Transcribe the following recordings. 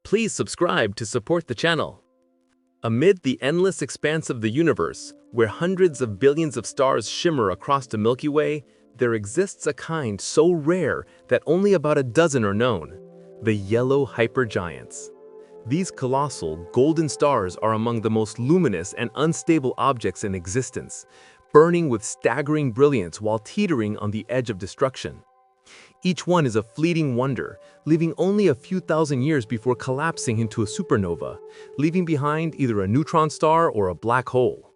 Please subscribe to support the channel. Amid the endless expanse of the universe, where hundreds of billions of stars shimmer across the Milky Way, there exists a kind so rare that only about a dozen are known: the Yellow Hypergiants. These colossal, golden stars are among the most luminous and unstable objects in existence, burning with staggering brilliance while teetering on the edge of destruction. Each one is a fleeting wonder, living only a few thousand years before collapsing into a supernova, leaving behind either a neutron star or a black hole.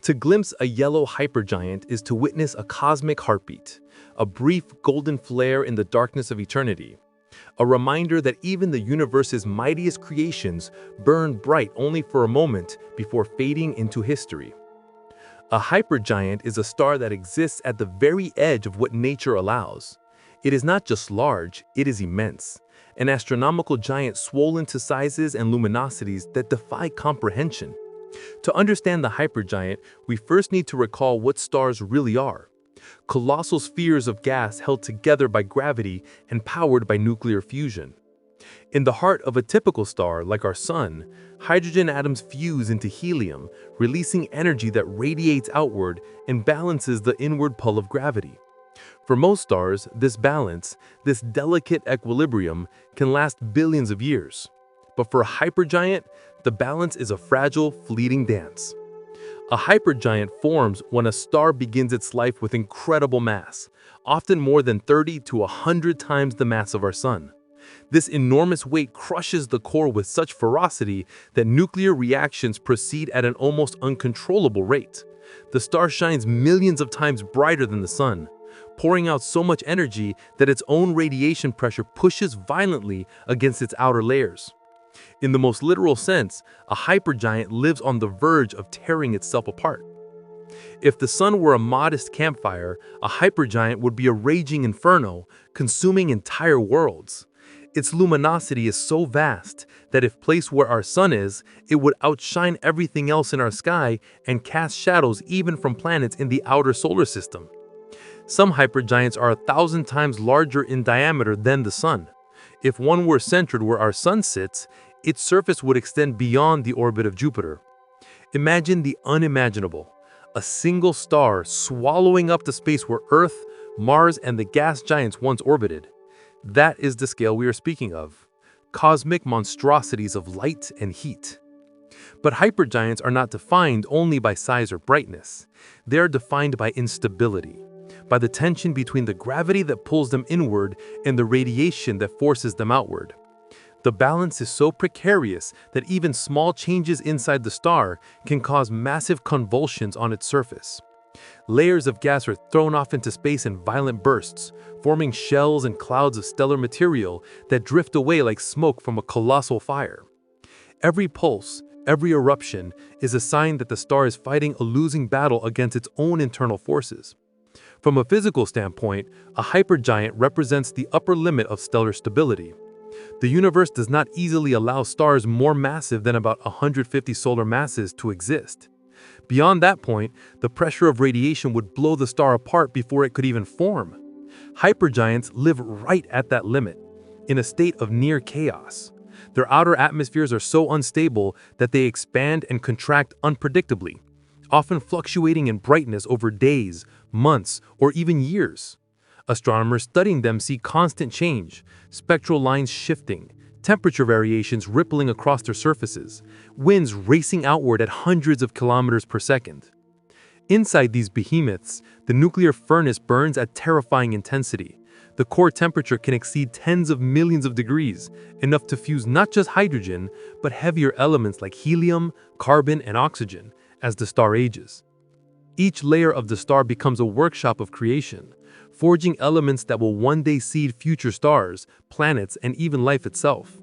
To glimpse a yellow hypergiant is to witness a cosmic heartbeat, a brief golden flare in the darkness of eternity, a reminder that even the universe's mightiest creations burn bright only for a moment before fading into history. A hypergiant is a star that exists at the very edge of what nature allows. It is not just large, it is immense, an astronomical giant swollen to sizes and luminosities that defy comprehension. To understand the hypergiant, we first need to recall what stars really are: colossal spheres of gas held together by gravity and powered by nuclear fusion. In the heart of a typical star, like our Sun, hydrogen atoms fuse into helium, releasing energy that radiates outward and balances the inward pull of gravity. For most stars, this balance, this delicate equilibrium, can last billions of years. But for a hypergiant, the balance is a fragile, fleeting dance. A hypergiant forms when a star begins its life with incredible mass, often more than 30 to 100 times the mass of our Sun. This enormous weight crushes the core with such ferocity that nuclear reactions proceed at an almost uncontrollable rate. The star shines millions of times brighter than the Sun, pouring out so much energy that its own radiation pressure pushes violently against its outer layers. In the most literal sense, a hypergiant lives on the verge of tearing itself apart. If the Sun were a modest campfire, a hypergiant would be a raging inferno, consuming entire worlds. Its luminosity is so vast that if placed where our Sun is, it would outshine everything else in our sky and cast shadows even from planets in the outer solar system. Some hypergiants are 1,000 times larger in diameter than the Sun. If one were centered where our Sun sits, its surface would extend beyond the orbit of Jupiter. Imagine the unimaginable: a single star swallowing up the space where Earth, Mars, and the gas giants once orbited. That is the scale we are speaking of: cosmic monstrosities of light and heat. But hypergiants are not defined only by size or brightness. They are defined by instability, by the tension between the gravity that pulls them inward and the radiation that forces them outward. The balance is so precarious that even small changes inside the star can cause massive convulsions on its surface. Layers of gas are thrown off into space in violent bursts, forming shells and clouds of stellar material that drift away like smoke from a colossal fire. Every pulse, every eruption, is a sign that the star is fighting a losing battle against its own internal forces. From a physical standpoint, a hypergiant represents the upper limit of stellar stability. The universe does not easily allow stars more massive than about 150 solar masses to exist. Beyond that point, the pressure of radiation would blow the star apart before it could even form. Hypergiants live right at that limit, in a state of near chaos. Their outer atmospheres are so unstable that they expand and contract unpredictably, often fluctuating in brightness over days, months, or even years. Astronomers studying them see constant change, spectral lines shifting, temperature variations rippling across their surfaces, winds racing outward at hundreds of kilometers per second. Inside these behemoths, the nuclear furnace burns at terrifying intensity. The core temperature can exceed tens of millions of degrees, enough to fuse not just hydrogen, but heavier elements like helium, carbon, and oxygen, as the star ages. Each layer of the star becomes a workshop of creation, forging elements that will one day seed future stars, planets, and even life itself.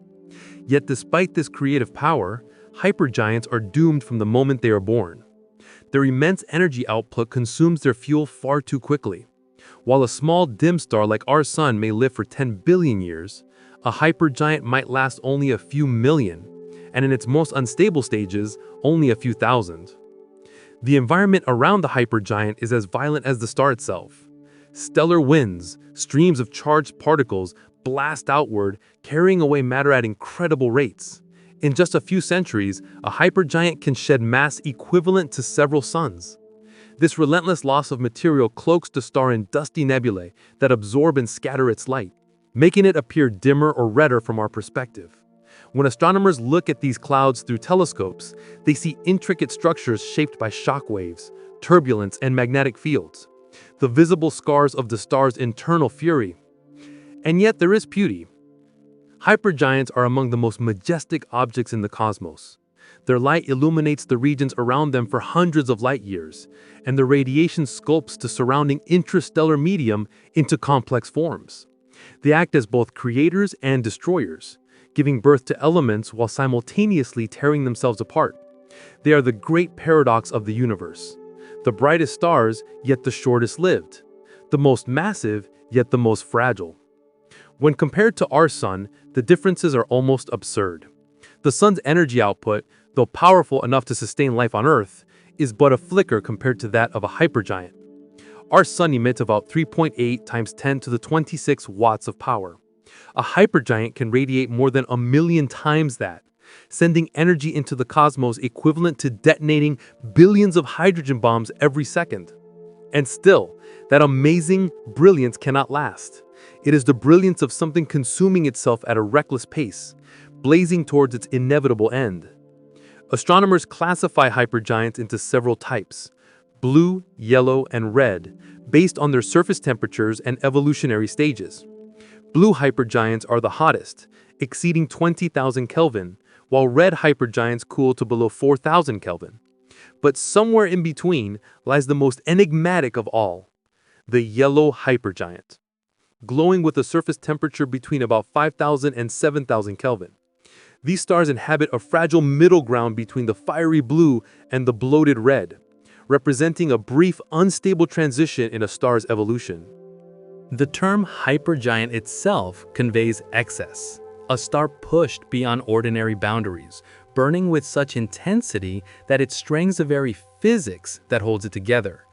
Yet despite this creative power, hypergiants are doomed from the moment they are born. Their immense energy output consumes their fuel far too quickly. While a small dim star like our Sun may live for 10 billion years, a hypergiant might last only a few million, and in its most unstable stages, only a few thousand. The environment around the hypergiant is as violent as the star itself. Stellar winds, streams of charged particles, blast outward, carrying away matter at incredible rates. In just a few centuries, a hypergiant can shed mass equivalent to several suns. This relentless loss of material cloaks the star in dusty nebulae that absorb and scatter its light, making it appear dimmer or redder from our perspective. When astronomers look at these clouds through telescopes, they see intricate structures shaped by shock waves, turbulence, and magnetic fields, the visible scars of the star's internal fury. And yet there is beauty. Hypergiants are among the most majestic objects in the cosmos. Their light illuminates the regions around them for hundreds of light years, and the radiation sculpts the surrounding interstellar medium into complex forms. They act as both creators and destroyers, giving birth to elements while simultaneously tearing themselves apart. They are the great paradox of the universe. The brightest stars, yet the shortest lived. The most massive, yet the most fragile. When compared to our sun, the differences are almost absurd. The sun's energy output, though powerful enough to sustain life on Earth, is but a flicker compared to that of a hypergiant. Our sun emits about 3.8 times 10 to the 26 watts of power. A hypergiant can radiate more than 1,000,000 times that, sending energy into the cosmos equivalent to detonating billions of hydrogen bombs every second. And still, that amazing brilliance cannot last. It is the brilliance of something consuming itself at a reckless pace, blazing towards its inevitable end. Astronomers classify hypergiants into several types: blue, yellow, and red, based on their surface temperatures and evolutionary stages. Blue hypergiants are the hottest, exceeding 20,000 Kelvin, while red hypergiants cool to below 4,000 Kelvin. But somewhere in between lies the most enigmatic of all, the yellow hypergiant, glowing with a surface temperature between about 5,000 and 7,000 Kelvin. These stars inhabit a fragile middle ground between the fiery blue and the bloated red, representing a brief, unstable transition in a star's evolution. The term hypergiant itself conveys excess, a star pushed beyond ordinary boundaries, burning with such intensity that it strains the very physics that holds it together.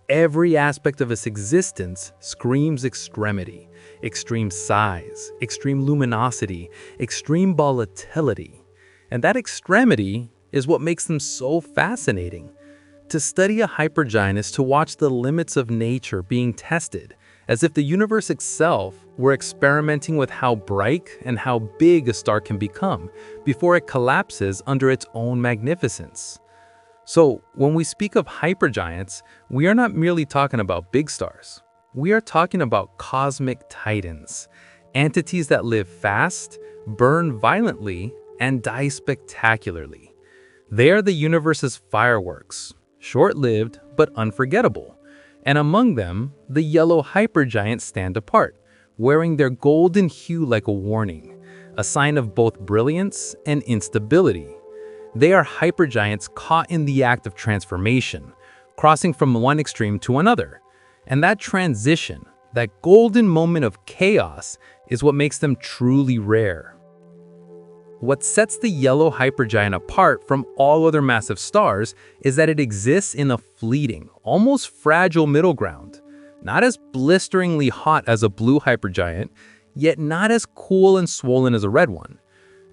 Every aspect of its existence screams extremity, extreme size, extreme luminosity, extreme volatility. And that extremity is what makes them so fascinating. To study a hypergiant is to watch the limits of nature being tested, as if the universe itself were experimenting with how bright and how big a star can become before it collapses under its own magnificence. So, when we speak of hypergiants, we are not merely talking about big stars. We are talking about cosmic titans, entities that live fast, burn violently, and die spectacularly. They are the universe's fireworks, short-lived but unforgettable. And among them, the yellow hypergiants stand apart, wearing their golden hue like a warning, a sign of both brilliance and instability. They are hypergiants caught in the act of transformation, crossing from one extreme to another. And that transition, that golden moment of chaos, is what makes them truly rare. What sets the yellow hypergiant apart from all other massive stars is that it exists in a fleeting, almost fragile middle ground. Not as blisteringly hot as a blue hypergiant, yet not as cool and swollen as a red one.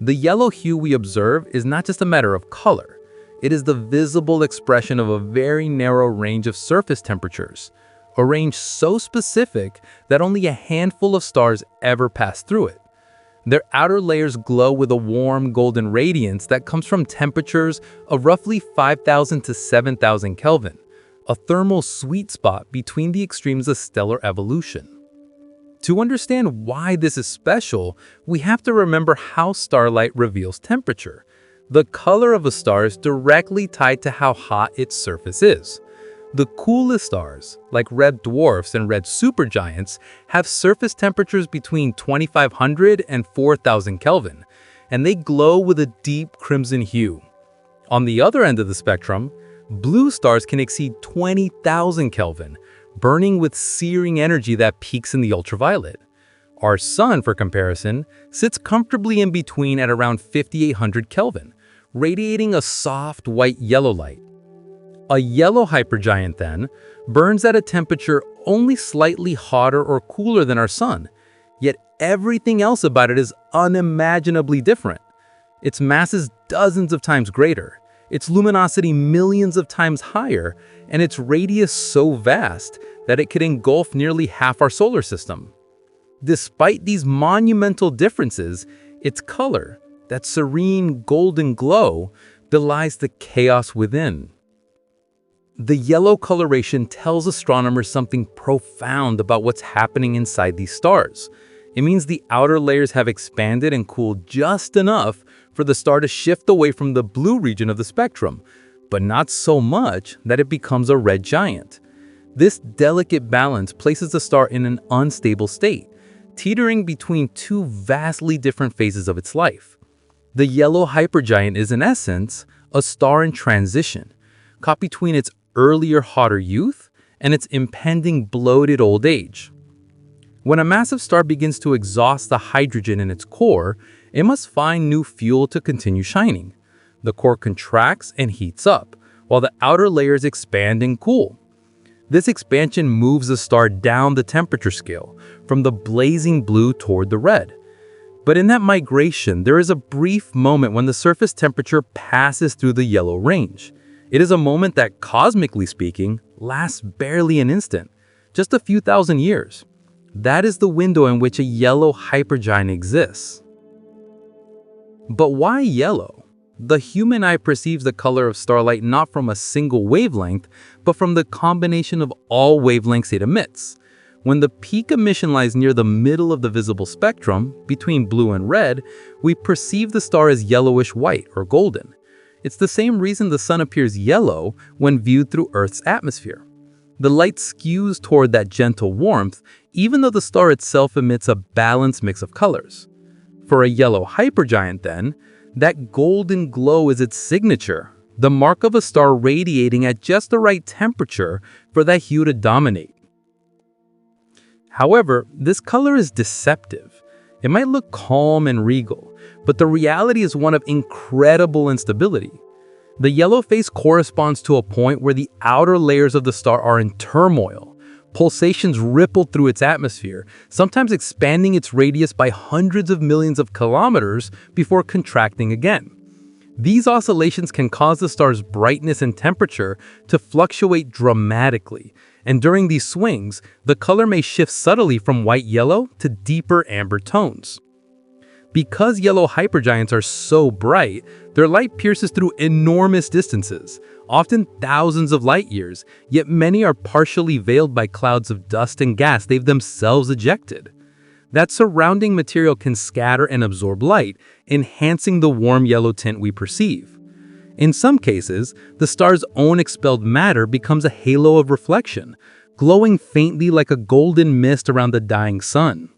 The yellow hue we observe is not just a matter of color. It is the visible expression of a very narrow range of surface temperatures, a range so specific that only a handful of stars ever pass through it. Their outer layers glow with a warm golden radiance that comes from temperatures of roughly 5,000 to 7,000 Kelvin, a thermal sweet spot between the extremes of stellar evolution. To understand why this is special, we have to remember how starlight reveals temperature. The color of a star is directly tied to how hot its surface is. The coolest stars, like red dwarfs and red supergiants, have surface temperatures between 2,500 and 4,000 Kelvin, and they glow with a deep crimson hue. On the other end of the spectrum, blue stars can exceed 20,000 Kelvin, burning with searing energy that peaks in the ultraviolet. Our sun, for comparison, sits comfortably in between at around 5,800 Kelvin, radiating a soft white-yellow light. A yellow hypergiant, then, burns at a temperature only slightly hotter or cooler than our sun, yet everything else about it is unimaginably different. Its mass is dozens of times greater, its luminosity millions of times higher, and its radius so vast that it could engulf nearly half our solar system. Despite these monumental differences, its color, that serene golden glow, belies the chaos within. The yellow coloration tells astronomers something profound about what's happening inside these stars. It means the outer layers have expanded and cooled just enough for the star to shift away from the blue region of the spectrum, but not so much that it becomes a red giant. This delicate balance places the star in an unstable state, teetering between two vastly different phases of its life. The Yellow Hypergiant is, in essence, a star in transition, caught between its earlier hotter youth and its impending bloated old age. When a massive star begins to exhaust the hydrogen in its core, it must find new fuel to continue shining. The core contracts and heats up, while the outer layers expand and cool. This expansion moves the star down the temperature scale, from the blazing blue toward the red. But in that migration, there is a brief moment when the surface temperature passes through the yellow range. It is a moment that, cosmically speaking, lasts barely an instant, just a few thousand years. That is the window in which a yellow hypergiant exists. But why yellow? The human eye perceives the color of starlight not from a single wavelength, but from the combination of all wavelengths it emits. When the peak emission lies near the middle of the visible spectrum, between blue and red, we perceive the star as yellowish white or golden. It's the same reason the sun appears yellow when viewed through Earth's atmosphere. The light skews toward that gentle warmth, even though the star itself emits a balanced mix of colors. For a yellow hypergiant, then, that golden glow is its signature, the mark of a star radiating at just the right temperature for that hue to dominate. However, this color is deceptive. It might look calm and regal, but the reality is one of incredible instability. The yellow phase corresponds to a point where the outer layers of the star are in turmoil. Pulsations ripple through its atmosphere, sometimes expanding its radius by hundreds of millions of kilometers before contracting again. These oscillations can cause the star's brightness and temperature to fluctuate dramatically, and during these swings, the color may shift subtly from white-yellow to deeper amber tones. Because yellow hypergiants are so bright, their light pierces through enormous distances, often thousands of light years, yet many are partially veiled by clouds of dust and gas they've themselves ejected. That surrounding material can scatter and absorb light, enhancing the warm yellow tint we perceive. In some cases, the star's own expelled matter becomes a halo of reflection, glowing faintly like a golden mist around the dying sun.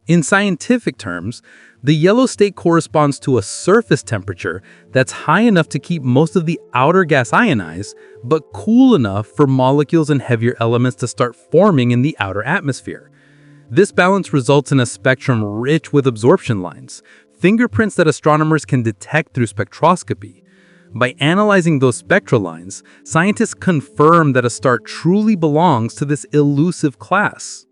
In scientific terms, the yellow state corresponds to a surface temperature that's high enough to keep most of the outer gas ionized, but cool enough for molecules and heavier elements to start forming in the outer atmosphere. This balance results in a spectrum rich with absorption lines, fingerprints that astronomers can detect through spectroscopy. By analyzing those spectral lines, scientists confirm that a star truly belongs to this elusive class.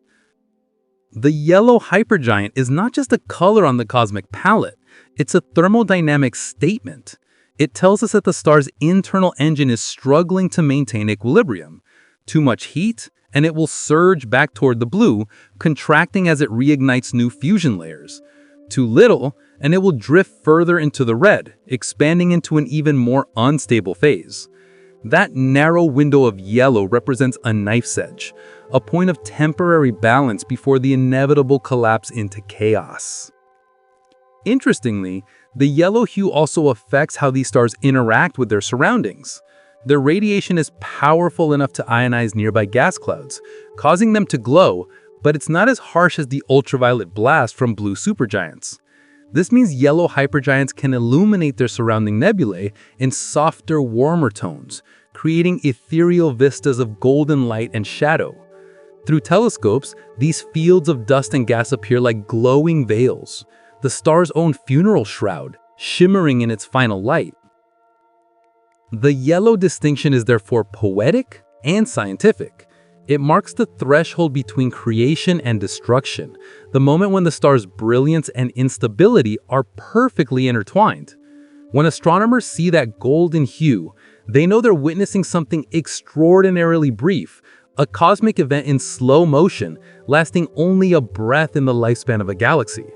The yellow hypergiant is not just a color on the cosmic palette, it's a thermodynamic statement. It tells us that the star's internal engine is struggling to maintain equilibrium. Too much heat, and it will surge back toward the blue, contracting as it reignites new fusion layers. Too little, and it will drift further into the red, expanding into an even more unstable phase. That narrow window of yellow represents a knife's edge, a point of temporary balance before the inevitable collapse into chaos. Interestingly, the yellow hue also affects how these stars interact with their surroundings. Their radiation is powerful enough to ionize nearby gas clouds, causing them to glow, but it's not as harsh as the ultraviolet blast from blue supergiants. This means yellow hypergiants can illuminate their surrounding nebulae in softer, warmer tones, creating ethereal vistas of golden light and shadow. Through telescopes, these fields of dust and gas appear like glowing veils, the star's own funeral shroud, shimmering in its final light. The yellow distinction is therefore poetic and scientific. It marks the threshold between creation and destruction, the moment when the star's brilliance and instability are perfectly intertwined. When astronomers see that golden hue, they know they're witnessing something extraordinarily brief, a cosmic event in slow motion, lasting only a breath in the lifespan of a galaxy.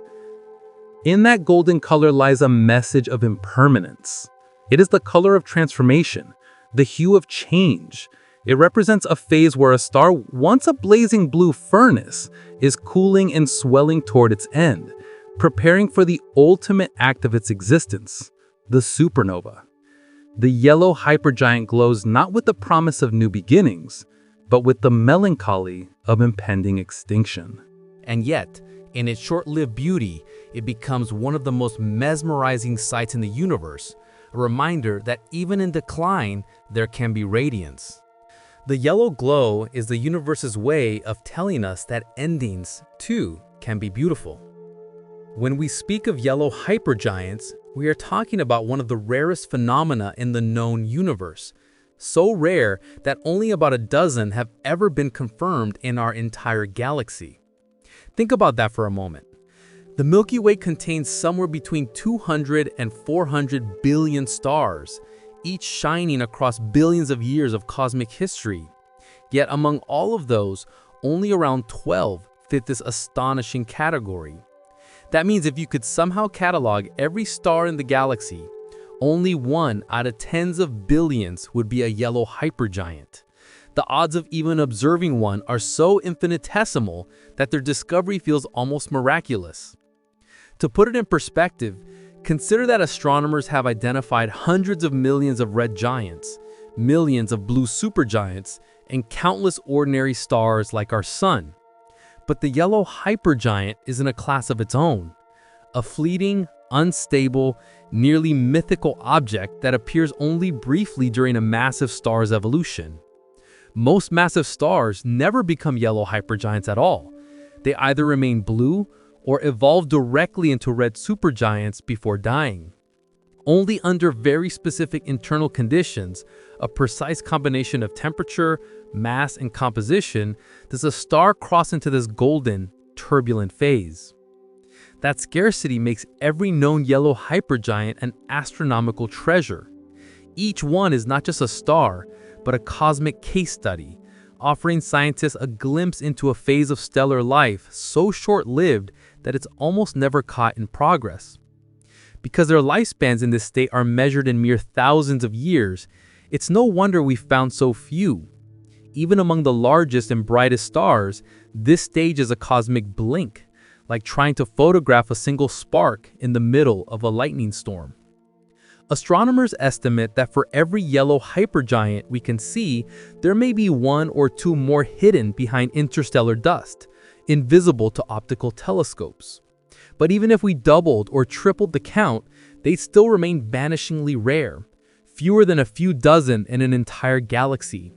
In that golden color lies a message of impermanence. It is the color of transformation, the hue of change. It represents a phase where a star, once a blazing blue furnace, is cooling and swelling toward its end, preparing for the ultimate act of its existence, the supernova. The yellow hypergiant glows not with the promise of new beginnings, but with the melancholy of impending extinction. And yet, in its short-lived beauty, it becomes one of the most mesmerizing sights in the universe, a reminder that even in decline, there can be radiance. The yellow glow is the universe's way of telling us that endings, too, can be beautiful. When we speak of yellow hypergiants, we are talking about one of the rarest phenomena in the known universe, so rare that only about a dozen have ever been confirmed in our entire galaxy. Think about that for a moment. The Milky Way contains somewhere between 200 and 400 billion stars, each shining across billions of years of cosmic history. Yet among all of those, only around 12 fit this astonishing category. That means if you could somehow catalog every star in the galaxy, only one out of tens of billions would be a yellow hypergiant. The odds of even observing one are so infinitesimal that their discovery feels almost miraculous. To put it in perspective, consider that astronomers have identified hundreds of millions of red giants, millions of blue supergiants, and countless ordinary stars like our Sun. But the yellow hypergiant is in a class of its own, a fleeting, unstable, nearly mythical object that appears only briefly during a massive star's evolution. Most massive stars never become yellow hypergiants at all. They either remain blue or evolve directly into red supergiants before dying. Only under very specific internal conditions, a precise combination of temperature, mass, and composition, does a star cross into this golden, turbulent phase. That scarcity makes every known yellow hypergiant an astronomical treasure. Each one is not just a star, but a cosmic case study, offering scientists a glimpse into a phase of stellar life so short-lived that it's almost never caught in progress. Because their lifespans in this state are measured in mere thousands of years, it's no wonder we've found so few. Even among the largest and brightest stars, this stage is a cosmic blink, like trying to photograph a single spark in the middle of a lightning storm. Astronomers estimate that for every yellow hypergiant we can see, there may be one or two more hidden behind interstellar dust, invisible to optical telescopes. But even if we doubled or tripled the count, they'd still remain vanishingly rare, fewer than a few dozen in an entire galaxy.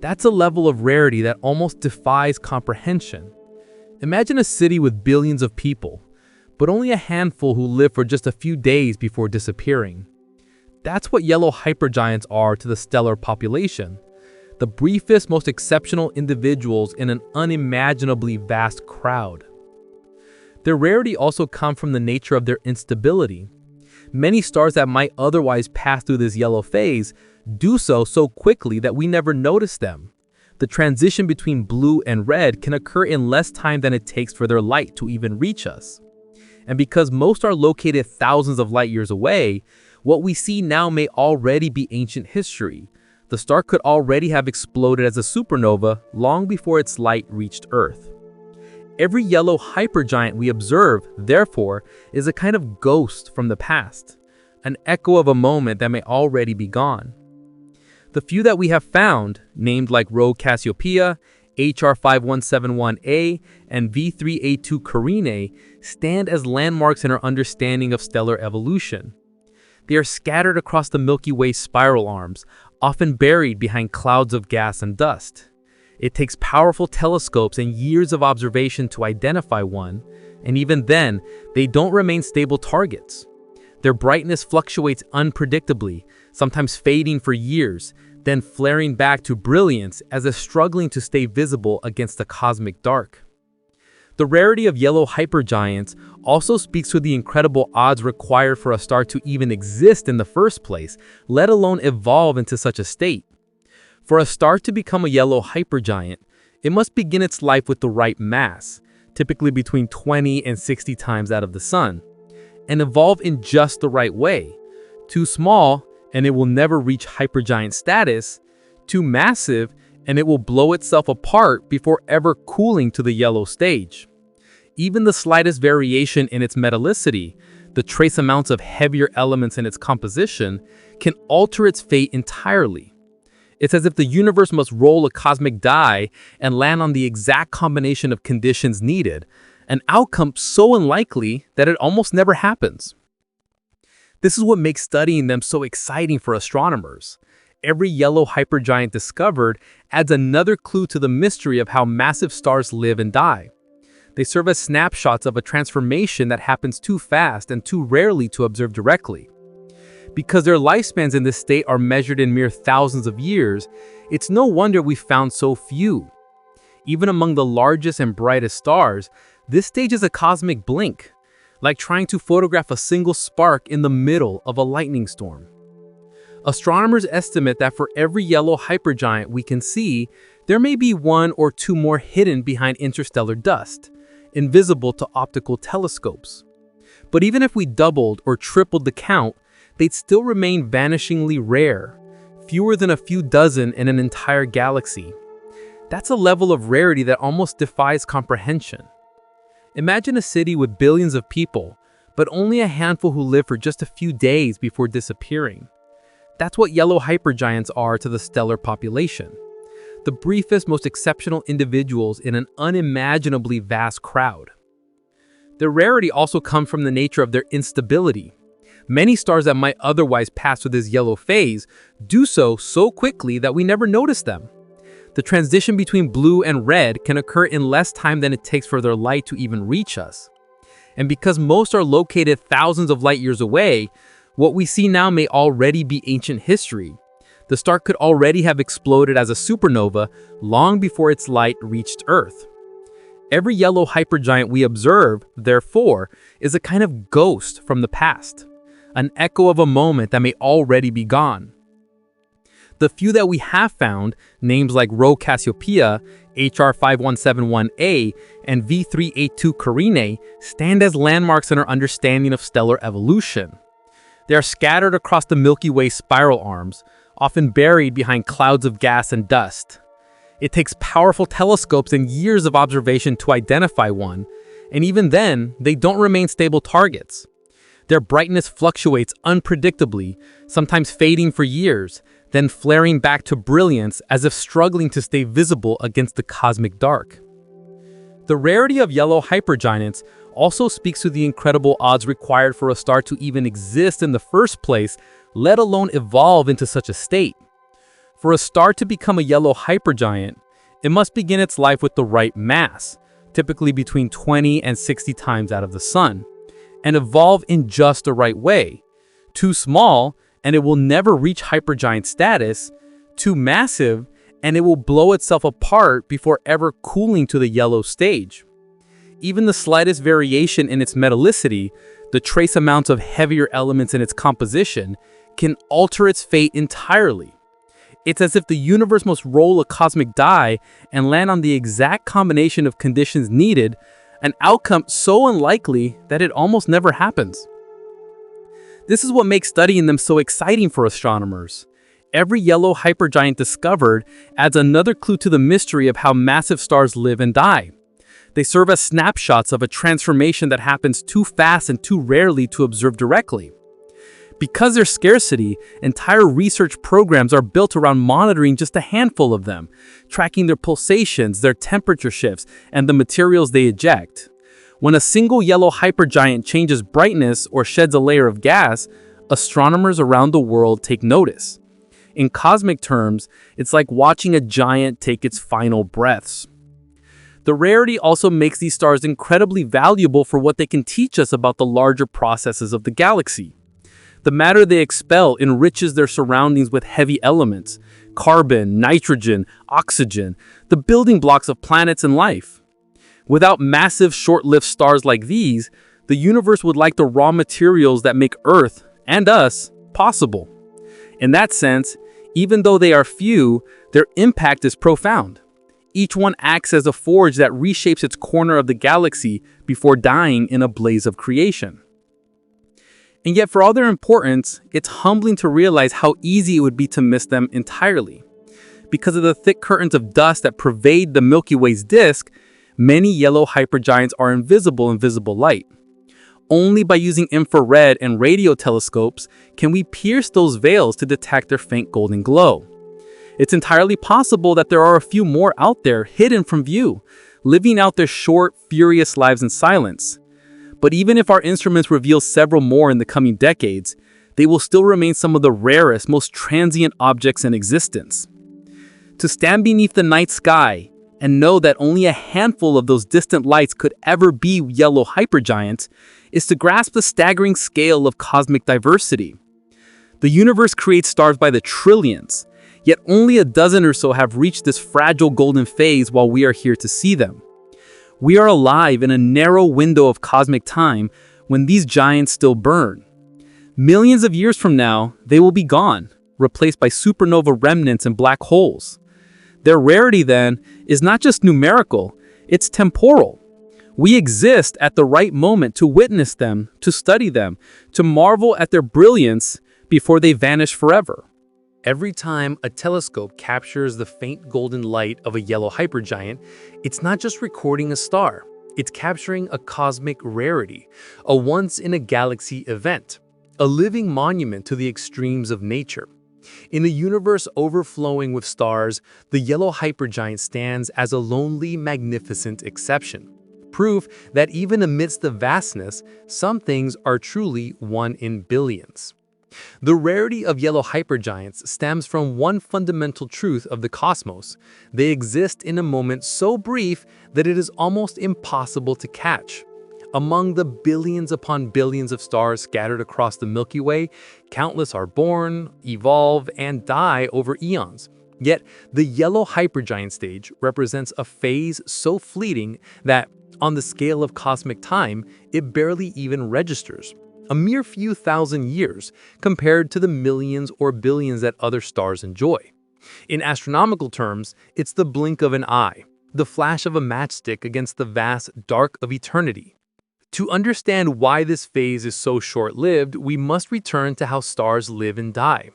That's a level of rarity that almost defies comprehension. Imagine a city with billions of people, but only a handful who live for just a few days before disappearing. That's what yellow hypergiants are to the stellar population, the briefest, most exceptional individuals in an unimaginably vast crowd. Their rarity also comes from the nature of their instability. Many stars that might otherwise pass through this yellow phase do so quickly that we never notice them. The transition between blue and red can occur in less time than it takes for their light to even reach us. And because most are located thousands of light years away, what we see now may already be ancient history. The star could already have exploded as a supernova long before its light reached Earth. Every yellow hypergiant we observe, therefore, is a kind of ghost from the past, an echo of a moment that may already be gone. The few that we have found, named like Rho Cassiopeiae, HR 5171a, and V382 Carinae, stand as landmarks in our understanding of stellar evolution. They are scattered across the Milky Way spiral arms, often buried behind clouds of gas and dust. It takes powerful telescopes and years of observation to identify one, and even then, they don't remain stable targets. Their brightness fluctuates unpredictably, sometimes fading for years, then flaring back to brilliance as if struggling to stay visible against the cosmic dark. The rarity of yellow hypergiants also speaks to the incredible odds required for a star to even exist in the first place, let alone evolve into such a state. For a star to become a yellow hypergiant, it must begin its life with the right mass, typically between 20 and 60 times that of the Sun, and evolve in just the right way. Too small, and it will never reach hypergiant status. Too massive, and it will blow itself apart before ever cooling to the yellow stage. Even the slightest variation in its metallicity, the trace amounts of heavier elements in its composition, can alter its fate entirely. It's as if the universe must roll a cosmic die and land on the exact combination of conditions needed, an outcome so unlikely that it almost never happens. This is what makes studying them so exciting for astronomers. Every yellow hypergiant discovered adds another clue to the mystery of how massive stars live and die. They serve as snapshots of a transformation that happens too fast and too rarely to observe directly. Because their lifespans in this state are measured in mere thousands of years, it's no wonder we found so few. Even among the largest and brightest stars, this stage is a cosmic blink, like trying to photograph a single spark in the middle of a lightning storm. Astronomers estimate that for every yellow hypergiant we can see, there may be one or two more hidden behind interstellar dust, invisible to optical telescopes. But even if we doubled or tripled the count, they'd still remain vanishingly rare, fewer than a few dozen in an entire galaxy. That's a level of rarity that almost defies comprehension. Imagine a city with billions of people, but only a handful who live for just a few days before disappearing. That's what yellow hypergiants are to the stellar population. The briefest, most exceptional individuals in an unimaginably vast crowd. Their rarity also comes from the nature of their instability. Many stars that might otherwise pass through this yellow phase do so quickly that we never notice them. The transition between blue and red can occur in less time than it takes for their light to even reach us. And because most are located thousands of light years away, what we see now may already be ancient history. The star could already have exploded as a supernova long before its light reached Earth. Every yellow hypergiant we observe, therefore, is a kind of ghost from the past, an echo of a moment that may already be gone. The few that we have found, names like Rho Cassiopeiae, HR 5171a, and V382 Carinae, stand as landmarks in our understanding of stellar evolution. They are scattered across the Milky Way spiral arms, often buried behind clouds of gas and dust. It takes powerful telescopes and years of observation to identify one, and even then, they don't remain stable targets. Their brightness fluctuates unpredictably, sometimes fading for years, then flaring back to brilliance as if struggling to stay visible against the cosmic dark. The rarity of yellow hypergiants also speaks to the incredible odds required for a star to even exist in the first place, let alone evolve into such a state. For a star to become a yellow hypergiant, it must begin its life with the right mass, typically between 20 and 60 times that of the Sun, and evolve in just the right way. Too small, and it will never reach hypergiant status. Too massive, and it will blow itself apart before ever cooling to the yellow stage. Even the slightest variation in its metallicity, the trace amounts of heavier elements in its composition, can alter its fate entirely. It's as if the universe must roll a cosmic die and land on the exact combination of conditions needed, an outcome so unlikely that it almost never happens. This is what makes studying them so exciting for astronomers. Every yellow hypergiant discovered adds another clue to the mystery of how massive stars live and die. They serve as snapshots of a transformation that happens too fast and too rarely to observe directly. Because their scarcity, entire research programs are built around monitoring just a handful of them, tracking their pulsations, their temperature shifts, and the materials they eject. When a single yellow hypergiant changes brightness or sheds a layer of gas, astronomers around the world take notice. In cosmic terms, it's like watching a giant take its final breaths. The rarity also makes these stars incredibly valuable for what they can teach us about the larger processes of the galaxy. The matter they expel enriches their surroundings with heavy elements, carbon, nitrogen, oxygen, the building blocks of planets and life. Without massive, short-lived stars like these, the universe would lack the raw materials that make Earth, and us, possible. In that sense, even though they are few, their impact is profound. Each one acts as a forge that reshapes its corner of the galaxy before dying in a blaze of creation. And yet, for all their importance, it's humbling to realize how easy it would be to miss them entirely. Because of the thick curtains of dust that pervade the Milky Way's disk, many yellow hypergiants are invisible in visible light. Only by using infrared and radio telescopes can we pierce those veils to detect their faint golden glow. It's entirely possible that there are a few more out there hidden from view, living out their short, furious lives in silence. But even if our instruments reveal several more in the coming decades, they will still remain some of the rarest, most transient objects in existence. To stand beneath the night sky and know that only a handful of those distant lights could ever be yellow hypergiants is to grasp the staggering scale of cosmic diversity. The universe creates stars by the trillions, yet only a dozen or so have reached this fragile golden phase while we are here to see them. We are alive in a narrow window of cosmic time when these giants still burn. Millions of years from now, they will be gone, replaced by supernova remnants and black holes. Their rarity, then, is not just numerical, it's temporal. We exist at the right moment to witness them, to study them, to marvel at their brilliance before they vanish forever. Every time a telescope captures the faint golden light of a yellow hypergiant, it's not just recording a star, it's capturing a cosmic rarity, a once-in-a-galaxy event, a living monument to the extremes of nature. In a universe overflowing with stars, the yellow hypergiant stands as a lonely, magnificent exception. Proof that even amidst the vastness, some things are truly one in billions. The rarity of yellow hypergiants stems from one fundamental truth of the cosmos. They exist in a moment so brief that it is almost impossible to catch. Among the billions upon billions of stars scattered across the Milky Way, countless are born, evolve, and die over eons. Yet, the yellow hypergiant stage represents a phase so fleeting that, on the scale of cosmic time, it barely even registers. A mere few thousand years compared to the millions or billions that other stars enjoy. In astronomical terms, it's the blink of an eye, the flash of a matchstick against the vast dark of eternity. To understand why this phase is so short-lived, we must return to how stars live and die.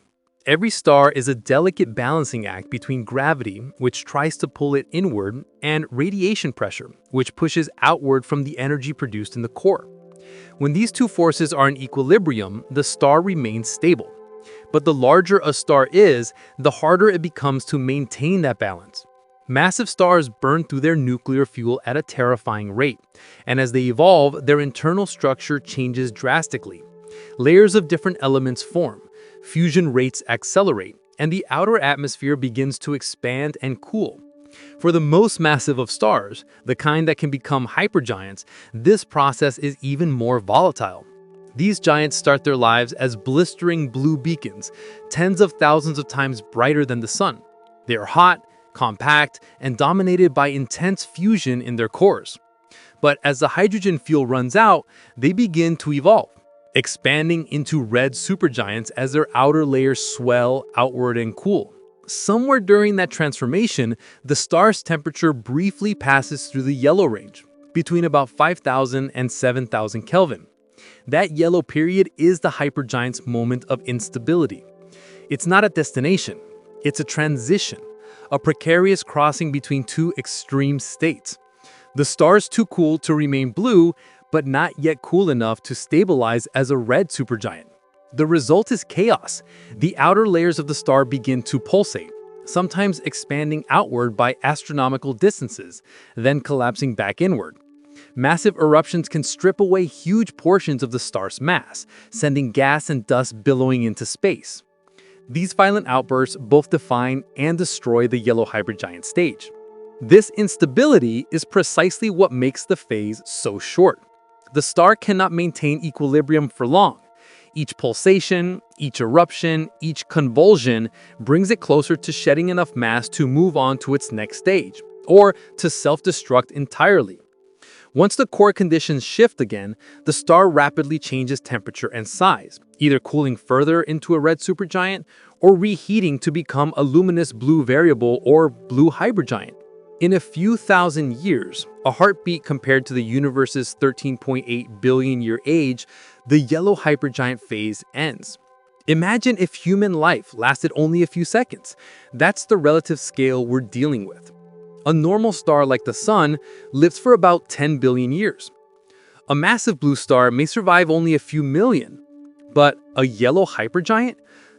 Every star is a delicate balancing act between gravity, which tries to pull it inward, and radiation pressure, which pushes outward from the energy produced in the core. When these two forces are in equilibrium, the star remains stable. But the larger a star is, the harder it becomes to maintain that balance. Massive stars burn through their nuclear fuel at a terrifying rate, and as they evolve, their internal structure changes drastically. Layers of different elements form, fusion rates accelerate, and the outer atmosphere begins to expand and cool. For the most massive of stars, the kind that can become hypergiants, this process is even more volatile. These giants start their lives as blistering blue beacons, tens of thousands of times brighter than the sun. They are hot, compact, and dominated by intense fusion in their cores. But as the hydrogen fuel runs out, they begin to evolve, expanding into red supergiants as their outer layers swell outward and cool. Somewhere during that transformation, the star's temperature briefly passes through the yellow range, between about 5,000 and 7,000 Kelvin. That yellow period is the hypergiant's moment of instability. It's not a destination, it's a transition, a precarious crossing between two extreme states. The star's too cool to remain blue, but not yet cool enough to stabilize as a red supergiant. The result is chaos. The outer layers of the star begin to pulsate, sometimes expanding outward by astronomical distances, then collapsing back inward. Massive eruptions can strip away huge portions of the star's mass, sending gas and dust billowing into space. These violent outbursts both define and destroy the yellow hypergiant stage. This instability is precisely what makes the phase so short. The star cannot maintain equilibrium for long. Each pulsation, Each eruption, each convulsion brings it closer to shedding enough mass to move on to its next stage, or to self-destruct entirely. Once the core conditions shift again, the star rapidly changes temperature and size, either cooling further into a red supergiant or reheating to become a luminous blue variable or blue hypergiant. In a few thousand years, a heartbeat compared to the universe's 13.8 billion year age, the yellow hypergiant phase ends. Imagine if human life lasted only a few seconds. That's the relative scale we're dealing with. A normal star like the Sun lives for about 10 billion years. A massive blue star may survive only a few million, but a yellow hypergiant?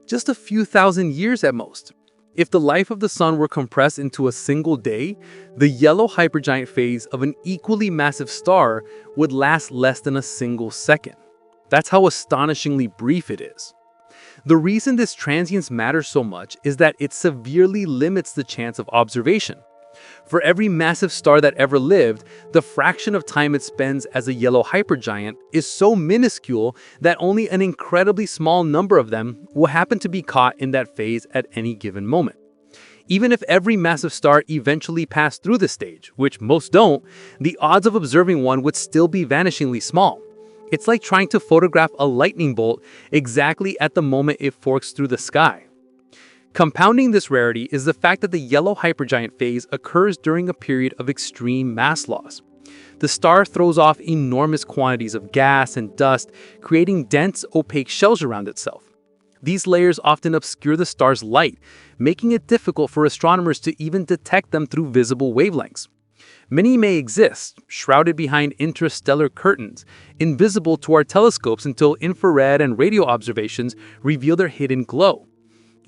Just a few thousand years at most. If the life of the Sun were compressed into a single day, the yellow hypergiant phase of an equally massive star would last less than a single second. That's how astonishingly brief it is. The reason this transience matters so much is that it severely limits the chance of observation. For every massive star that ever lived, the fraction of time it spends as a yellow hypergiant is so minuscule that only an incredibly small number of them will happen to be caught in that phase at any given moment. Even if every massive star eventually passed through this stage, which most don't, the odds of observing one would still be vanishingly small. It's like trying to photograph a lightning bolt exactly at the moment it forks through the sky. Compounding this rarity is the fact that the yellow hypergiant phase occurs during a period of extreme mass loss. The star throws off enormous quantities of gas and dust, creating dense, opaque shells around itself. These layers often obscure the star's light, making it difficult for astronomers to even detect them through visible wavelengths. Many may exist, shrouded behind interstellar curtains, invisible to our telescopes until infrared and radio observations reveal their hidden glow.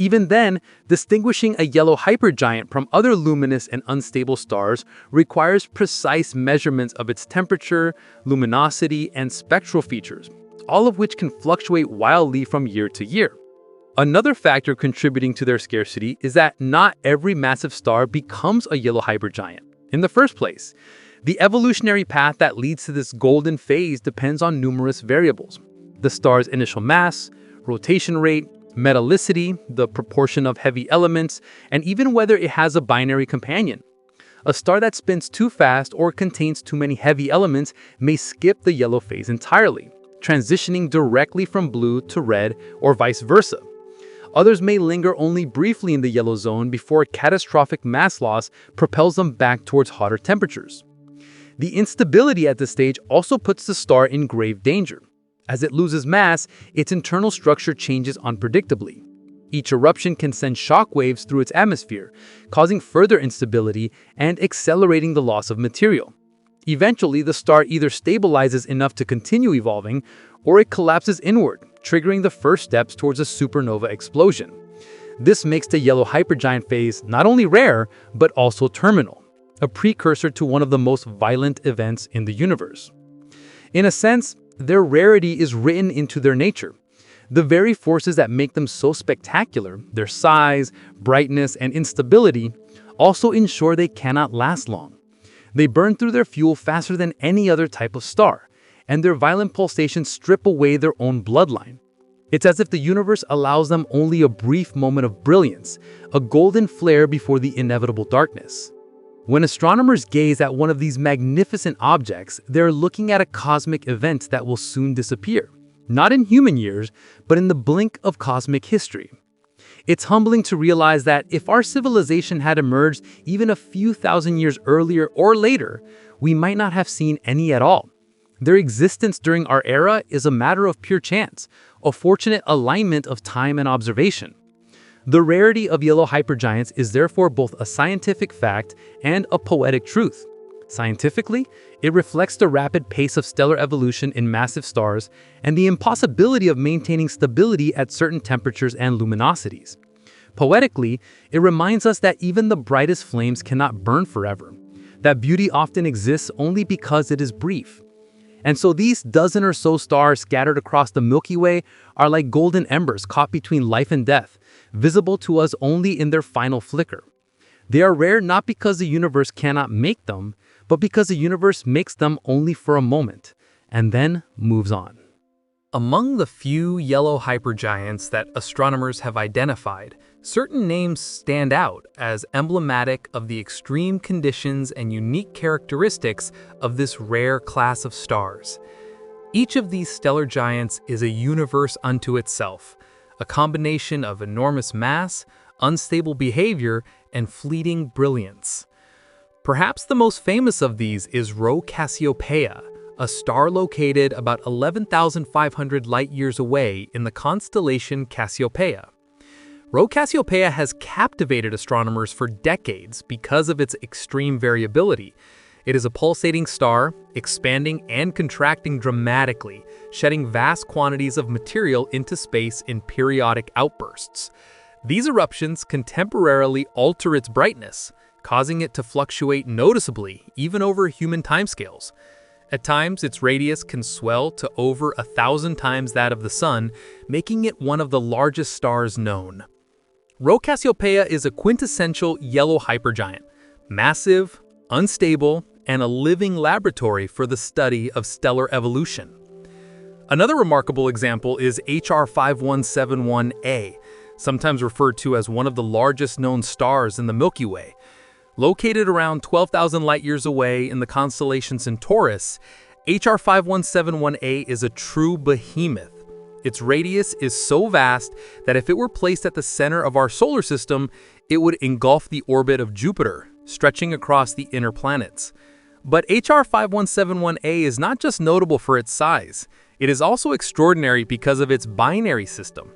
Even then, distinguishing a yellow hypergiant from other luminous and unstable stars requires precise measurements of its temperature, luminosity, and spectral features, all of which can fluctuate wildly from year to year. Another factor contributing to their scarcity is that not every massive star becomes a yellow hypergiant in the first place. The evolutionary path that leads to this golden phase depends on numerous variables: the star's initial mass, rotation rate, metallicity, the proportion of heavy elements, and even whether it has a binary companion. A star that spins too fast or contains too many heavy elements may skip the yellow phase entirely, transitioning directly from blue to red or vice versa. Others may linger only briefly in the yellow zone before catastrophic mass loss propels them back towards hotter temperatures. The instability at this stage also puts the star in grave danger. As it loses mass, its internal structure changes unpredictably. Each eruption can send shock waves through its atmosphere, causing further instability and accelerating the loss of material. Eventually, the star either stabilizes enough to continue evolving, or it collapses inward, triggering the first steps towards a supernova explosion. This makes the yellow hypergiant phase not only rare, but also terminal, a precursor to one of the most violent events in the universe. In a sense, their rarity is written into their nature. The very forces that make them so spectacular, their size, brightness, and instability, also ensure they cannot last long. They burn through their fuel faster than any other type of star, and their violent pulsations strip away their own bloodline. It's as if the universe allows them only a brief moment of brilliance, a golden flare before the inevitable darkness. When astronomers gaze at one of these magnificent objects, they're looking at a cosmic event that will soon disappear, not in human years, but in the blink of cosmic history. It's humbling to realize that if our civilization had emerged even a few thousand years earlier or later, we might not have seen any at all. Their existence during our era is a matter of pure chance, a fortunate alignment of time and observation. The rarity of yellow hypergiants is therefore both a scientific fact and a poetic truth. Scientifically, it reflects the rapid pace of stellar evolution in massive stars and the impossibility of maintaining stability at certain temperatures and luminosities. Poetically, it reminds us that even the brightest flames cannot burn forever, that beauty often exists only because it is brief. And so these dozen or so stars scattered across the Milky Way are like golden embers caught between life and death, visible to us only in their final flicker. They are rare not because the universe cannot make them, but because the universe makes them only for a moment, and then moves on. Among the few yellow hypergiants that astronomers have identified, certain names stand out as emblematic of the extreme conditions and unique characteristics of this rare class of stars. Each of these stellar giants is a universe unto itself, a combination of enormous mass, unstable behavior, and fleeting brilliance. Perhaps the most famous of these is Rho Cassiopeiae, a star located about 11,500 light-years away in the constellation Cassiopeiae. Rho Cassiopeiae has captivated astronomers for decades because of its extreme variability. It is a pulsating star, expanding and contracting dramatically, shedding vast quantities of material into space in periodic outbursts. These eruptions can temporarily alter its brightness, causing it to fluctuate noticeably even over human timescales. At times, its radius can swell to over 1,000 times that of the Sun, making it one of the largest stars known. Rho Cassiopeiae is a quintessential yellow hypergiant, massive, unstable, and a living laboratory for the study of stellar evolution. Another remarkable example is HR 5171a, sometimes referred to as one of the largest known stars in the Milky Way. Located around 12,000 light-years away in the constellation Centaurus, HR 5171a is a true behemoth. Its radius is so vast that if it were placed at the center of our solar system, it would engulf the orbit of Jupiter, stretching across the inner planets. But HR 5171a is not just notable for its size. It is also extraordinary because of its binary system.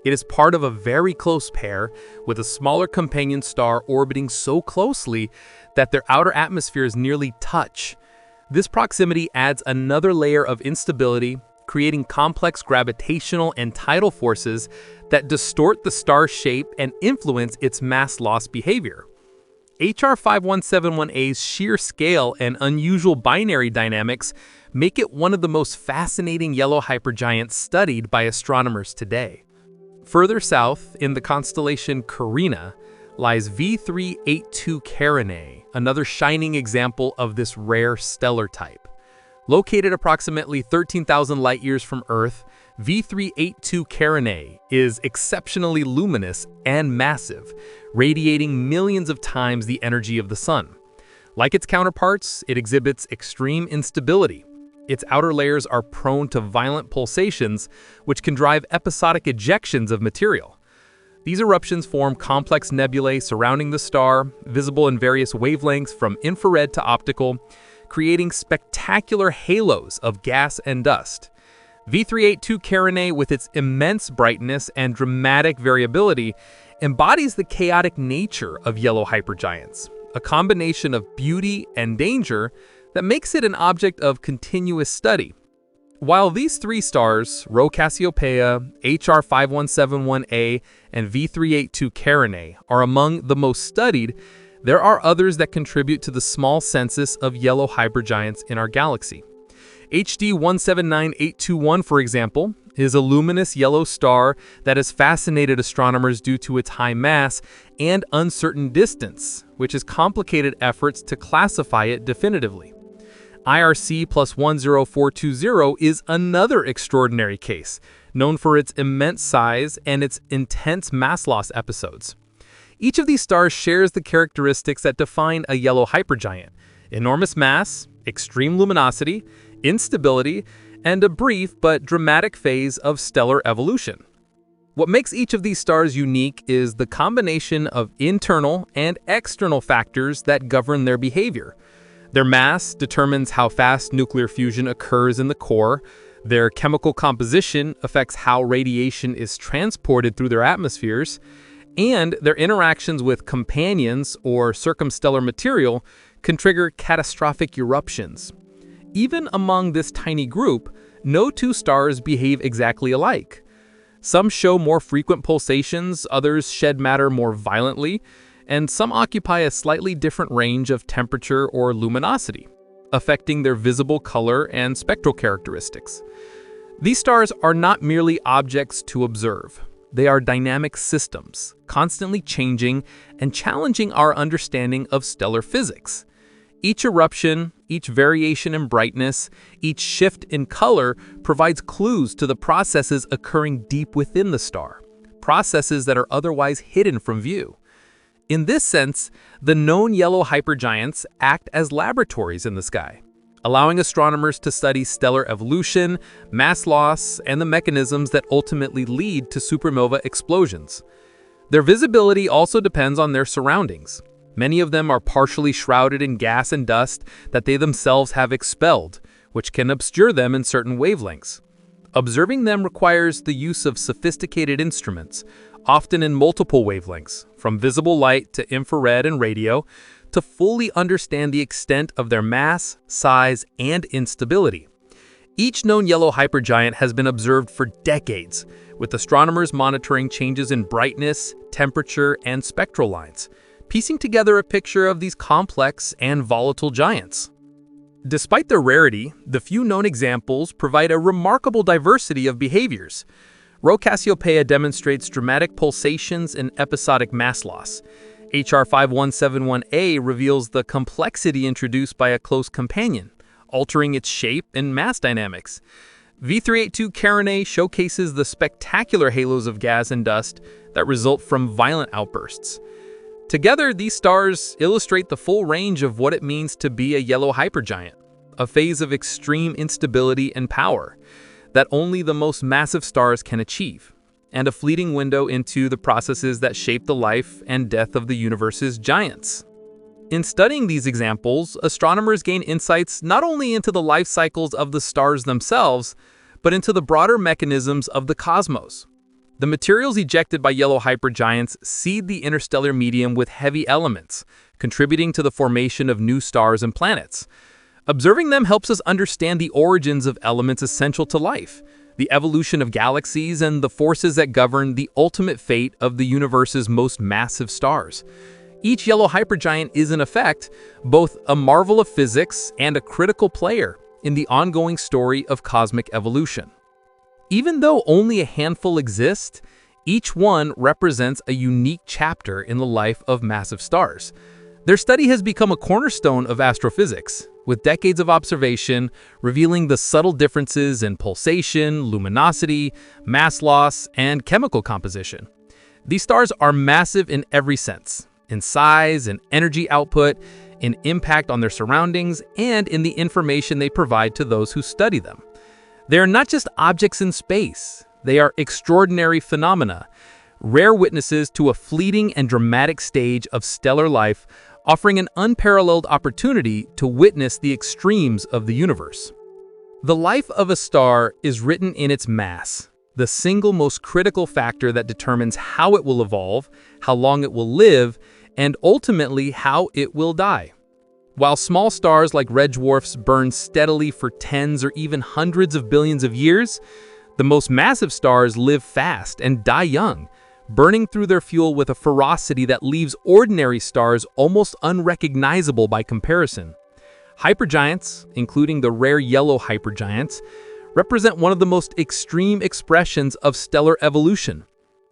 It is part of a very close pair, with a smaller companion star orbiting so closely that their outer atmospheres nearly touch. This proximity adds another layer of instability, creating complex gravitational and tidal forces that distort the star's shape and influence its mass loss behavior. HR 5171a's sheer scale and unusual binary dynamics make it one of the most fascinating yellow hypergiants studied by astronomers today. Further south, in the constellation Carinae, lies V382 Carinae, another shining example of this rare stellar type. Located approximately 13,000 light-years from Earth, V382 Carinae is exceptionally luminous and massive, radiating millions of times the energy of the Sun. Like its counterparts, it exhibits extreme instability. Its outer layers are prone to violent pulsations, which can drive episodic ejections of material. These eruptions form complex nebulae surrounding the star, visible in various wavelengths from infrared to optical, creating spectacular halos of gas and dust. V382 Carinae, with its immense brightness and dramatic variability, embodies the chaotic nature of yellow hypergiants, a combination of beauty and danger that makes it an object of continuous study. While these three stars, Rho Cassiopeiae, HR 5171a, and V382 Carinae, are among the most studied, there are others that contribute to the small census of yellow hypergiants in our galaxy. HD 179821, for example, is a luminous yellow star that has fascinated astronomers due to its high mass and uncertain distance, which has complicated efforts to classify it definitively. IRC plus 10420 is another extraordinary case, known for its immense size and its intense mass loss episodes. Each of these stars shares the characteristics that define a yellow hypergiant: enormous mass, extreme luminosity, instability, and a brief but dramatic phase of stellar evolution. What makes each of these stars unique is the combination of internal and external factors that govern their behavior. Their mass determines how fast nuclear fusion occurs in the core. Their chemical composition affects how radiation is transported through their atmospheres, and their interactions with companions or circumstellar material can trigger catastrophic eruptions. Even among this tiny group, no two stars behave exactly alike. Some show more frequent pulsations, others shed matter more violently, and some occupy a slightly different range of temperature or luminosity, affecting their visible color and spectral characteristics. These stars are not merely objects to observe. They are dynamic systems, constantly changing and challenging our understanding of stellar physics. Each eruption, each variation in brightness, each shift in color provides clues to the processes occurring deep within the star, processes that are otherwise hidden from view. In this sense, the known yellow hypergiants act as laboratories in the sky, allowing astronomers to study stellar evolution, mass loss, and the mechanisms that ultimately lead to supernova explosions. Their visibility also depends on their surroundings. Many of them are partially shrouded in gas and dust that they themselves have expelled, which can obscure them in certain wavelengths. Observing them requires the use of sophisticated instruments, often in multiple wavelengths, from visible light to infrared and radio, to fully understand the extent of their mass, size, and instability. Each known yellow hypergiant has been observed for decades, with astronomers monitoring changes in brightness, temperature, and spectral lines, piecing together a picture of these complex and volatile giants. Despite their rarity, the few known examples provide a remarkable diversity of behaviors. Rho Cassiopeiae demonstrates dramatic pulsations and episodic mass loss. HR 5171a reveals the complexity introduced by a close companion, altering its shape and mass dynamics. V382 Carinae showcases the spectacular halos of gas and dust that result from violent outbursts. Together, these stars illustrate the full range of what it means to be a yellow hypergiant, a phase of extreme instability and power that only the most massive stars can achieve, and a fleeting window into the processes that shape the life and death of the universe's giants. In studying these examples, astronomers gain insights not only into the life cycles of the stars themselves, but into the broader mechanisms of the cosmos. The materials ejected by yellow hypergiants seed the interstellar medium with heavy elements, contributing to the formation of new stars and planets. Observing them helps us understand the origins of elements essential to life, the evolution of galaxies, and the forces that govern the ultimate fate of the universe's most massive stars. Each yellow hypergiant is, in effect, both a marvel of physics and a critical player in the ongoing story of cosmic evolution. Even though only a handful exist, each one represents a unique chapter in the life of massive stars. Their study has become a cornerstone of astrophysics, with decades of observation revealing the subtle differences in pulsation, luminosity, mass loss, and chemical composition. These stars are massive in every sense, in size, in energy output, in impact on their surroundings, and in the information they provide to those who study them. They are not just objects in space, they are extraordinary phenomena, rare witnesses to a fleeting and dramatic stage of stellar life, offering an unparalleled opportunity to witness the extremes of the universe. The life of a star is written in its mass, the single most critical factor that determines how it will evolve, how long it will live, and ultimately how it will die. While small stars like red dwarfs burn steadily for tens or even hundreds of billions of years, the most massive stars live fast and die young, burning through their fuel with a ferocity that leaves ordinary stars almost unrecognizable by comparison. Hypergiants, including the rare yellow hypergiants, represent one of the most extreme expressions of stellar evolution.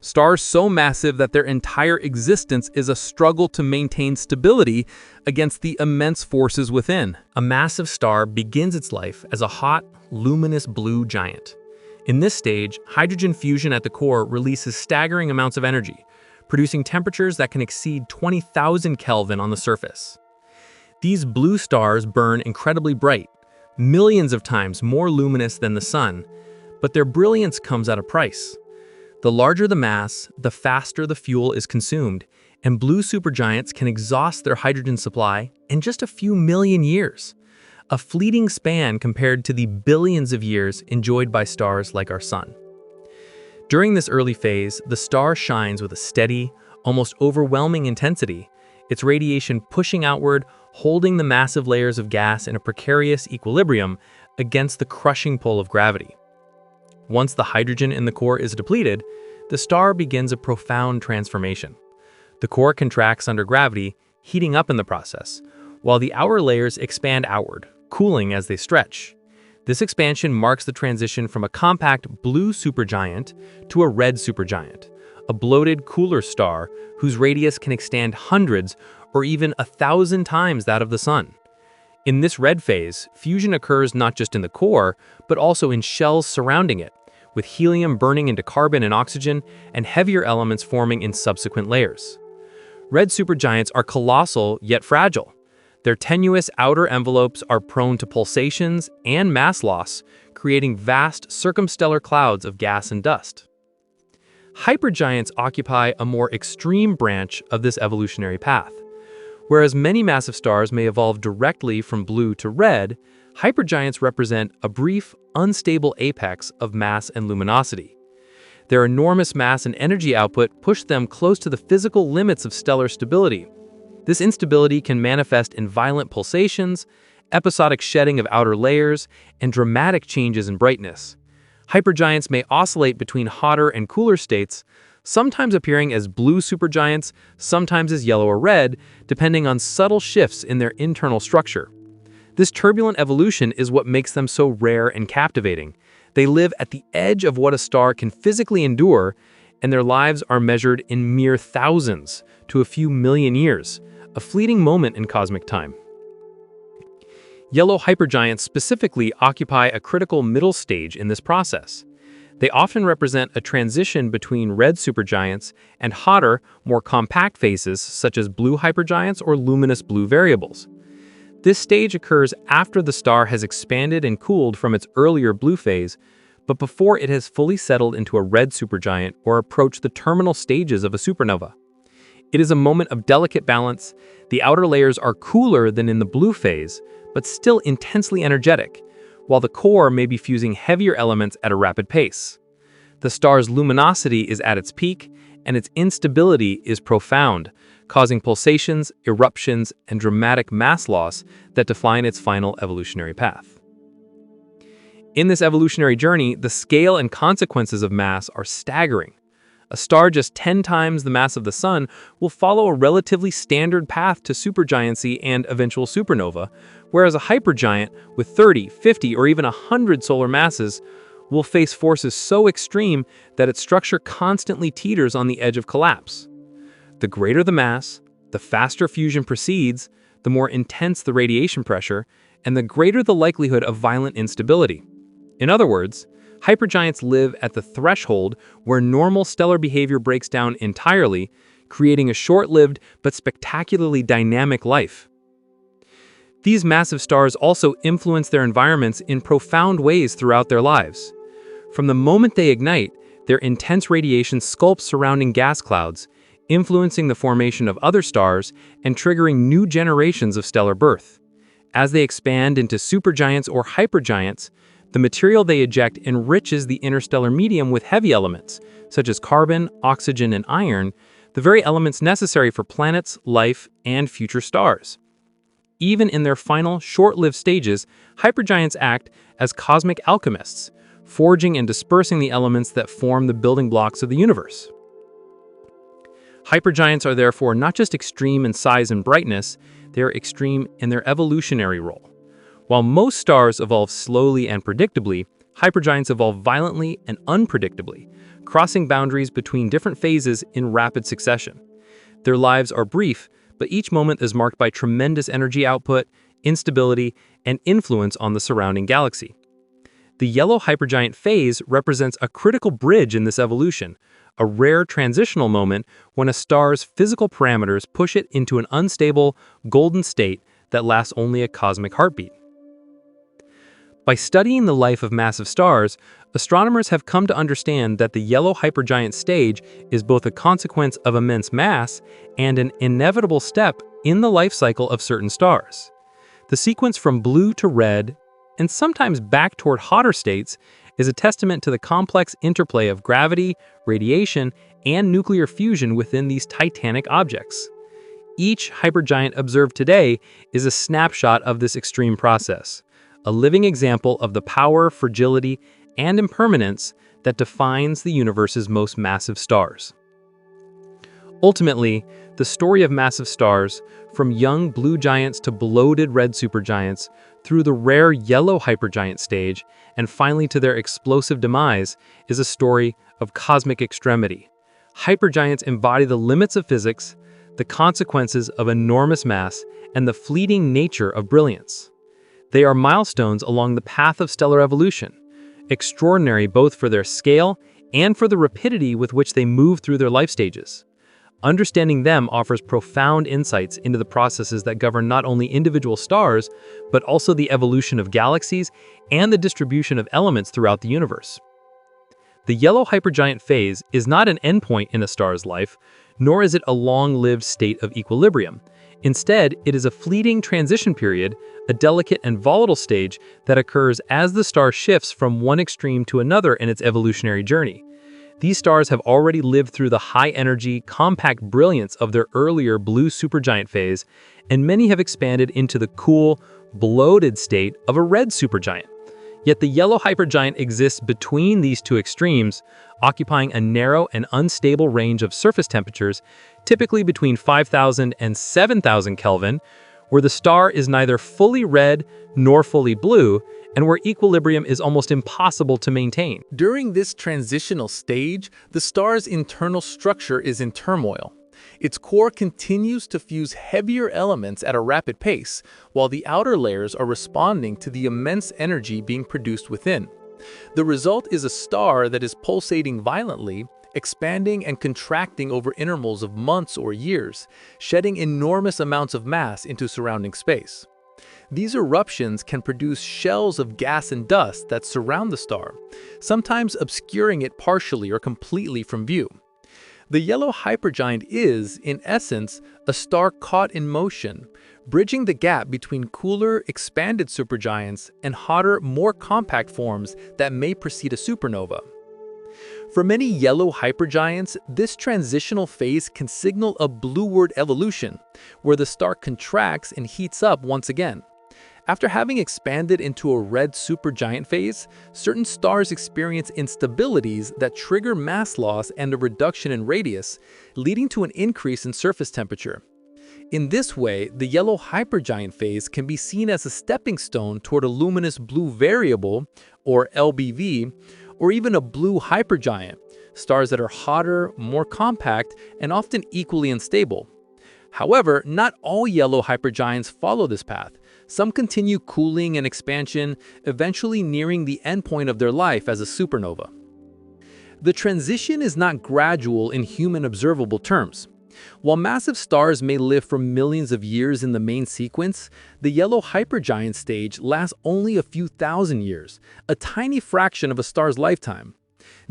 Stars so massive that their entire existence is a struggle to maintain stability against the immense forces within. A massive star begins its life as a hot, luminous blue giant. In this stage, hydrogen fusion at the core releases staggering amounts of energy, producing temperatures that can exceed 20,000 Kelvin on the surface. These blue stars burn incredibly bright, millions of times more luminous than the sun, but their brilliance comes at a price. The larger the mass, the faster the fuel is consumed, and blue supergiants can exhaust their hydrogen supply in just a few million years. A fleeting span compared to the billions of years enjoyed by stars like our Sun. During this early phase, the star shines with a steady, almost overwhelming intensity, its radiation pushing outward, holding the massive layers of gas in a precarious equilibrium against the crushing pull of gravity. Once the hydrogen in the core is depleted, the star begins a profound transformation. The core contracts under gravity, heating up in the process, while the outer layers expand outward, cooling as they stretch. This expansion marks the transition from a compact blue supergiant to a red supergiant, a bloated, cooler star whose radius can extend hundreds or even 1,000 times that of the Sun. In this red phase, fusion occurs not just in the core, but also in shells surrounding it, with helium burning into carbon and oxygen, and heavier elements forming in subsequent layers. Red supergiants are colossal yet fragile. Their tenuous outer envelopes are prone to pulsations and mass loss, creating vast circumstellar clouds of gas and dust. Hypergiants occupy a more extreme branch of this evolutionary path. Whereas many massive stars may evolve directly from blue to red, hypergiants represent a brief, unstable apex of mass and luminosity. Their enormous mass and energy output push them close to the physical limits of stellar stability. This instability can manifest in violent pulsations, episodic shedding of outer layers, and dramatic changes in brightness. Hypergiants may oscillate between hotter and cooler states, sometimes appearing as blue supergiants, sometimes as yellow or red, depending on subtle shifts in their internal structure. This turbulent evolution is what makes them so rare and captivating. They live at the edge of what a star can physically endure, and their lives are measured in mere thousands to a few million years, a fleeting moment in cosmic time. Yellow hypergiants specifically occupy a critical middle stage in this process. They often represent a transition between red supergiants and hotter, more compact phases such as blue hypergiants or luminous blue variables. This stage occurs after the star has expanded and cooled from its earlier blue phase, but before it has fully settled into a red supergiant or approached the terminal stages of a supernova. It is a moment of delicate balance. The outer layers are cooler than in the blue phase, but still intensely energetic, while the core may be fusing heavier elements at a rapid pace. The star's luminosity is at its peak, and its instability is profound, causing pulsations, eruptions, and dramatic mass loss that define its final evolutionary path. In this evolutionary journey, the scale and consequences of mass are staggering. A star just 10 times the mass of the Sun will follow a relatively standard path to supergiancy and eventual supernova, whereas a hypergiant with 30, 50, or even 100 solar masses will face forces so extreme that its structure constantly teeters on the edge of collapse. The greater the mass, the faster fusion proceeds, the more intense the radiation pressure, and the greater the likelihood of violent instability. In other words, hypergiants live at the threshold where normal stellar behavior breaks down entirely, creating a short-lived but spectacularly dynamic life. These massive stars also influence their environments in profound ways throughout their lives. From the moment they ignite, their intense radiation sculpts surrounding gas clouds, influencing the formation of other stars and triggering new generations of stellar birth. As they expand into supergiants or hypergiants, the material they eject enriches the interstellar medium with heavy elements, such as carbon, oxygen, and iron, the very elements necessary for planets, life, and future stars. Even in their final, short-lived stages, hypergiants act as cosmic alchemists, forging and dispersing the elements that form the building blocks of the universe. Hypergiants are therefore not just extreme in size and brightness, they are extreme in their evolutionary role. While most stars evolve slowly and predictably, hypergiants evolve violently and unpredictably, crossing boundaries between different phases in rapid succession. Their lives are brief, but each moment is marked by tremendous energy output, instability, and influence on the surrounding galaxy. The yellow hypergiant phase represents a critical bridge in this evolution, a rare transitional moment when a star's physical parameters push it into an unstable, golden state that lasts only a cosmic heartbeat. By studying the life of massive stars, astronomers have come to understand that the yellow hypergiant stage is both a consequence of immense mass and an inevitable step in the life cycle of certain stars. The sequence from blue to red, and sometimes back toward hotter states, is a testament to the complex interplay of gravity, radiation, and nuclear fusion within these titanic objects. Each hypergiant observed today is a snapshot of this extreme process, a living example of the power, fragility, and impermanence that defines the universe's most massive stars. Ultimately, the story of massive stars, from young blue giants to bloated red supergiants, through the rare yellow hypergiant stage, and finally to their explosive demise, is a story of cosmic extremity. Hypergiants embody the limits of physics, the consequences of enormous mass, and the fleeting nature of brilliance. They are milestones along the path of stellar evolution, extraordinary both for their scale and for the rapidity with which they move through their life stages. Understanding them offers profound insights into the processes that govern not only individual stars, but also the evolution of galaxies and the distribution of elements throughout the universe. The yellow hypergiant phase is not an endpoint in a star's life, nor is it a long-lived state of equilibrium. Instead, it is a fleeting transition period, a delicate and volatile stage that occurs as the star shifts from one extreme to another in its evolutionary journey. These stars have already lived through the high-energy, compact brilliance of their earlier blue supergiant phase, and many have expanded into the cool, bloated state of a red supergiant. Yet the yellow hypergiant exists between these two extremes, occupying a narrow and unstable range of surface temperatures, typically between 5,000 and 7,000 Kelvin, where the star is neither fully red nor fully blue, and where equilibrium is almost impossible to maintain. During this transitional stage, the star's internal structure is in turmoil. Its core continues to fuse heavier elements at a rapid pace, while the outer layers are responding to the immense energy being produced within. The result is a star that is pulsating violently, expanding and contracting over intervals of months or years, shedding enormous amounts of mass into surrounding space. These eruptions can produce shells of gas and dust that surround the star, sometimes obscuring it partially or completely from view. The yellow hypergiant is, in essence, a star caught in motion, bridging the gap between cooler, expanded supergiants and hotter, more compact forms that may precede a supernova. For many yellow hypergiants, this transitional phase can signal a blueward evolution, where the star contracts and heats up once again. After having expanded into a red supergiant phase, certain stars experience instabilities that trigger mass loss and a reduction in radius, leading to an increase in surface temperature. In this way, the yellow hypergiant phase can be seen as a stepping stone toward a luminous blue variable, or LBV, or even a blue hypergiant, stars that are hotter, more compact, and often equally unstable. However, not all yellow hypergiants follow this path. Some continue cooling and expansion, eventually nearing the endpoint of their life as a supernova. The transition is not gradual in human observable terms. While massive stars may live for millions of years in the main sequence, the yellow hypergiant stage lasts only a few thousand years, a tiny fraction of a star's lifetime.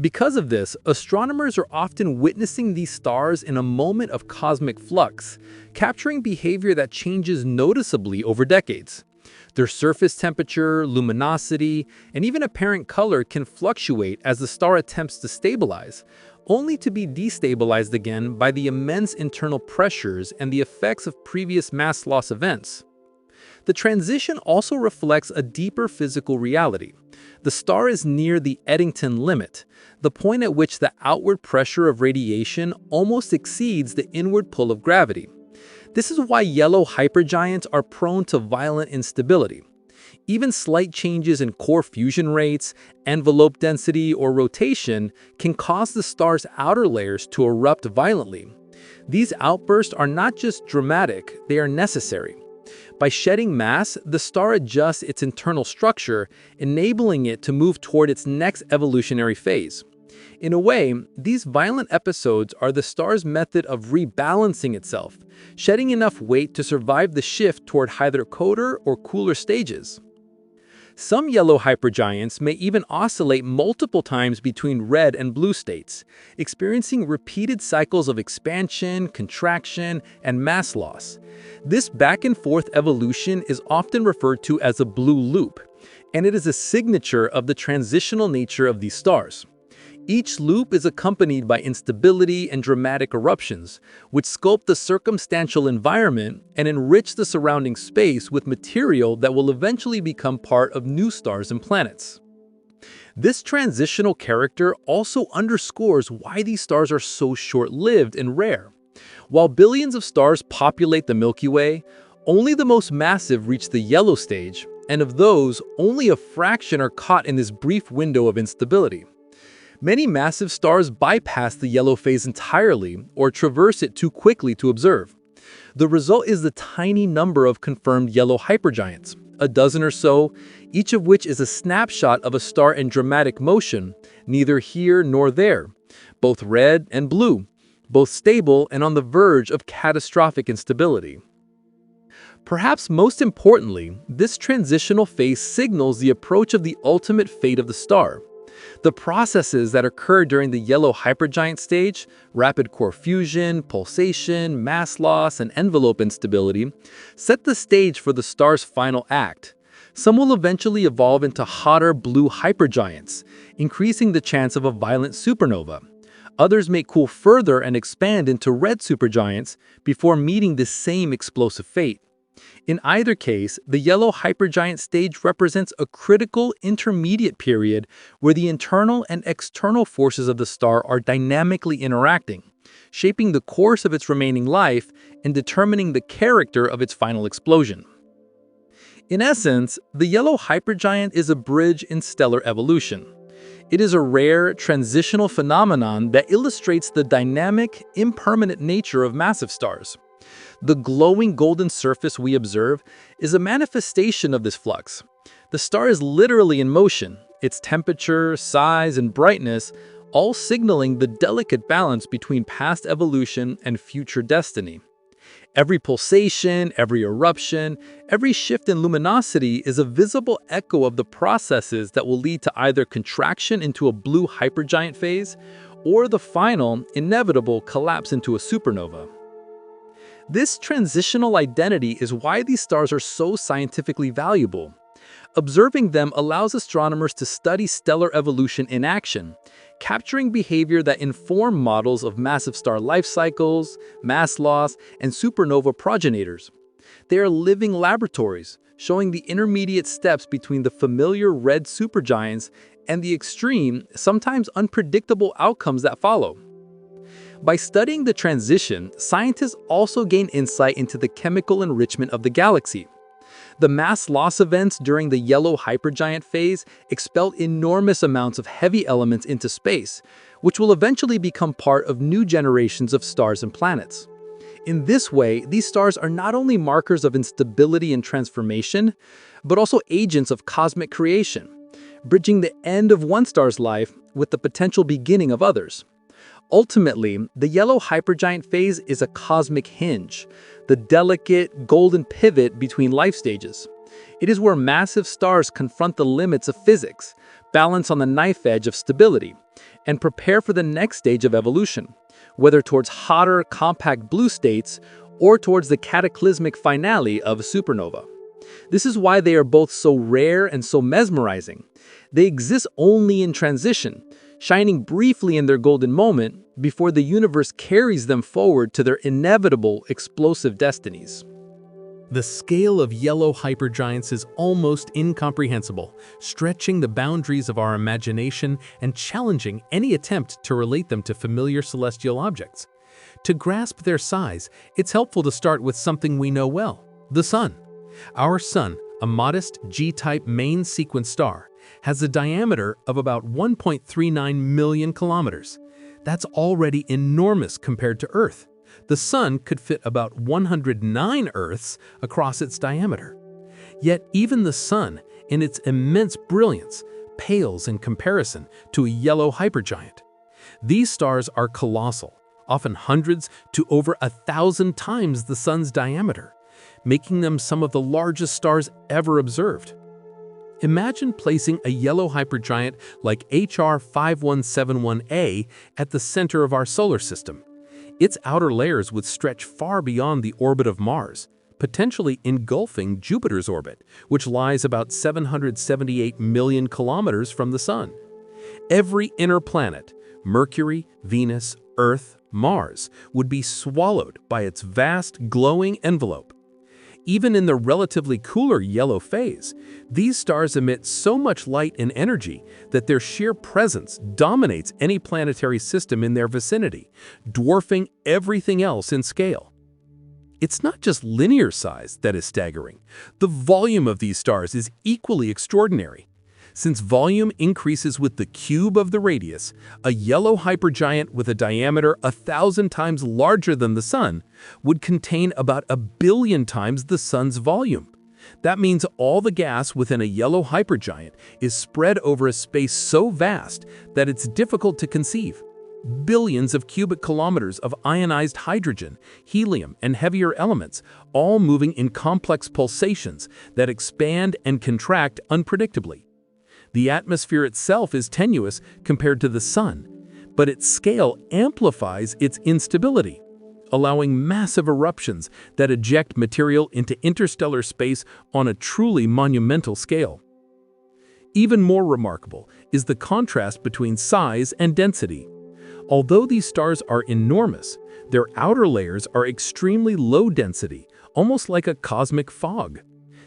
Because of this, astronomers are often witnessing these stars in a moment of cosmic flux, capturing behavior that changes noticeably over decades. Their surface temperature, luminosity, and even apparent color can fluctuate as the star attempts to stabilize, only to be destabilized again by the immense internal pressures and the effects of previous mass loss events. The transition also reflects a deeper physical reality. The star is near the Eddington limit, the point at which the outward pressure of radiation almost exceeds the inward pull of gravity. This is why yellow hypergiants are prone to violent instability. Even slight changes in core fusion rates, envelope density, or rotation can cause the star's outer layers to erupt violently. These outbursts are not just dramatic, they are necessary. By shedding mass, the star adjusts its internal structure, enabling it to move toward its next evolutionary phase. In a way, these violent episodes are the star's method of rebalancing itself, shedding enough weight to survive the shift toward either colder or cooler stages. Some yellow hypergiants may even oscillate multiple times between red and blue states, experiencing repeated cycles of expansion, contraction, and mass loss. This back-and-forth evolution is often referred to as a blue loop, and it is a signature of the transitional nature of these stars. Each loop is accompanied by instability and dramatic eruptions, which sculpt the circumstantial environment and enrich the surrounding space with material that will eventually become part of new stars and planets. This transitional character also underscores why these stars are so short-lived and rare. While billions of stars populate the Milky Way, only the most massive reach the yellow stage, and of those, only a fraction are caught in this brief window of instability. Many massive stars bypass the yellow phase entirely or traverse it too quickly to observe. The result is the tiny number of confirmed yellow hypergiants, a dozen or so, each of which is a snapshot of a star in dramatic motion, neither here nor there, both red and blue, both stable and on the verge of catastrophic instability. Perhaps most importantly, this transitional phase signals the approach of the ultimate fate of the star. The processes that occur during the yellow hypergiant stage, rapid core fusion, pulsation, mass loss, and envelope instability, set the stage for the star's final act. Some will eventually evolve into hotter blue hypergiants, increasing the chance of a violent supernova. Others may cool further and expand into red supergiants before meeting the same explosive fate. In either case, the yellow hypergiant stage represents a critical intermediate period where the internal and external forces of the star are dynamically interacting, shaping the course of its remaining life and determining the character of its final explosion. In essence, the yellow hypergiant is a bridge in stellar evolution. It is a rare, transitional phenomenon that illustrates the dynamic, impermanent nature of massive stars. The glowing golden surface we observe is a manifestation of this flux. The star is literally in motion, its temperature, size, and brightness all signaling the delicate balance between past evolution and future destiny. Every pulsation, every eruption, every shift in luminosity is a visible echo of the processes that will lead to either contraction into a blue hypergiant phase or the final, inevitable collapse into a supernova. This transitional identity is why these stars are so scientifically valuable. Observing them allows astronomers to study stellar evolution in action, capturing behavior that inform models of massive star life cycles, mass loss, and supernova progenitors. They are living laboratories, showing the intermediate steps between the familiar red supergiants and the extreme, sometimes unpredictable outcomes that follow. By studying the transition, scientists also gain insight into the chemical enrichment of the galaxy. The mass loss events during the yellow hypergiant phase expel enormous amounts of heavy elements into space, which will eventually become part of new generations of stars and planets. In this way, these stars are not only markers of instability and transformation, but also agents of cosmic creation, bridging the end of one star's life with the potential beginning of others. Ultimately, the yellow hypergiant phase is a cosmic hinge, the delicate, golden pivot between life stages. It is where massive stars confront the limits of physics, balance on the knife edge of stability, and prepare for the next stage of evolution, whether towards hotter, compact blue states or towards the cataclysmic finale of a supernova. This is why they are both so rare and so mesmerizing. They exist only in transition, shining briefly in their golden moment before the universe carries them forward to their inevitable explosive destinies. The scale of yellow hypergiants is almost incomprehensible, stretching the boundaries of our imagination and challenging any attempt to relate them to familiar celestial objects. To grasp their size, it's helpful to start with something we know well: the Sun. Our Sun, a modest G-type main sequence star, has a diameter of about 1.39 million kilometers. That's already enormous compared to Earth. The Sun could fit about 109 Earths across its diameter. Yet even the Sun, in its immense brilliance, pales in comparison to a yellow hypergiant. These stars are colossal, often hundreds to over 1,000 times the Sun's diameter, making them some of the largest stars ever observed. Imagine placing a yellow hypergiant like HR 5171a at the center of our solar system. Its outer layers would stretch far beyond the orbit of Mars, potentially engulfing Jupiter's orbit, which lies about 778 million kilometers from the Sun. Every inner planet, Mercury, Venus, Earth, Mars, would be swallowed by its vast glowing envelope. Even in the relatively cooler yellow phase, these stars emit so much light and energy that their sheer presence dominates any planetary system in their vicinity, dwarfing everything else in scale. It's not just linear size that is staggering. The volume of these stars is equally extraordinary. Since volume increases with the cube of the radius, a yellow hypergiant with a diameter 1,000 times larger than the Sun would contain about 1,000,000,000 times the Sun's volume. That means all the gas within a yellow hypergiant is spread over a space so vast that it's difficult to conceive. Billions of cubic kilometers of ionized hydrogen, helium, and heavier elements, all moving in complex pulsations that expand and contract unpredictably. The atmosphere itself is tenuous compared to the Sun, but its scale amplifies its instability, allowing massive eruptions that eject material into interstellar space on a truly monumental scale. Even more remarkable is the contrast between size and density. Although these stars are enormous, their outer layers are extremely low density, almost like a cosmic fog.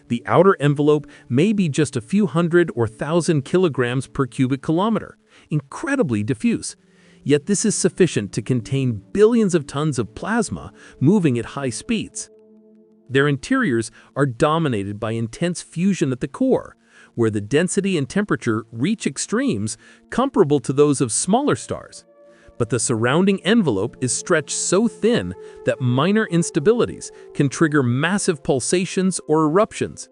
The outer envelope may be just a few hundred or thousand kilograms per cubic kilometer, incredibly diffuse. Yet this is sufficient to contain billions of tons of plasma moving at high speeds. Their interiors are dominated by intense fusion at the core, where the density and temperature reach extremes comparable to those of smaller stars. But the surrounding envelope is stretched so thin that minor instabilities can trigger massive pulsations or eruptions.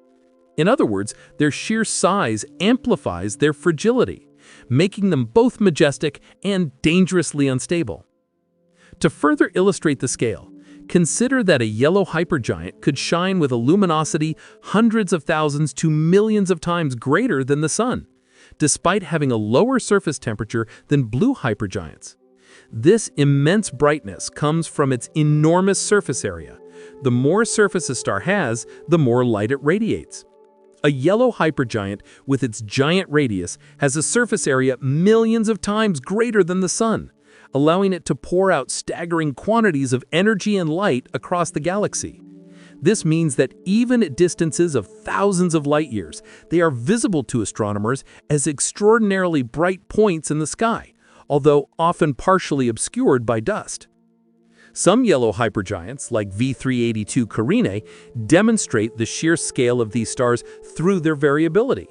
In other words, their sheer size amplifies their fragility, making them both majestic and dangerously unstable. To further illustrate the scale, consider that a yellow hypergiant could shine with a luminosity hundreds of thousands to millions of times greater than the Sun, despite having a lower surface temperature than blue hypergiants. This immense brightness comes from its enormous surface area. The more surface a star has, the more light it radiates. A yellow hypergiant with its giant radius has a surface area millions of times greater than the Sun, allowing it to pour out staggering quantities of energy and light across the galaxy. This means that even at distances of thousands of light years, they are visible to astronomers as extraordinarily bright points in the sky, although often partially obscured by dust. Some yellow hypergiants, like V382 Carinae, demonstrate the sheer scale of these stars through their variability.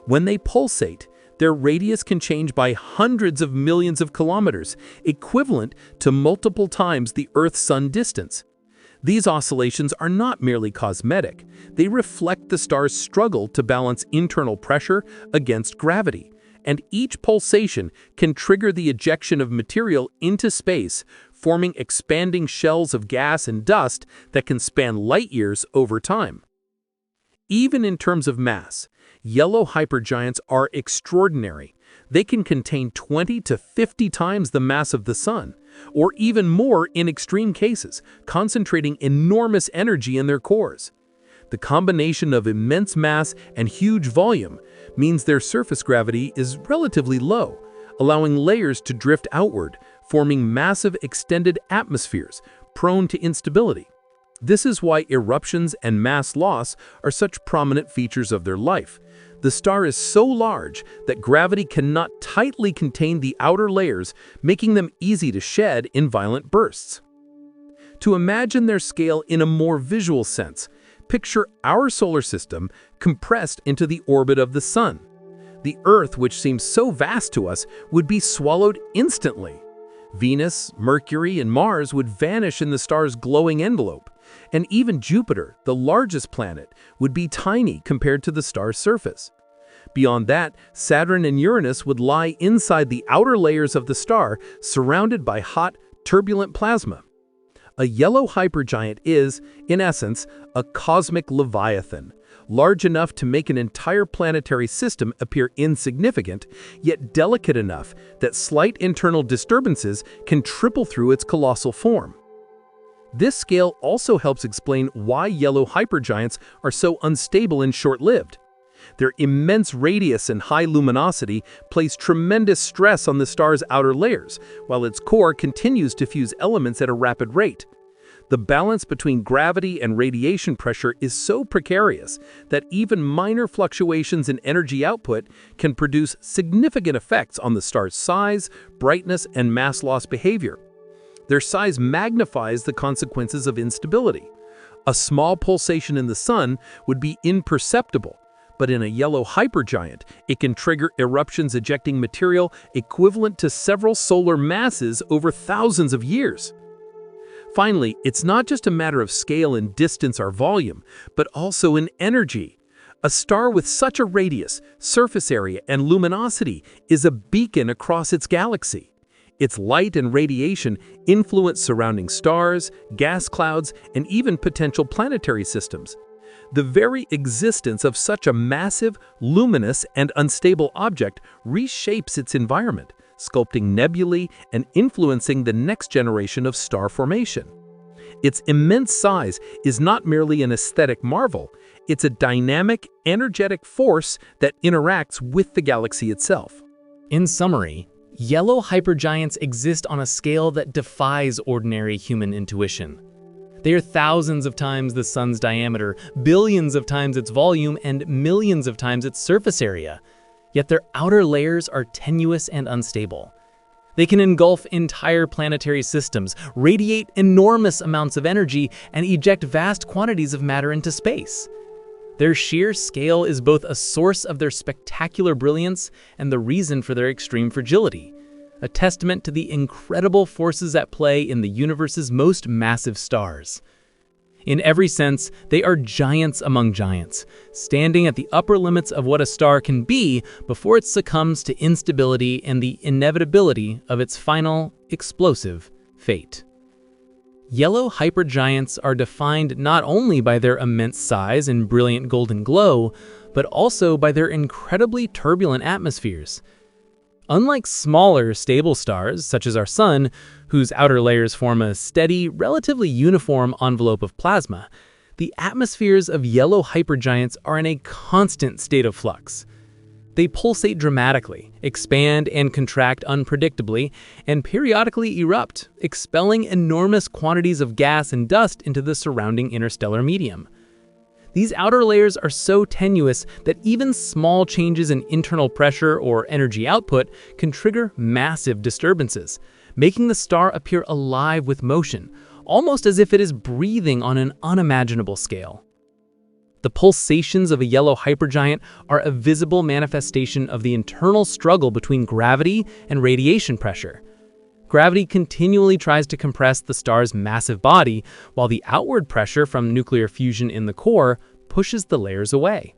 When they pulsate, their radius can change by hundreds of millions of kilometers, equivalent to multiple times the Earth-Sun distance. These oscillations are not merely cosmetic. They reflect the star's struggle to balance internal pressure against gravity, and each pulsation can trigger the ejection of material into space, forming expanding shells of gas and dust that can span light years over time. Even in terms of mass, yellow hypergiants are extraordinary. They can contain 20 to 50 times the mass of the Sun, or even more in extreme cases, concentrating enormous energy in their cores. The combination of immense mass and huge volume means their surface gravity is relatively low, allowing layers to drift outward, forming massive extended atmospheres prone to instability. This is why eruptions and mass loss are such prominent features of their life. The star is so large that gravity cannot tightly contain the outer layers, making them easy to shed in violent bursts. To imagine their scale in a more visual sense, picture our solar system compressed into the orbit of the Sun. The Earth, which seems so vast to us, would be swallowed instantly. Venus, Mercury, and Mars would vanish in the star's glowing envelope, and even Jupiter, the largest planet, would be tiny compared to the star's surface. Beyond that, Saturn and Uranus would lie inside the outer layers of the star, surrounded by hot, turbulent plasma. A yellow hypergiant is, in essence, a cosmic leviathan, large enough to make an entire planetary system appear insignificant, yet delicate enough that slight internal disturbances can triple through its colossal form. This scale also helps explain why yellow hypergiants are so unstable and short-lived. Their immense radius and high luminosity place tremendous stress on the star's outer layers, while its core continues to fuse elements at a rapid rate. The balance between gravity and radiation pressure is so precarious that even minor fluctuations in energy output can produce significant effects on the star's size, brightness, and mass loss behavior. Their size magnifies the consequences of instability. A small pulsation in the Sun would be imperceptible, But in a yellow hypergiant, it can trigger eruptions ejecting material equivalent to several solar masses over thousands of years. Finally, it's not just a matter of scale and distance or volume, but also in energy. A star with such a radius, surface area, and luminosity is a beacon across its galaxy. Its light and radiation influence surrounding stars, gas clouds, and even potential planetary systems. The very existence of such a massive, luminous, and unstable object reshapes its environment, sculpting nebulae and influencing the next generation of star formation. Its immense size is not merely an aesthetic marvel, it's a dynamic, energetic force that interacts with the galaxy itself. In summary, yellow hypergiants exist on a scale that defies ordinary human intuition. They are thousands of times the sun's diameter, billions of times its volume, and millions of times its surface area. Yet their outer layers are tenuous and unstable. They can engulf entire planetary systems, radiate enormous amounts of energy, and eject vast quantities of matter into space. Their sheer scale is both a source of their spectacular brilliance and the reason for their extreme fragility, a testament to the incredible forces at play in the universe's most massive stars. In every sense, they are giants among giants, standing at the upper limits of what a star can be before it succumbs to instability and the inevitability of its final, explosive fate. Yellow hypergiants are defined not only by their immense size and brilliant golden glow, but also by their incredibly turbulent atmospheres. Unlike smaller, stable stars, such as our Sun, whose outer layers form a steady, relatively uniform envelope of plasma, the atmospheres of yellow hypergiants are in a constant state of flux. They pulsate dramatically, expand and contract unpredictably, and periodically erupt, expelling enormous quantities of gas and dust into the surrounding interstellar medium. These outer layers are so tenuous that even small changes in internal pressure or energy output can trigger massive disturbances, making the star appear alive with motion, almost as if it is breathing on an unimaginable scale. The pulsations of a yellow hypergiant are a visible manifestation of the internal struggle between gravity and radiation pressure. Gravity continually tries to compress the star's massive body, while the outward pressure from nuclear fusion in the core pushes the layers away.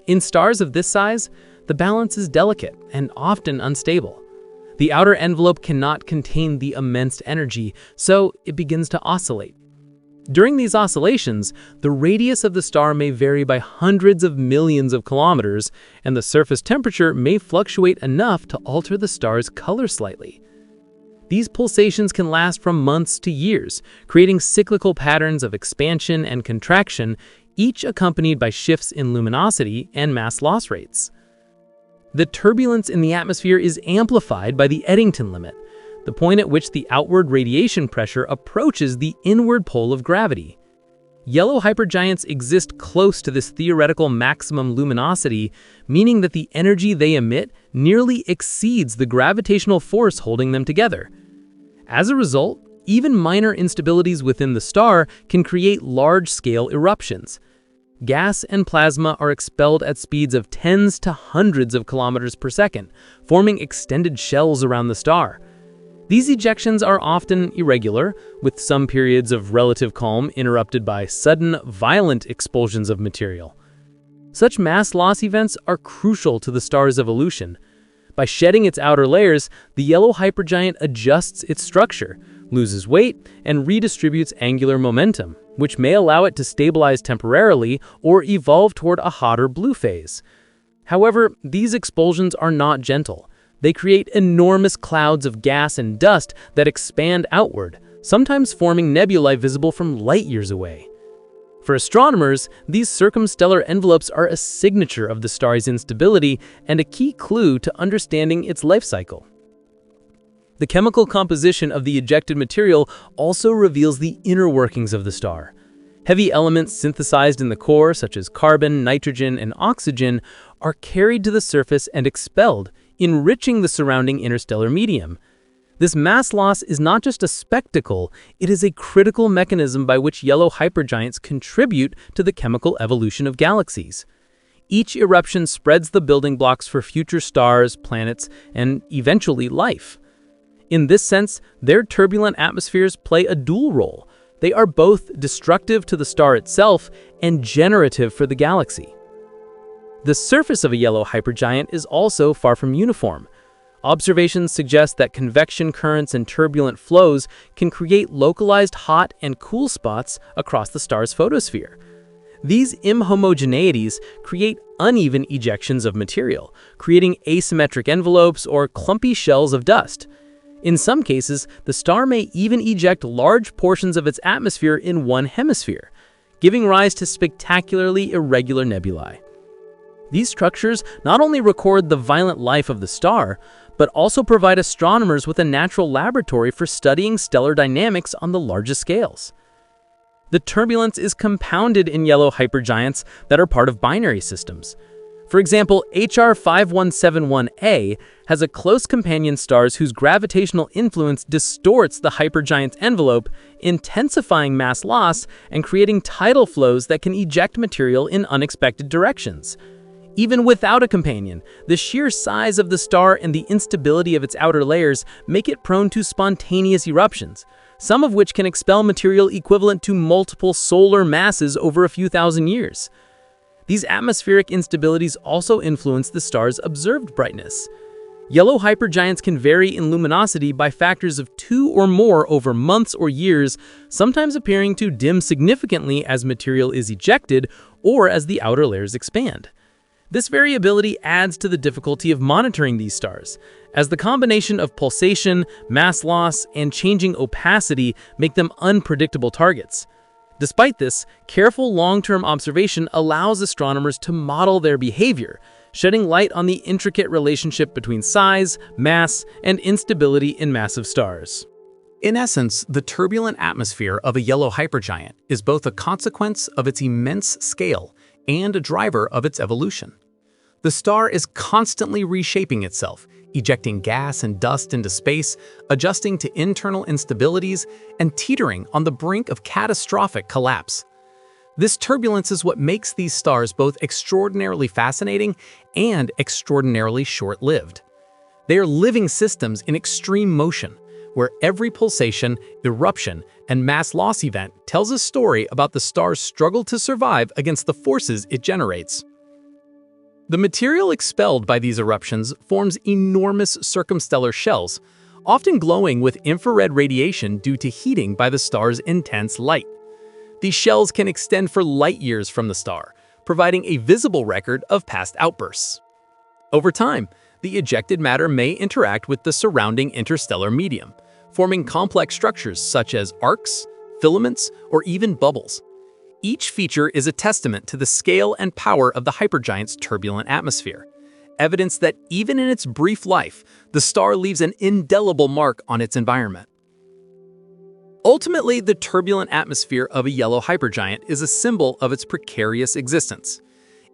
In stars of this size, the balance is delicate and often unstable. The outer envelope cannot contain the immense energy, so it begins to oscillate. During these oscillations, the radius of the star may vary by hundreds of millions of kilometers, and the surface temperature may fluctuate enough to alter the star's color slightly. These pulsations can last from months to years, creating cyclical patterns of expansion and contraction, each accompanied by shifts in luminosity and mass loss rates. The turbulence in the atmosphere is amplified by the Eddington limit, the point at which the outward radiation pressure approaches the inward pole of gravity. Yellow hypergiants exist close to this theoretical maximum luminosity, meaning that the energy they emit nearly exceeds the gravitational force holding them together. As a result, even minor instabilities within the star can create large-scale eruptions. Gas and plasma are expelled at speeds of tens to hundreds of kilometers per second, forming extended shells around the star. These ejections are often irregular, with some periods of relative calm interrupted by sudden, violent expulsions of material. Such mass loss events are crucial to the star's evolution. By shedding its outer layers, the yellow hypergiant adjusts its structure, loses weight, and redistributes angular momentum, which may allow it to stabilize temporarily or evolve toward a hotter blue phase. However, these expulsions are not gentle. They create enormous clouds of gas and dust that expand outward, sometimes forming nebulae visible from light years away. For astronomers, these circumstellar envelopes are a signature of the star's instability and a key clue to understanding its life cycle. The chemical composition of the ejected material also reveals the inner workings of the star. Heavy elements synthesized in the core, such as carbon, nitrogen, and oxygen, are carried to the surface and expelled, enriching the surrounding interstellar medium. This mass loss is not just a spectacle, it is a critical mechanism by which yellow hypergiants contribute to the chemical evolution of galaxies. Each eruption spreads the building blocks for future stars, planets, and eventually life. In this sense, their turbulent atmospheres play a dual role. They are both destructive to the star itself and generative for the galaxy. The surface of a yellow hypergiant is also far from uniform. Observations suggest that convection currents and turbulent flows can create localized hot and cool spots across the star's photosphere. These inhomogeneities create uneven ejections of material, creating asymmetric envelopes or clumpy shells of dust. In some cases, the star may even eject large portions of its atmosphere in one hemisphere, giving rise to spectacularly irregular nebulae. These structures not only record the violent life of the star, but also provide astronomers with a natural laboratory for studying stellar dynamics on the largest scales. The turbulence is compounded in yellow hypergiants that are part of binary systems. For example, HR 5171a has a close companion stars whose gravitational influence distorts the hypergiant's envelope, intensifying mass loss and creating tidal flows that can eject material in unexpected directions. Even without a companion, the sheer size of the star and the instability of its outer layers make it prone to spontaneous eruptions, some of which can expel material equivalent to multiple solar masses over a few thousand years. These atmospheric instabilities also influence the star's observed brightness. Yellow hypergiants can vary in luminosity by factors of 2 or more over months or years, sometimes appearing to dim significantly as material is ejected or as the outer layers expand. This variability adds to the difficulty of monitoring these stars, as the combination of pulsation, mass loss, and changing opacity make them unpredictable targets. Despite this, careful long-term observation allows astronomers to model their behavior, shedding light on the intricate relationship between size, mass, and instability in massive stars. In essence, the turbulent atmosphere of a yellow hypergiant is both a consequence of its immense scale and a driver of its evolution. The star is constantly reshaping itself, ejecting gas and dust into space, adjusting to internal instabilities, and teetering on the brink of catastrophic collapse. This turbulence is what makes these stars both extraordinarily fascinating and extraordinarily short-lived. They are living systems in extreme motion, where every pulsation, eruption, and mass loss event tells a story about the star's struggle to survive against the forces it generates. The material expelled by these eruptions forms enormous circumstellar shells, often glowing with infrared radiation due to heating by the star's intense light. These shells can extend for light years from the star, providing a visible record of past outbursts. Over time, the ejected matter may interact with the surrounding interstellar medium, forming complex structures such as arcs, filaments, or even bubbles. Each feature is a testament to the scale and power of the hypergiant's turbulent atmosphere, evidence that even in its brief life, the star leaves an indelible mark on its environment. Ultimately, the turbulent atmosphere of a yellow hypergiant is a symbol of its precarious existence.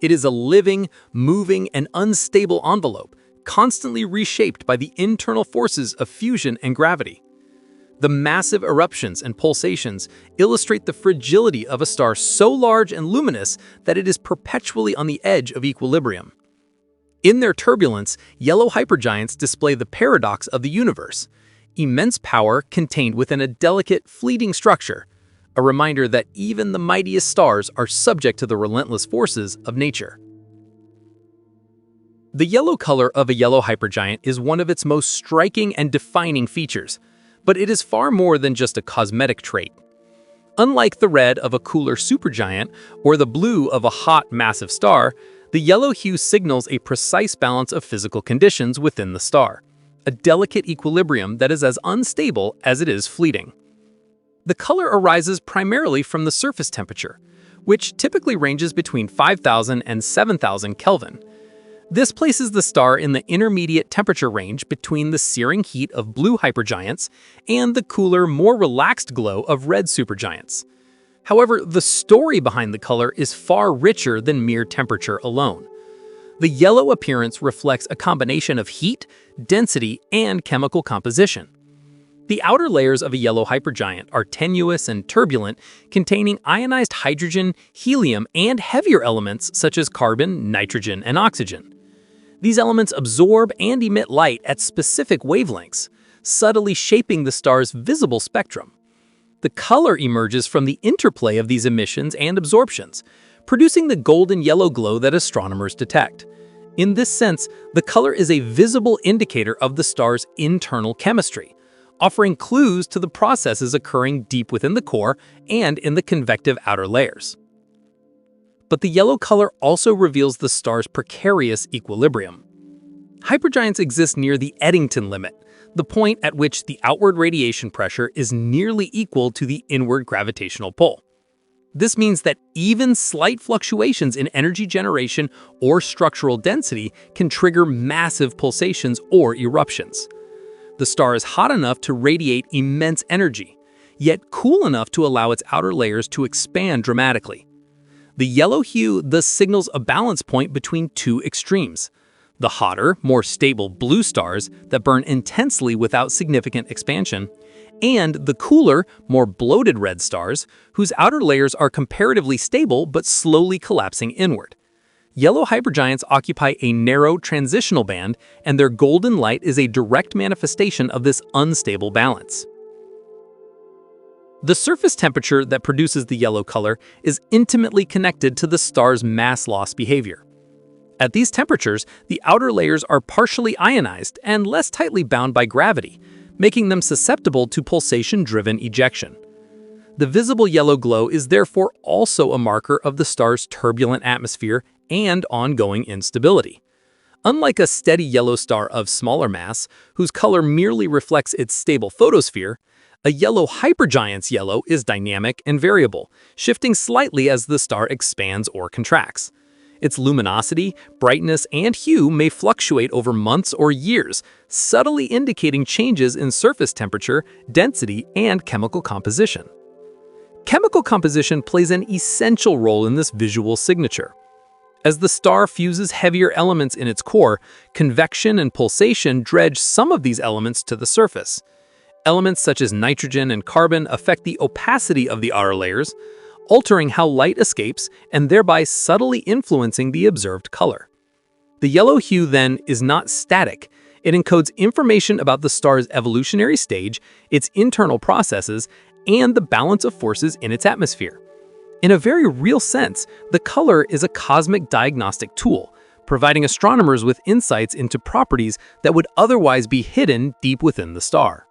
It is a living, moving, and unstable envelope, constantly reshaped by the internal forces of fusion and gravity. The massive eruptions and pulsations illustrate the fragility of a star so large and luminous that it is perpetually on the edge of equilibrium. In their turbulence, yellow hypergiants display the paradox of the universe, immense power contained within a delicate, fleeting structure, a reminder that even the mightiest stars are subject to the relentless forces of nature. The yellow color of a yellow hypergiant is one of its most striking and defining features, but it is far more than just a cosmetic trait. Unlike the red of a cooler supergiant or the blue of a hot, massive star, the yellow hue signals a precise balance of physical conditions within the star, a delicate equilibrium that is as unstable as it is fleeting. The color arises primarily from the surface temperature, which typically ranges between 5,000 and 7,000 Kelvin. This places the star in the intermediate temperature range between the searing heat of blue hypergiants and the cooler, more relaxed glow of red supergiants. However, the story behind the color is far richer than mere temperature alone. The yellow appearance reflects a combination of heat, density, and chemical composition. The outer layers of a yellow hypergiant are tenuous and turbulent, containing ionized hydrogen, helium, and heavier elements such as carbon, nitrogen, and oxygen. These elements absorb and emit light at specific wavelengths, subtly shaping the star's visible spectrum. The color emerges from the interplay of these emissions and absorptions, producing the golden yellow glow that astronomers detect. In this sense, the color is a visible indicator of the star's internal chemistry, offering clues to the processes occurring deep within the core and in the convective outer layers. But the yellow color also reveals the star's precarious equilibrium. Hypergiants exist near the Eddington limit, the point at which the outward radiation pressure is nearly equal to the inward gravitational pull. This means that even slight fluctuations in energy generation or structural density can trigger massive pulsations or eruptions. The star is hot enough to radiate immense energy, yet cool enough to allow its outer layers to expand dramatically. The yellow hue thus signals a balance point between two extremes: the hotter, more stable blue stars that burn intensely without significant expansion, and the cooler, more bloated red stars whose outer layers are comparatively stable but slowly collapsing inward. Yellow hypergiants occupy a narrow transitional band, and their golden light is a direct manifestation of this unstable balance. The surface temperature that produces the yellow color is intimately connected to the star's mass loss behavior. At these temperatures, the outer layers are partially ionized and less tightly bound by gravity, making them susceptible to pulsation-driven ejection. The visible yellow glow is therefore also a marker of the star's turbulent atmosphere and ongoing instability. Unlike a steady yellow star of smaller mass, whose color merely reflects its stable photosphere, a yellow hypergiant's yellow is dynamic and variable, shifting slightly as the star expands or contracts. Its luminosity, brightness, and hue may fluctuate over months or years, subtly indicating changes in surface temperature, density, and chemical composition. Chemical composition plays an essential role in this visual signature. As the star fuses heavier elements in its core, convection and pulsation dredge some of these elements to the surface. Elements such as nitrogen and carbon affect the opacity of the outer layers, altering how light escapes and thereby subtly influencing the observed color. The yellow hue, then, is not static. It encodes information about the star's evolutionary stage, its internal processes, and the balance of forces in its atmosphere. In a very real sense, the color is a cosmic diagnostic tool, providing astronomers with insights into properties that would otherwise be hidden deep within the star.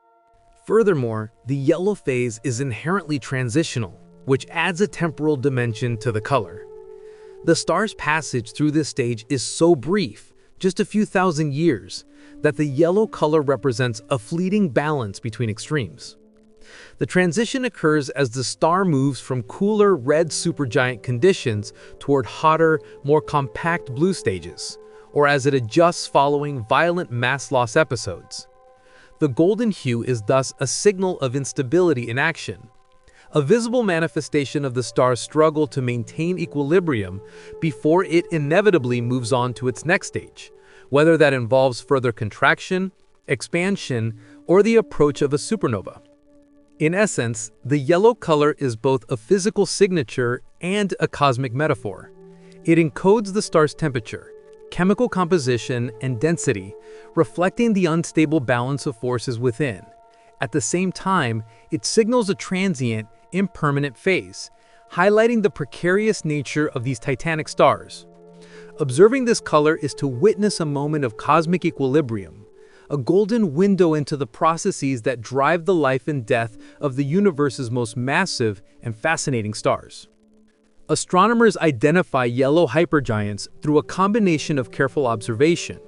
Furthermore, the yellow phase is inherently transitional, which adds a temporal dimension to the color. The star's passage through this stage is so brief, just a few thousand years, that the yellow color represents a fleeting balance between extremes. The transition occurs as the star moves from cooler red supergiant conditions toward hotter, more compact blue stages, or as it adjusts following violent mass loss episodes. The golden hue is thus a signal of instability in action, a visible manifestation of the star's struggle to maintain equilibrium before it inevitably moves on to its next stage, whether that involves further contraction, expansion, or the approach of a supernova. In essence, the yellow color is both a physical signature and a cosmic metaphor. It encodes the star's temperature, chemical composition, and density, reflecting the unstable balance of forces within. At the same time, it signals a transient, impermanent phase, highlighting the precarious nature of these titanic stars. Observing this color is to witness a moment of cosmic equilibrium, a golden window into the processes that drive the life and death of the universe's most massive and fascinating stars. Astronomers identify yellow hypergiants through a combination of careful observation,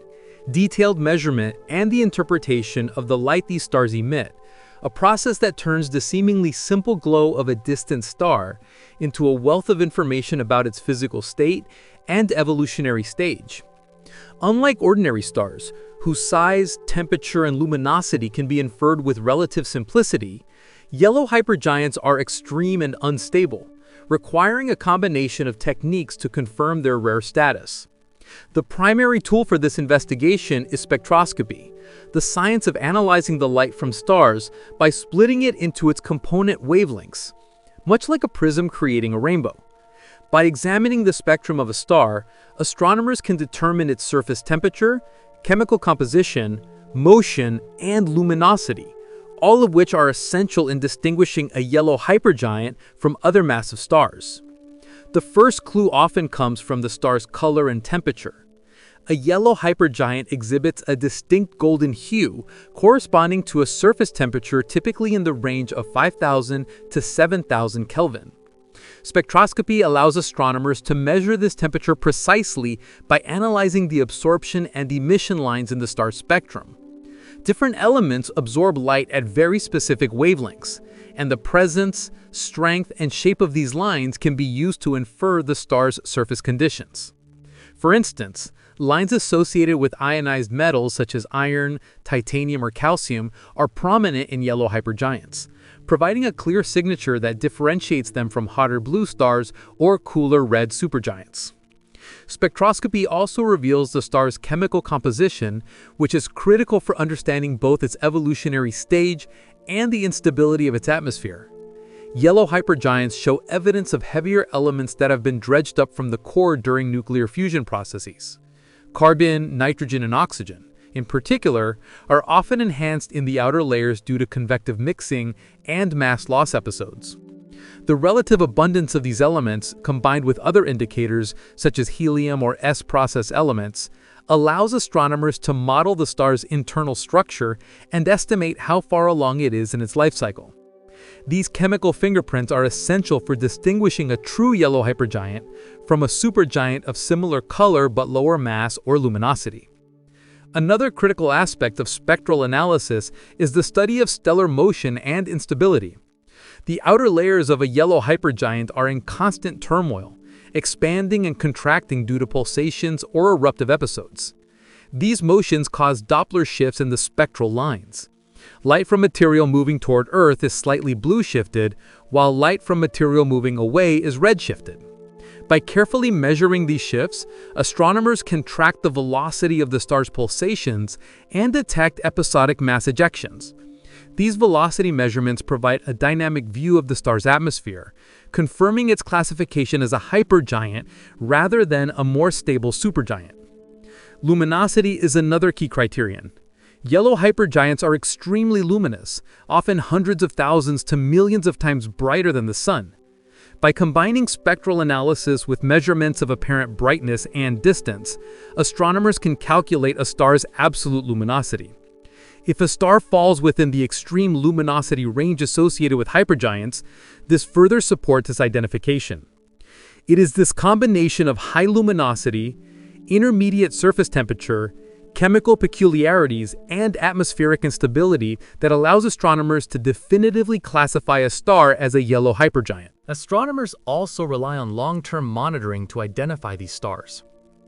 detailed measurement, and the interpretation of the light these stars emit, a process that turns the seemingly simple glow of a distant star into a wealth of information about its physical state and evolutionary stage. Unlike ordinary stars, whose size, temperature, and luminosity can be inferred with relative simplicity, yellow hypergiants are extreme and unstable, requiring a combination of techniques to confirm their rare status. The primary tool for this investigation is spectroscopy, the science of analyzing the light from stars by splitting it into its component wavelengths, much like a prism creating a rainbow. By examining the spectrum of a star, astronomers can determine its surface temperature, chemical composition, motion, and luminosity, all of which are essential in distinguishing a yellow hypergiant from other massive stars. The first clue often comes from the star's color and temperature. A yellow hypergiant exhibits a distinct golden hue corresponding to a surface temperature typically in the range of 5,000 to 7,000 Kelvin. Spectroscopy allows astronomers to measure this temperature precisely by analyzing the absorption and emission lines in the star's spectrum. Different elements absorb light at very specific wavelengths, and the presence, strength, and shape of these lines can be used to infer the star's surface conditions. For instance, lines associated with ionized metals such as iron, titanium, or calcium are prominent in yellow hypergiants, providing a clear signature that differentiates them from hotter blue stars or cooler red supergiants. Spectroscopy also reveals the star's chemical composition, which is critical for understanding both its evolutionary stage and the instability of its atmosphere. Yellow hypergiants show evidence of heavier elements that have been dredged up from the core during nuclear fusion processes. Carbon, nitrogen, and oxygen, in particular, are often enhanced in the outer layers due to convective mixing and mass loss episodes. The relative abundance of these elements, combined with other indicators such as helium or S-process elements, allows astronomers to model the star's internal structure and estimate how far along it is in its life cycle. These chemical fingerprints are essential for distinguishing a true yellow hypergiant from a supergiant of similar color but lower mass or luminosity. Another critical aspect of spectral analysis is the study of stellar motion and instability. The outer layers of a yellow hypergiant are in constant turmoil, expanding and contracting due to pulsations or eruptive episodes. These motions cause Doppler shifts in the spectral lines. Light from material moving toward Earth is slightly blue-shifted, while light from material moving away is red-shifted. By carefully measuring these shifts, astronomers can track the velocity of the star's pulsations and detect episodic mass ejections. These velocity measurements provide a dynamic view of the star's atmosphere, confirming its classification as a hypergiant rather than a more stable supergiant. Luminosity is another key criterion. Yellow hypergiants are extremely luminous, often hundreds of thousands to millions of times brighter than the Sun. By combining spectral analysis with measurements of apparent brightness and distance, astronomers can calculate a star's absolute luminosity. If a star falls within the extreme luminosity range associated with hypergiants, this further supports its identification. It is this combination of high luminosity, intermediate surface temperature, chemical peculiarities, and atmospheric instability that allows astronomers to definitively classify a star as a yellow hypergiant. Astronomers also rely on long-term monitoring to identify these stars.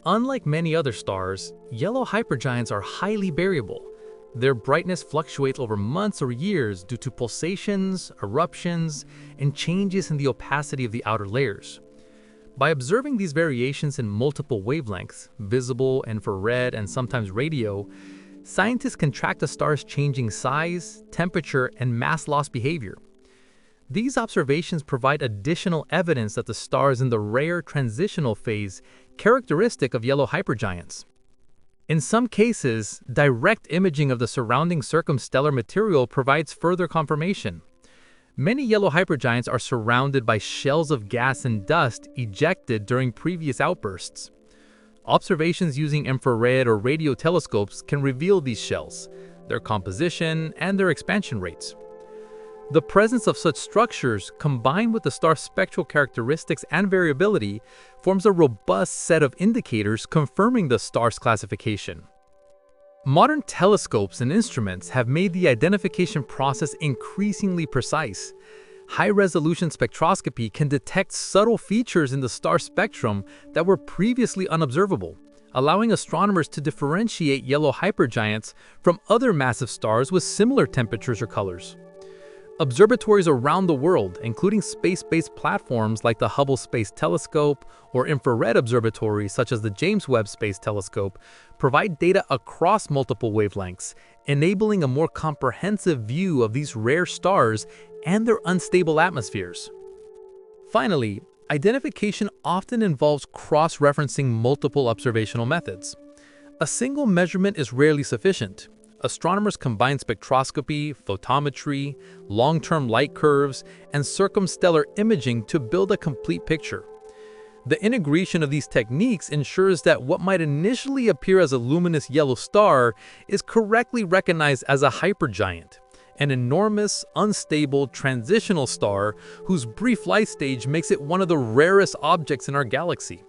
Unlike many other stars, yellow hypergiants are highly variable. Their brightness fluctuates over months or years due to pulsations, eruptions, and changes in the opacity of the outer layers. By observing these variations in multiple wavelengths, visible, infrared, and sometimes radio, scientists can track the star's changing size, temperature, and mass loss behavior. These observations provide additional evidence that the star is in the rare transitional phase characteristic of yellow hypergiants. In some cases, direct imaging of the surrounding circumstellar material provides further confirmation. Many yellow hypergiants are surrounded by shells of gas and dust ejected during previous outbursts. Observations using infrared or radio telescopes can reveal these shells, their composition, and their expansion rates. The presence of such structures, combined with the star's spectral characteristics and variability, forms a robust set of indicators confirming the star's classification. Modern telescopes and instruments have made the identification process increasingly precise. High-resolution spectroscopy can detect subtle features in the star spectrum that were previously unobservable, allowing astronomers to differentiate yellow hypergiants from other massive stars with similar temperatures or colors. Observatories around the world, including space-based platforms like the Hubble Space Telescope or infrared observatories such as the James Webb Space Telescope, provide data across multiple wavelengths, enabling a more comprehensive view of these rare stars and their unstable atmospheres. Finally, identification often involves cross-referencing multiple observational methods. A single measurement is rarely sufficient. Astronomers combine spectroscopy, photometry, long-term light curves, and circumstellar imaging to build a complete picture. The integration of these techniques ensures that what might initially appear as a luminous yellow star is correctly recognized as a hypergiant, an enormous, unstable, transitional star whose brief life stage makes it one of the rarest objects in our galaxy.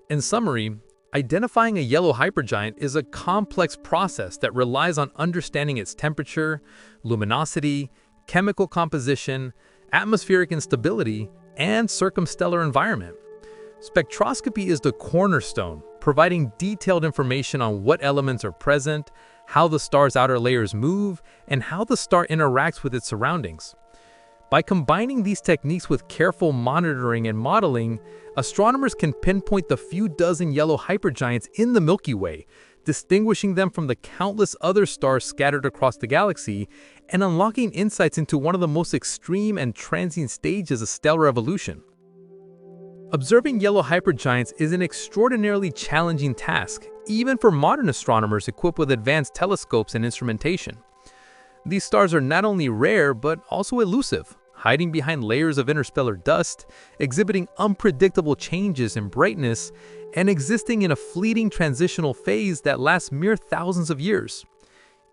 In summary, identifying a yellow hypergiant is a complex process that relies on understanding its temperature, luminosity, chemical composition, atmospheric instability, and circumstellar environment. Spectroscopy is the cornerstone, providing detailed information on what elements are present, how the star's outer layers move, and how the star interacts with its surroundings. By combining these techniques with careful monitoring and modeling, astronomers can pinpoint the few dozen yellow hypergiants in the Milky Way, distinguishing them from the countless other stars scattered across the galaxy and unlocking insights into one of the most extreme and transient stages of stellar evolution. Observing yellow hypergiants is an extraordinarily challenging task, even for modern astronomers equipped with advanced telescopes and instrumentation. These stars are not only rare but also elusive, hiding behind layers of interstellar dust, exhibiting unpredictable changes in brightness, and existing in a fleeting transitional phase that lasts mere thousands of years.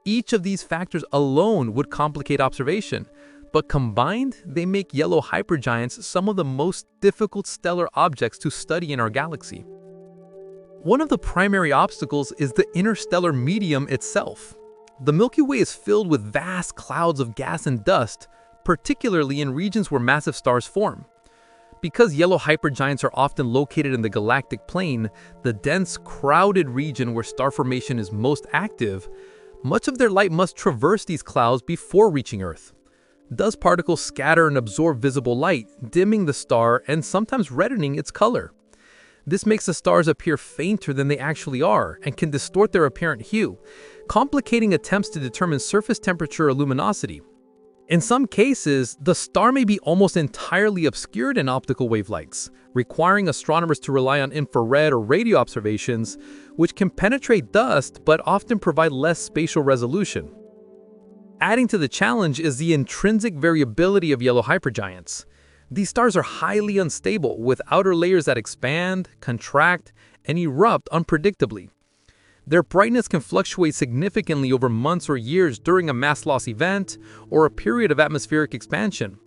Each of these factors alone would complicate observation, but combined, they make yellow hypergiants some of the most difficult stellar objects to study in our galaxy. One of the primary obstacles is the interstellar medium itself. The Milky Way is filled with vast clouds of gas and dust, particularly in regions where massive stars form. Because yellow hypergiants are often located in the galactic plane, the dense, crowded region where star formation is most active, much of their light must traverse these clouds before reaching Earth. Dust particles scatter and absorb visible light, dimming the star and sometimes reddening its color. This makes the stars appear fainter than they actually are and can distort their apparent hue, complicating attempts to determine surface temperature or luminosity. In some cases, the star may be almost entirely obscured in optical wavelengths, requiring astronomers to rely on infrared or radio observations, which can penetrate dust but often provide less spatial resolution. Adding to the challenge is the intrinsic variability of yellow hypergiants. These stars are highly unstable, with outer layers that expand, contract, and erupt unpredictably. Their brightness can fluctuate significantly over months or years during a mass loss event or a period of atmospheric expansion.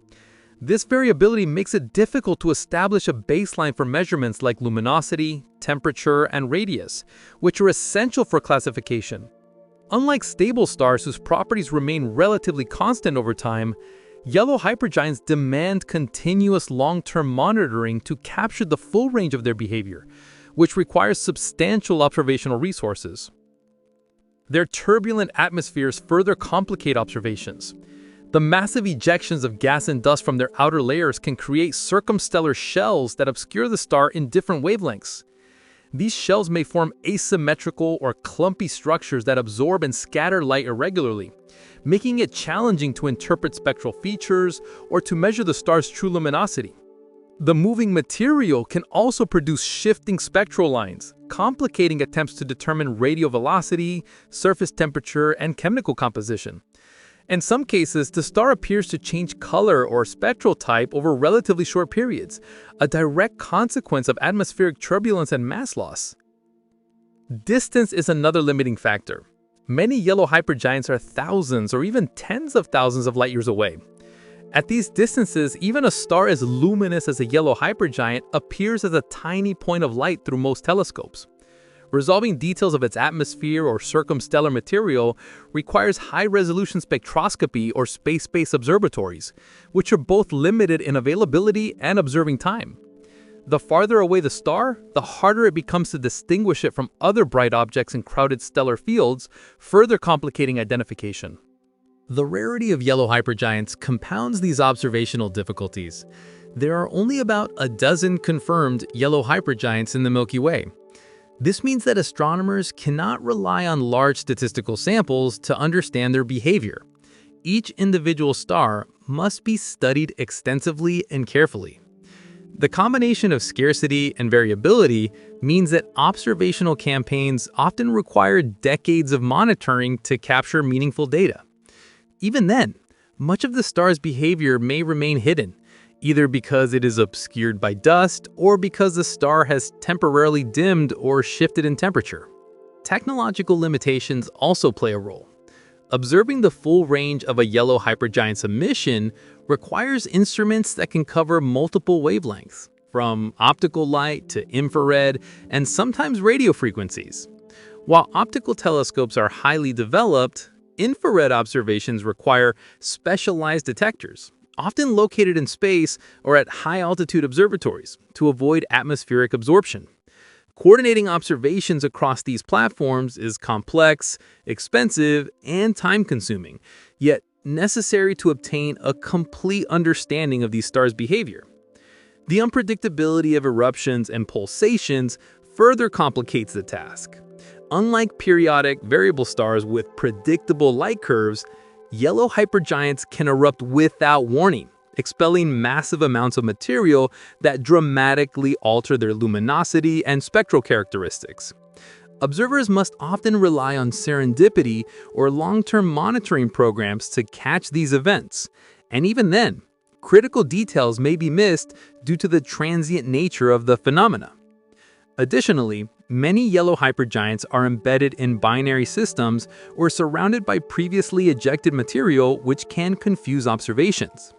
This variability makes it difficult to establish a baseline for measurements like luminosity, temperature, and radius, which are essential for classification. Unlike stable stars whose properties remain relatively constant over time, yellow hypergiants demand continuous long-term monitoring to capture the full range of their behavior, which requires substantial observational resources. Their turbulent atmospheres further complicate observations. The massive ejections of gas and dust from their outer layers can create circumstellar shells that obscure the star in different wavelengths. These shells may form asymmetrical or clumpy structures that absorb and scatter light irregularly, making it challenging to interpret spectral features or to measure the star's true luminosity. The moving material can also produce shifting spectral lines, complicating attempts to determine radial velocity, surface temperature, and chemical composition. In some cases, the star appears to change color or spectral type over relatively short periods, a direct consequence of atmospheric turbulence and mass loss. Distance is another limiting factor. Many yellow hypergiants are thousands or even tens of thousands of light years away. At these distances, even a star as luminous as a yellow hypergiant appears as a tiny point of light through most telescopes. Resolving details of its atmosphere or circumstellar material requires high-resolution spectroscopy or space-based observatories, which are both limited in availability and observing time. The farther away the star, the harder it becomes to distinguish it from other bright objects in crowded stellar fields, further complicating identification. The rarity of yellow hypergiants compounds these observational difficulties. There are only about a dozen confirmed yellow hypergiants in the Milky Way. This means that astronomers cannot rely on large statistical samples to understand their behavior. Each individual star must be studied extensively and carefully. The combination of scarcity and variability means that observational campaigns often require decades of monitoring to capture meaningful data. Even then, much of the star's behavior may remain hidden, either because it is obscured by dust or because the star has temporarily dimmed or shifted in temperature. Technological limitations also play a role. Observing the full range of a yellow hypergiant's emission requires instruments that can cover multiple wavelengths, from optical light to infrared and sometimes radio frequencies. While optical telescopes are highly developed, infrared observations require specialized detectors, often located in space or at high-altitude observatories, to avoid atmospheric absorption. Coordinating observations across these platforms is complex, expensive, and time-consuming, yet necessary to obtain a complete understanding of these stars' behavior. The unpredictability of eruptions and pulsations further complicates the task. Unlike periodic variable stars with predictable light curves, yellow hypergiants can erupt without warning, expelling massive amounts of material that dramatically alter their luminosity and spectral characteristics. Observers must often rely on serendipity or long-term monitoring programs to catch these events, and even then, critical details may be missed due to the transient nature of the phenomena. Additionally, many yellow hypergiants are embedded in binary systems or surrounded by previously ejected material, which can confuse observations.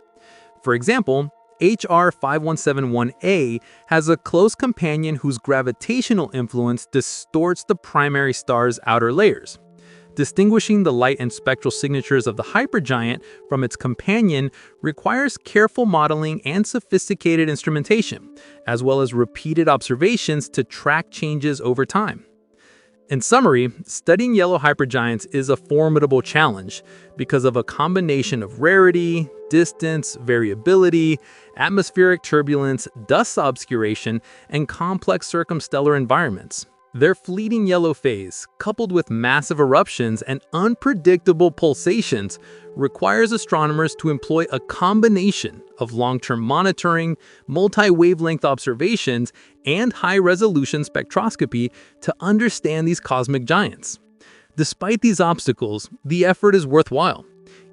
For example, HR 5171a has a close companion whose gravitational influence distorts the primary star's outer layers. Distinguishing the light and spectral signatures of the hypergiant from its companion requires careful modeling and sophisticated instrumentation, as well as repeated observations to track changes over time. In summary, studying yellow hypergiants is a formidable challenge because of a combination of rarity, distance, variability, atmospheric turbulence, dust obscuration, and complex circumstellar environments. Their fleeting yellow phase, coupled with massive eruptions and unpredictable pulsations, requires astronomers to employ a combination of long-term monitoring, multi-wavelength observations, and high-resolution spectroscopy to understand these cosmic giants. Despite these obstacles, the effort is worthwhile.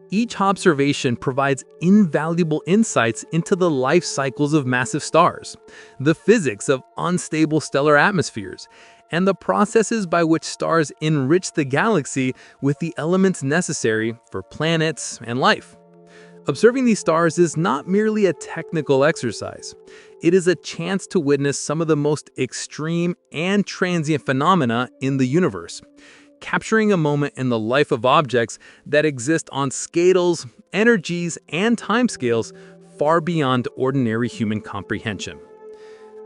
Each observation provides invaluable insights into the life cycles of massive stars, the physics of unstable stellar atmospheres, and the processes by which stars enrich the galaxy with the elements necessary for planets and life. Observing these stars is not merely a technical exercise. It is a chance to witness some of the most extreme and transient phenomena in the universe, capturing a moment in the life of objects that exist on scales, energies, and timescales far beyond ordinary human comprehension.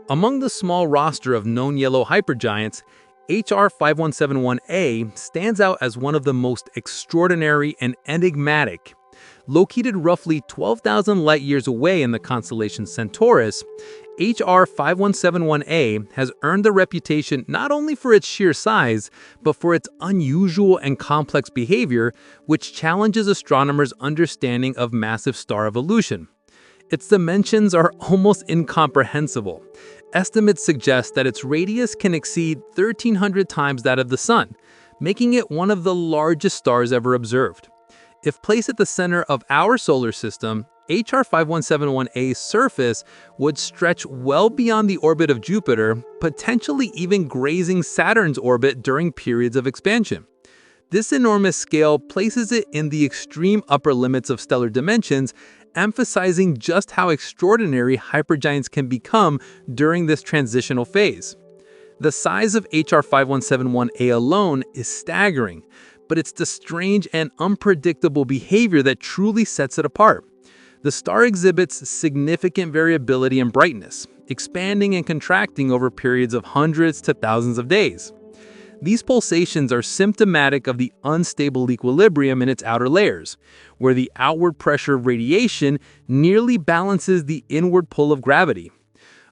Among the small roster of known yellow hypergiants, HR 5171a stands out as one of the most extraordinary and enigmatic. Located roughly 12,000 light-years away in the constellation Centaurus, HR 5171a has earned the reputation not only for its sheer size, but for its unusual and complex behavior, which challenges astronomers' understanding of massive star evolution. Its dimensions are almost incomprehensible. Estimates suggest that its radius can exceed 1,300 times that of the Sun, making it one of the largest stars ever observed. If placed at the center of our solar system, HR 5171a's surface would stretch well beyond the orbit of Jupiter, potentially even grazing Saturn's orbit during periods of expansion. This enormous scale places it in the extreme upper limits of stellar dimensions, emphasizing just how extraordinary hypergiants can become during this transitional phase. The size of HR 5171a alone is staggering, but it's the strange and unpredictable behavior that truly sets it apart. The star exhibits significant variability in brightness, expanding and contracting over periods of hundreds to thousands of days. These pulsations are symptomatic of the unstable equilibrium in its outer layers, where the outward pressure of radiation nearly balances the inward pull of gravity.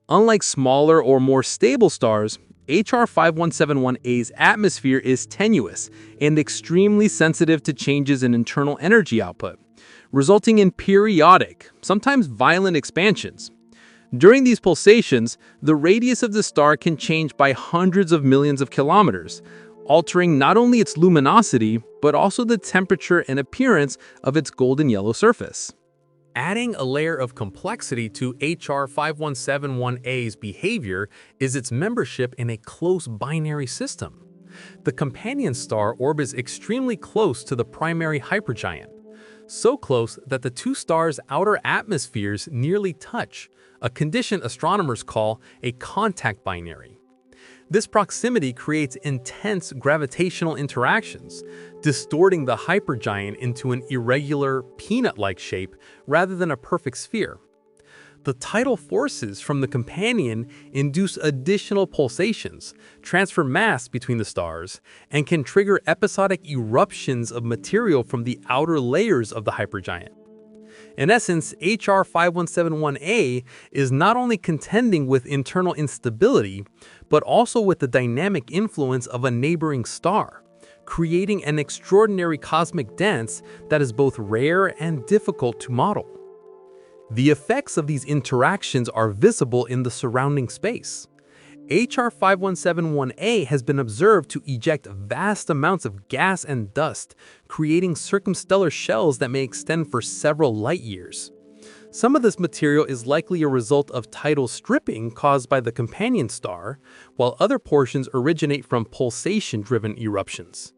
Unlike smaller or more stable stars, HR 5171A's atmosphere is tenuous and extremely sensitive to changes in internal energy output, resulting in periodic, sometimes violent expansions. During these pulsations, the radius of the star can change by hundreds of millions of kilometers, altering not only its luminosity, but also the temperature and appearance of its golden yellow surface. Adding a layer of complexity to HR 5171A's behavior is its membership in a close binary system. The companion star orbits extremely close to the primary hypergiant, so close that the two stars' outer atmospheres nearly touch, a condition astronomers call a contact binary. This proximity creates intense gravitational interactions, distorting the hypergiant into an irregular, peanut-like shape rather than a perfect sphere. The tidal forces from the companion induce additional pulsations, transfer mass between the stars, and can trigger episodic eruptions of material from the outer layers of the hypergiant. In essence, HR 5171A is not only contending with internal instability, but also with the dynamic influence of a neighboring star, creating an extraordinary cosmic dance that is both rare and difficult to model. The effects of these interactions are visible in the surrounding space. HR 5171A has been observed to eject vast amounts of gas and dust, creating circumstellar shells that may extend for several light years. Some of this material is likely a result of tidal stripping caused by the companion star, while other portions originate from pulsation-driven eruptions.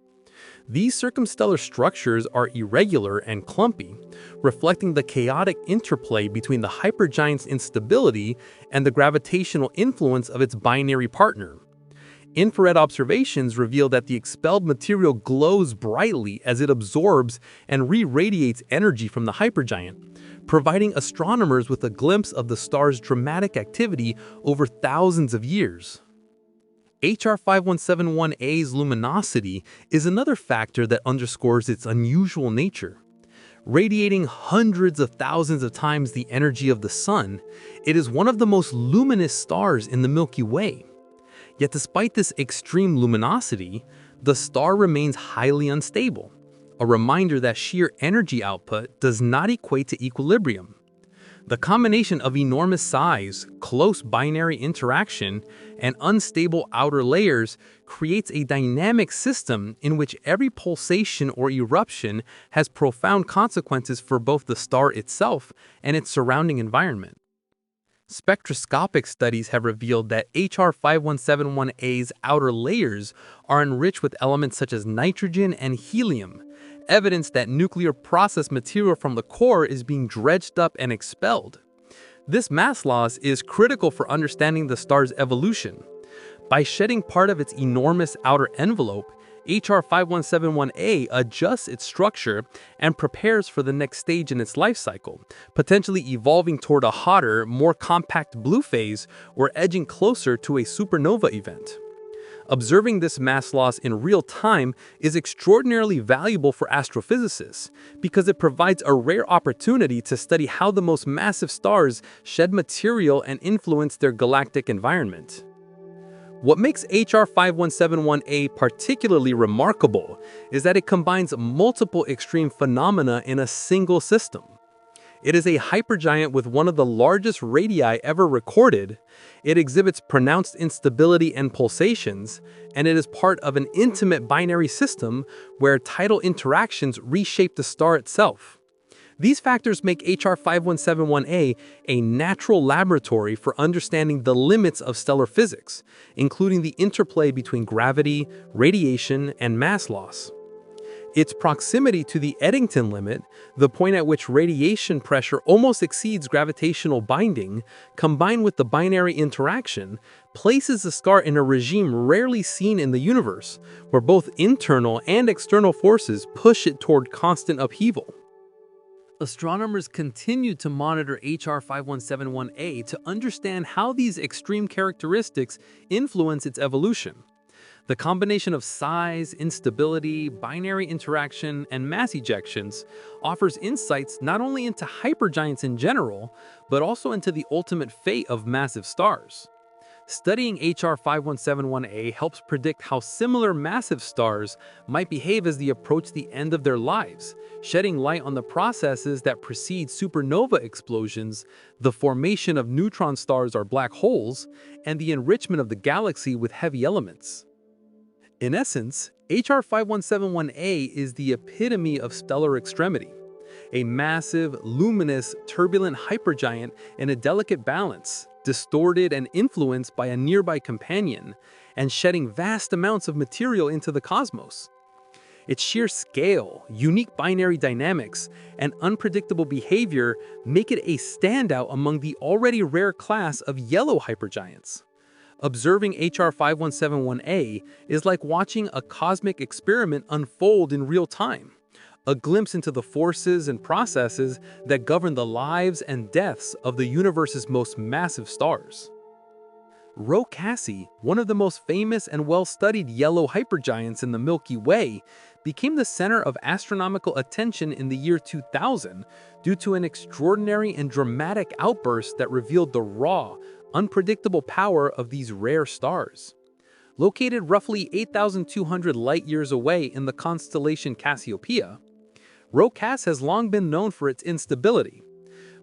These circumstellar structures are irregular and clumpy, reflecting the chaotic interplay between the hypergiant's instability and the gravitational influence of its binary partner. Infrared observations reveal that the expelled material glows brightly as it absorbs and re-radiates energy from the hypergiant, providing astronomers with a glimpse of the star's dramatic activity over thousands of years. HR 5171A's luminosity is another factor that underscores its unusual nature. Radiating hundreds of thousands of times the energy of the Sun, it is one of the most luminous stars in the Milky Way. Yet despite this extreme luminosity, the star remains highly unstable, a reminder that sheer energy output does not equate to equilibrium. The combination of enormous size, close binary interaction, and unstable outer layers creates a dynamic system in which every pulsation or eruption has profound consequences for both the star itself and its surrounding environment. Spectroscopic studies have revealed that HR 5171A's outer layers are enriched with elements such as nitrogen and helium, evidence that nuclear process material from the core is being dredged up and expelled. This mass loss is critical for understanding the star's evolution. By shedding part of its enormous outer envelope, HR 5171A adjusts its structure and prepares for the next stage in its life cycle, potentially evolving toward a hotter, more compact blue phase or edging closer to a supernova event. Observing this mass loss in real time is extraordinarily valuable for astrophysicists because it provides a rare opportunity to study how the most massive stars shed material and influence their galactic environment. What makes HR 5171A particularly remarkable is that it combines multiple extreme phenomena in a single system. It is a hypergiant with one of the largest radii ever recorded, it exhibits pronounced instability and pulsations, and it is part of an intimate binary system where tidal interactions reshape the star itself. These factors make HR 5171A a natural laboratory for understanding the limits of stellar physics, including the interplay between gravity, radiation, and mass loss. Its proximity to the Eddington limit, the point at which radiation pressure almost exceeds gravitational binding, combined with the binary interaction, places the star in a regime rarely seen in the universe, where both internal and external forces push it toward constant upheaval. Astronomers continue to monitor HR 5171A to understand how these extreme characteristics influence its evolution. The combination of size, instability, binary interaction, and mass ejections offers insights not only into hypergiants in general, but also into the ultimate fate of massive stars. Studying HR 5171a helps predict how similar massive stars might behave as they approach the end of their lives, shedding light on the processes that precede supernova explosions, the formation of neutron stars or black holes, and the enrichment of the galaxy with heavy elements. In essence, HR 5171a is the epitome of stellar extremity, a massive, luminous, turbulent hypergiant in a delicate balance, distorted and influenced by a nearby companion, and shedding vast amounts of material into the cosmos. Its sheer scale, unique binary dynamics, and unpredictable behavior make it a standout among the already rare class of yellow hypergiants. Observing HR 5171a is like watching a cosmic experiment unfold in real time, a glimpse into the forces and processes that govern the lives and deaths of the universe's most massive stars. Rho Cassiopeiae, one of the most famous and well-studied yellow hypergiants in the Milky Way, became the center of astronomical attention in the year 2000 due to an extraordinary and dramatic outburst that revealed the raw, unpredictable power of these rare stars. Located roughly 8,200 light-years away in the constellation Cassiopeiae, Rho Cass has long been known for its instability,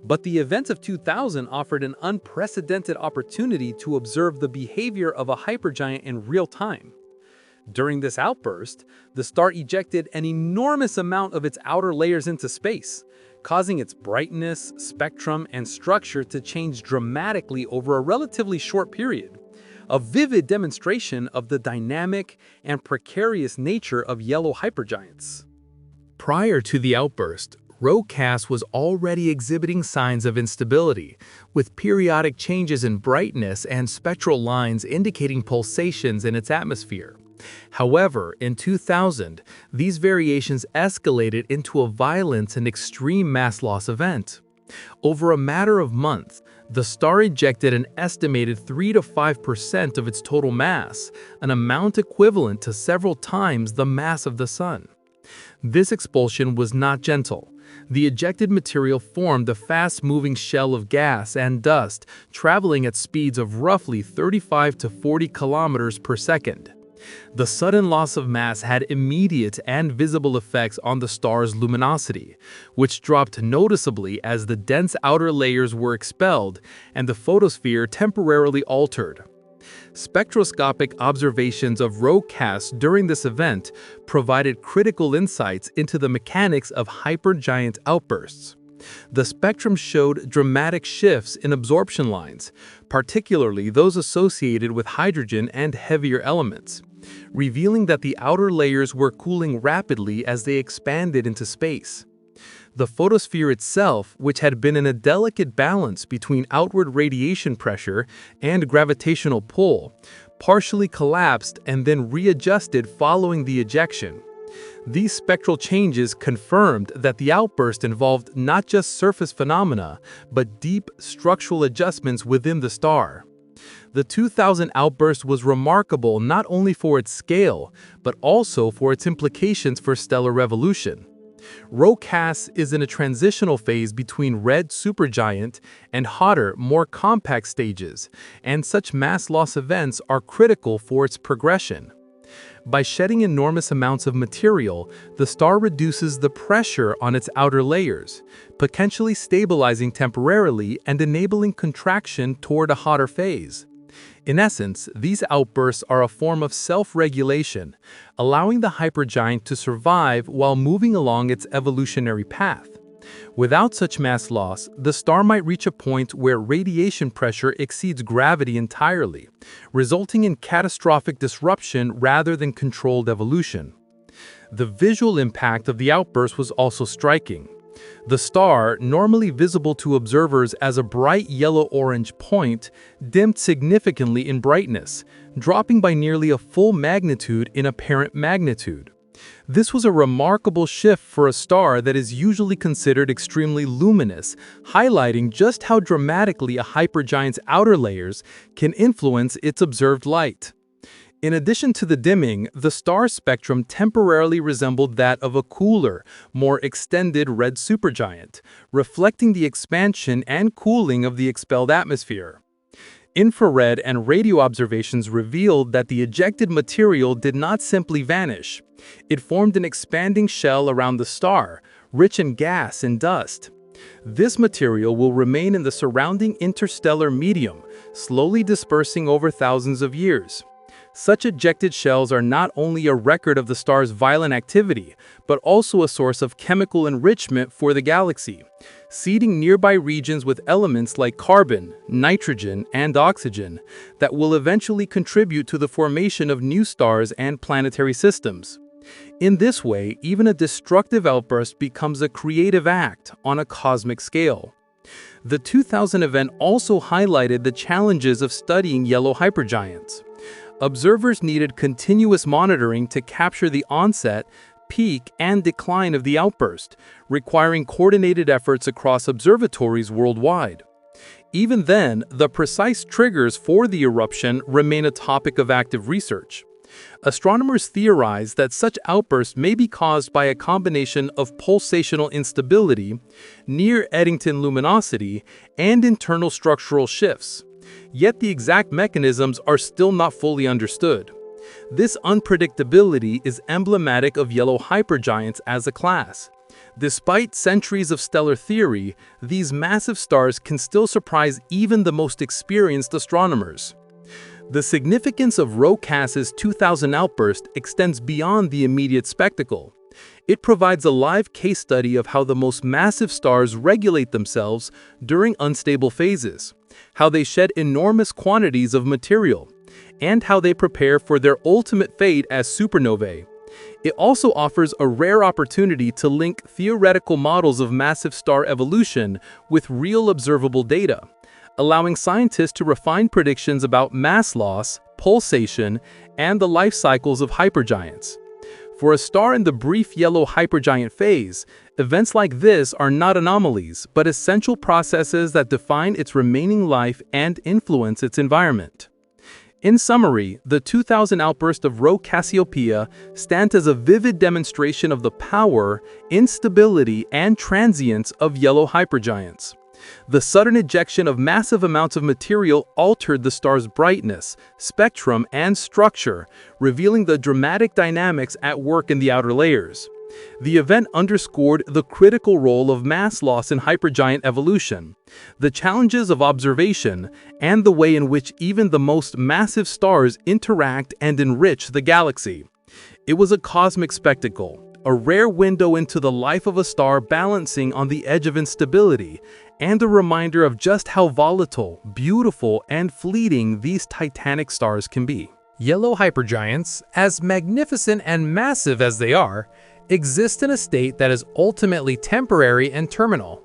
but the events of 2000 offered an unprecedented opportunity to observe the behavior of a hypergiant in real time. During this outburst, the star ejected an enormous amount of its outer layers into space, causing its brightness, spectrum, and structure to change dramatically over a relatively short period, a vivid demonstration of the dynamic and precarious nature of yellow hypergiants. Prior to the outburst, Rho Cass was already exhibiting signs of instability, with periodic changes in brightness and spectral lines indicating pulsations in its atmosphere. However, in 2000, these variations escalated into a violent and extreme mass loss event. Over a matter of months, the star ejected an estimated 3 to 5% of its total mass, an amount equivalent to several times the mass of the Sun. This expulsion was not gentle. The ejected material formed a fast-moving shell of gas and dust, traveling at speeds of roughly 35 to 40 kilometers per second. The sudden loss of mass had immediate and visible effects on the star's luminosity, which dropped noticeably as the dense outer layers were expelled and the photosphere temporarily altered. Spectroscopic observations of Rho Cass during this event provided critical insights into the mechanics of hypergiant outbursts. The spectrum showed dramatic shifts in absorption lines, particularly those associated with hydrogen and heavier elements, revealing that the outer layers were cooling rapidly as they expanded into space. The photosphere itself, which had been in a delicate balance between outward radiation pressure and gravitational pull, partially collapsed and then readjusted following the ejection. These spectral changes confirmed that the outburst involved not just surface phenomena, but deep structural adjustments within the star. The 2000 outburst was remarkable not only for its scale, but also for its implications for stellar revolution. Rho Cass is in a transitional phase between red supergiant and hotter, more compact stages, and such mass loss events are critical for its progression. By shedding enormous amounts of material, the star reduces the pressure on its outer layers, potentially stabilizing temporarily and enabling contraction toward a hotter phase. In essence, these outbursts are a form of self-regulation, allowing the hypergiant to survive while moving along its evolutionary path. Without such mass loss, the star might reach a point where radiation pressure exceeds gravity entirely, resulting in catastrophic disruption rather than controlled evolution. The visual impact of the outburst was also striking. The star, normally visible to observers as a bright yellow-orange point, dimmed significantly in brightness, dropping by nearly a full magnitude in apparent magnitude. This was a remarkable shift for a star that is usually considered extremely luminous, highlighting just how dramatically a hypergiant's outer layers can influence its observed light. In addition to the dimming, the star spectrum temporarily resembled that of a cooler, more extended red supergiant, reflecting the expansion and cooling of the expelled atmosphere. Infrared and radio observations revealed that the ejected material did not simply vanish. It formed an expanding shell around the star, rich in gas and dust. This material will remain in the surrounding interstellar medium, slowly dispersing over thousands of years. Such ejected shells are not only a record of the star's violent activity, but also a source of chemical enrichment for the galaxy, seeding nearby regions with elements like carbon, nitrogen, and oxygen that will eventually contribute to the formation of new stars and planetary systems. In this way, even a destructive outburst becomes a creative act on a cosmic scale. The 2000 event also highlighted the challenges of studying yellow hypergiants. Observers needed continuous monitoring to capture the onset, peak, and decline of the outburst, requiring coordinated efforts across observatories worldwide. Even then, the precise triggers for the eruption remain a topic of active research. Astronomers theorize that such outbursts may be caused by a combination of pulsational instability, near-Eddington luminosity, and internal structural shifts. Yet the exact mechanisms are still not fully understood. This unpredictability is emblematic of yellow hypergiants as a class. Despite centuries of stellar theory, these massive stars can still surprise even the most experienced astronomers. The significance of Rho Cassiopeia's 2000 outburst extends beyond the immediate spectacle. It provides a live case study of how the most massive stars regulate themselves during unstable phases, how they shed enormous quantities of material, and how they prepare for their ultimate fate as supernovae. It also offers a rare opportunity to link theoretical models of massive star evolution with real observable data, allowing scientists to refine predictions about mass loss, pulsation, and the life cycles of hypergiants. For a star in the brief yellow hypergiant phase, events like this are not anomalies, but essential processes that define its remaining life and influence its environment. In summary, the 2000 outburst of Rho Cassiopeiae stands as a vivid demonstration of the power, instability, and transience of yellow hypergiants. The sudden ejection of massive amounts of material altered the star's brightness, spectrum, and structure, revealing the dramatic dynamics at work in the outer layers. The event underscored the critical role of mass loss in hypergiant evolution, the challenges of observation, and the way in which even the most massive stars interact and enrich the galaxy. It was a cosmic spectacle, a rare window into the life of a star balancing on the edge of instability, and a reminder of just how volatile, beautiful, and fleeting these titanic stars can be. Yellow hypergiants, as magnificent and massive as they are, exist in a state that is ultimately temporary and terminal.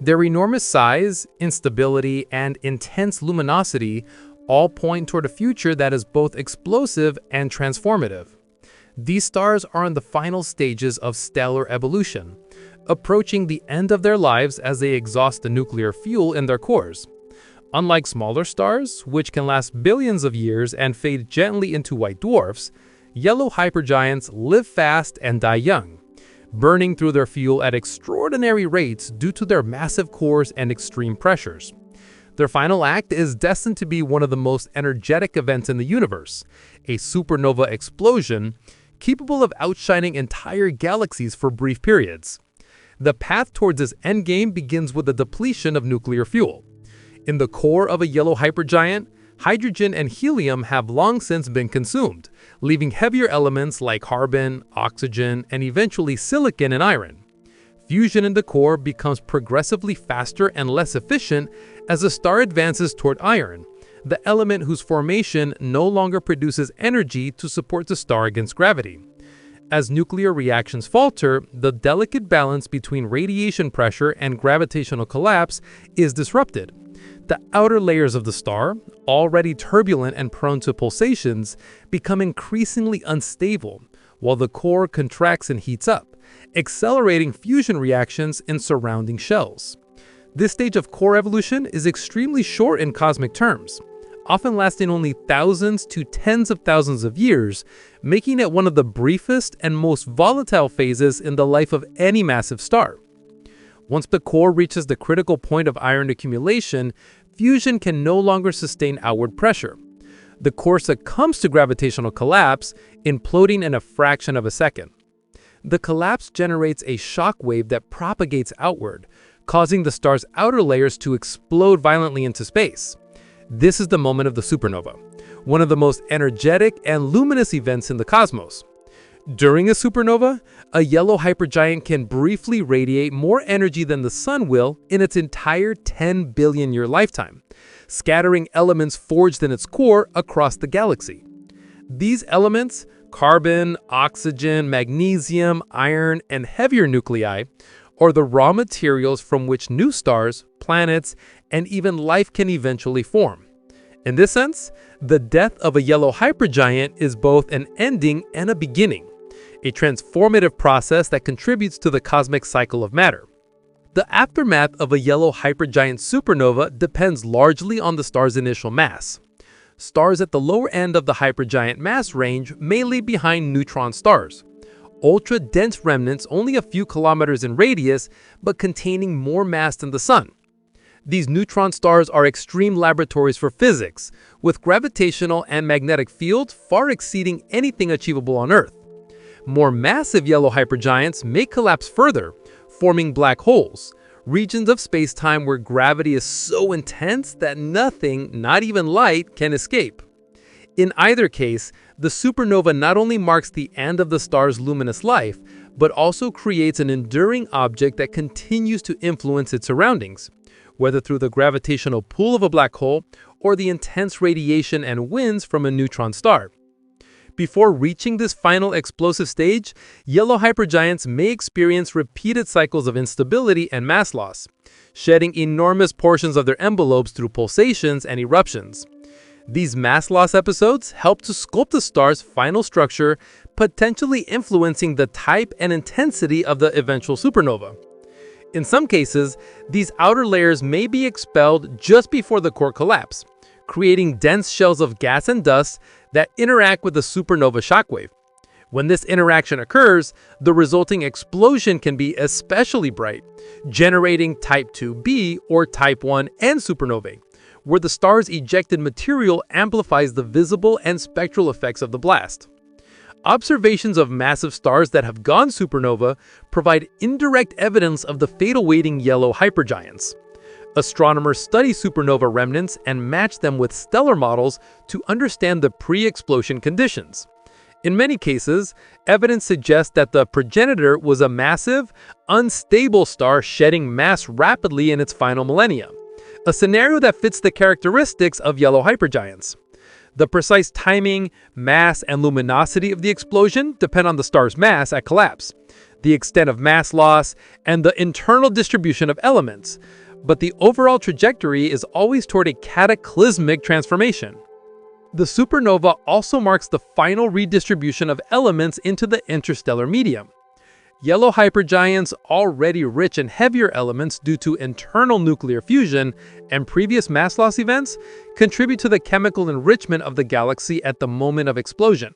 Their enormous size, instability, and intense luminosity all point toward a future that is both explosive and transformative. These stars are in the final stages of stellar evolution, approaching the end of their lives as they exhaust the nuclear fuel in their cores. Unlike smaller stars, which can last billions of years and fade gently into white dwarfs, yellow hypergiants live fast and die young, burning through their fuel at extraordinary rates due to their massive cores and extreme pressures. Their final act is destined to be one of the most energetic events in the universe, a supernova explosion capable of outshining entire galaxies for brief periods. The path towards this endgame begins with the depletion of nuclear fuel. In the core of a yellow hypergiant, hydrogen and helium have long since been consumed, leaving heavier elements like carbon, oxygen, and eventually silicon and iron. Fusion in the core becomes progressively faster and less efficient as the star advances toward iron, the element whose formation no longer produces energy to support the star against gravity. As nuclear reactions falter, the delicate balance between radiation pressure and gravitational collapse is disrupted. The outer layers of the star, already turbulent and prone to pulsations, become increasingly unstable, while the core contracts and heats up, accelerating fusion reactions in surrounding shells. This stage of core evolution is extremely short in cosmic terms. often lasting only thousands to tens of thousands of years, making it one of the briefest and most volatile phases in the life of any massive star. Once the core reaches the critical point of iron accumulation, fusion can no longer sustain outward pressure. The core succumbs to gravitational collapse, imploding in a fraction of a second. The collapse generates a shock wave that propagates outward, causing the star's outer layers to explode violently into space. This is the moment of the supernova, one of the most energetic and luminous events in the cosmos. During a supernova, a yellow hypergiant can briefly radiate more energy than the sun will in its entire 10 billion-year lifetime, scattering elements forged in its core across the galaxy. These elements, carbon, oxygen, magnesium, iron, and heavier nuclei, are the raw materials from which new stars, planets, and even life can eventually form. In this sense, the death of a yellow hypergiant is both an ending and a beginning, a transformative process that contributes to the cosmic cycle of matter. The aftermath of a yellow hypergiant supernova depends largely on the star's initial mass. Stars at the lower end of the hypergiant mass range may leave behind neutron stars, ultra-dense remnants only a few kilometers in radius but containing more mass than the sun. These neutron stars are extreme laboratories for physics, with gravitational and magnetic fields far exceeding anything achievable on Earth. More massive yellow hypergiants may collapse further, forming black holes, regions of space-time where gravity is so intense that nothing, not even light, can escape. In either case, the supernova not only marks the end of the star's luminous life, but also creates an enduring object that continues to influence its surroundings, whether through the gravitational pull of a black hole or the intense radiation and winds from a neutron star. Before reaching this final explosive stage, yellow hypergiants may experience repeated cycles of instability and mass loss, shedding enormous portions of their envelopes through pulsations and eruptions. These mass loss episodes help to sculpt the star's final structure, potentially influencing the type and intensity of the eventual supernova. In some cases, these outer layers may be expelled just before the core collapse, creating dense shells of gas and dust that interact with the supernova shockwave. When this interaction occurs, the resulting explosion can be especially bright, generating Type 2b or Type 1n supernovae, where the star's ejected material amplifies the visible and spectral effects of the blast. Observations of massive stars that have gone supernova provide indirect evidence of the fatal-waiting yellow hypergiants. Astronomers study supernova remnants and match them with stellar models to understand the pre-explosion conditions. In many cases, evidence suggests that the progenitor was a massive, unstable star shedding mass rapidly in its final millennia, a scenario that fits the characteristics of yellow hypergiants. The precise timing, mass, and luminosity of the explosion depend on the star's mass at collapse, the extent of mass loss, and the internal distribution of elements, but the overall trajectory is always toward a cataclysmic transformation. The supernova also marks the final redistribution of elements into the interstellar medium. Yellow hypergiants, already rich in heavier elements due to internal nuclear fusion and previous mass loss events, contribute to the chemical enrichment of the galaxy at the moment of explosion.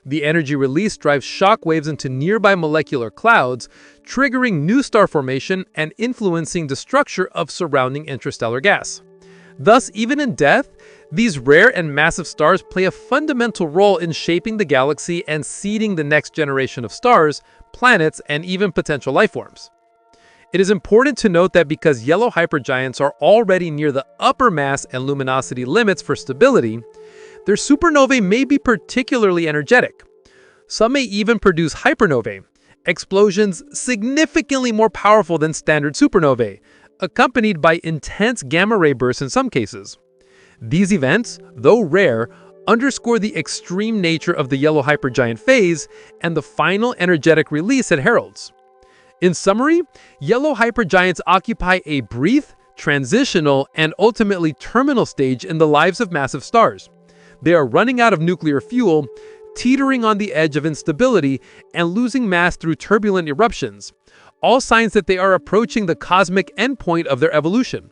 The energy release drives shock waves into nearby molecular clouds, triggering new star formation and influencing the structure of surrounding interstellar gas. Thus, even in death, these rare and massive stars play a fundamental role in shaping the galaxy and seeding the next generation of stars, planets, and even potential life forms. It is important to note that because yellow hypergiants are already near the upper mass and luminosity limits for stability, their supernovae may be particularly energetic. Some may even produce hypernovae, explosions significantly more powerful than standard supernovae, accompanied by intense gamma-ray bursts in some cases. These events, though rare, underscore the extreme nature of the yellow hypergiant phase and the final energetic release it heralds. In summary, yellow hypergiants occupy a brief, transitional, and ultimately terminal stage in the lives of massive stars. They are running out of nuclear fuel, teetering on the edge of instability, and losing mass through turbulent eruptions, all signs that they are approaching the cosmic endpoint of their evolution.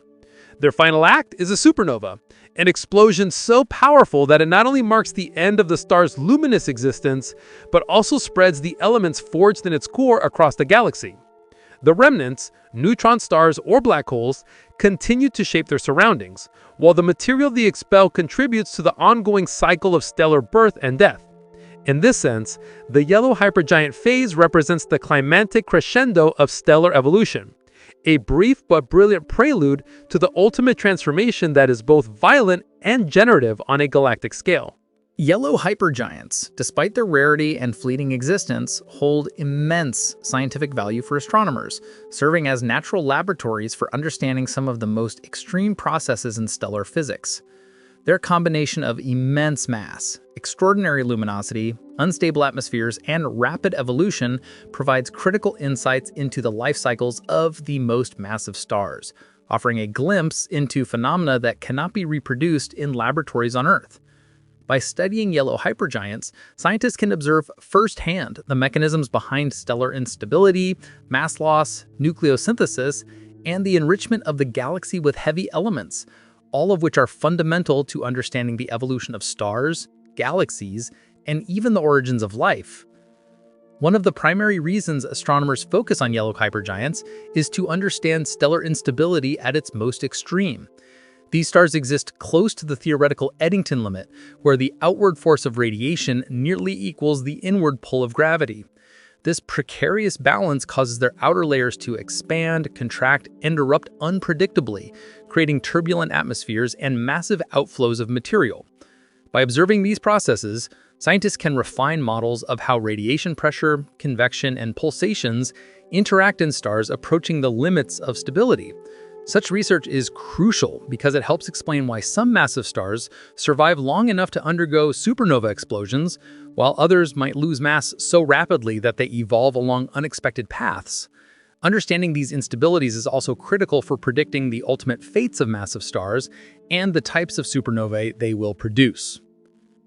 Their final act is a supernova, an explosion so powerful that it not only marks the end of the star's luminous existence, but also spreads the elements forged in its core across the galaxy. The remnants, neutron stars or black holes, continue to shape their surroundings, while the material they expel contributes to the ongoing cycle of stellar birth and death. In this sense, the Yellow Hypergiant phase represents the climactic crescendo of stellar evolution, a brief but brilliant prelude to the ultimate transformation that is both violent and generative on a galactic scale. Yellow hypergiants, despite their rarity and fleeting existence, hold immense scientific value for astronomers, serving as natural laboratories for understanding some of the most extreme processes in stellar physics. Their combination of immense mass, extraordinary luminosity, unstable atmospheres, and rapid evolution provides critical insights into the life cycles of the most massive stars, offering a glimpse into phenomena that cannot be reproduced in laboratories on Earth. By studying yellow hypergiants, scientists can observe firsthand the mechanisms behind stellar instability, mass loss, nucleosynthesis, and the enrichment of the galaxy with heavy elements, all of which are fundamental to understanding the evolution of stars, galaxies, and even the origins of life. One of the primary reasons astronomers focus on yellow hypergiants is to understand stellar instability at its most extreme. These stars exist close to the theoretical Eddington limit, where the outward force of radiation nearly equals the inward pull of gravity. This precarious balance causes their outer layers to expand, contract, and erupt unpredictably, creating turbulent atmospheres and massive outflows of material. By observing these processes, scientists can refine models of how radiation pressure, convection, and pulsations interact in stars approaching the limits of stability. Such research is crucial because it helps explain why some massive stars survive long enough to undergo supernova explosions, while others might lose mass so rapidly that they evolve along unexpected paths. Understanding these instabilities is also critical for predicting the ultimate fates of massive stars and the types of supernovae they will produce.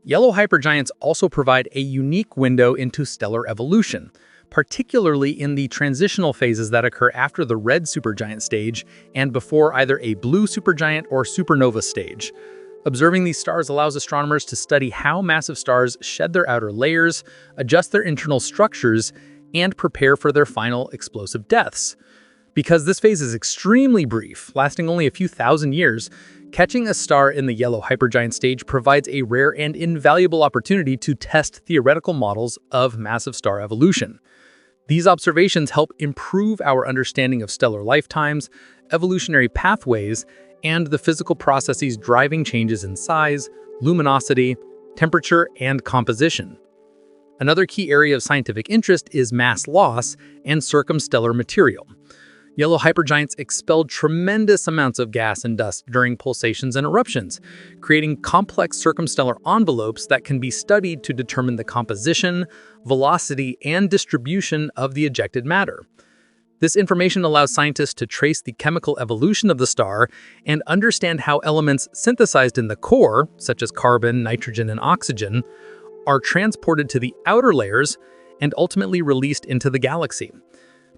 Yellow hypergiants also provide a unique window into stellar evolution, particularly in the transitional phases that occur after the red supergiant stage and before either a blue supergiant or supernova stage. Observing these stars allows astronomers to study how massive stars shed their outer layers, adjust their internal structures, and prepare for their final explosive deaths. Because this phase is extremely brief, lasting only a few thousand years, catching a star in the yellow hypergiant stage provides a rare and invaluable opportunity to test theoretical models of massive star evolution. These observations help improve our understanding of stellar lifetimes, evolutionary pathways, and the physical processes driving changes in size, luminosity, temperature, and composition. Another key area of scientific interest is mass loss and circumstellar material. Yellow hypergiants expelled tremendous amounts of gas and dust during pulsations and eruptions, creating complex circumstellar envelopes that can be studied to determine the composition, velocity, and distribution of the ejected matter. This information allows scientists to trace the chemical evolution of the star and understand how elements synthesized in the core, such as carbon, nitrogen, and oxygen, are transported to the outer layers and ultimately released into the galaxy.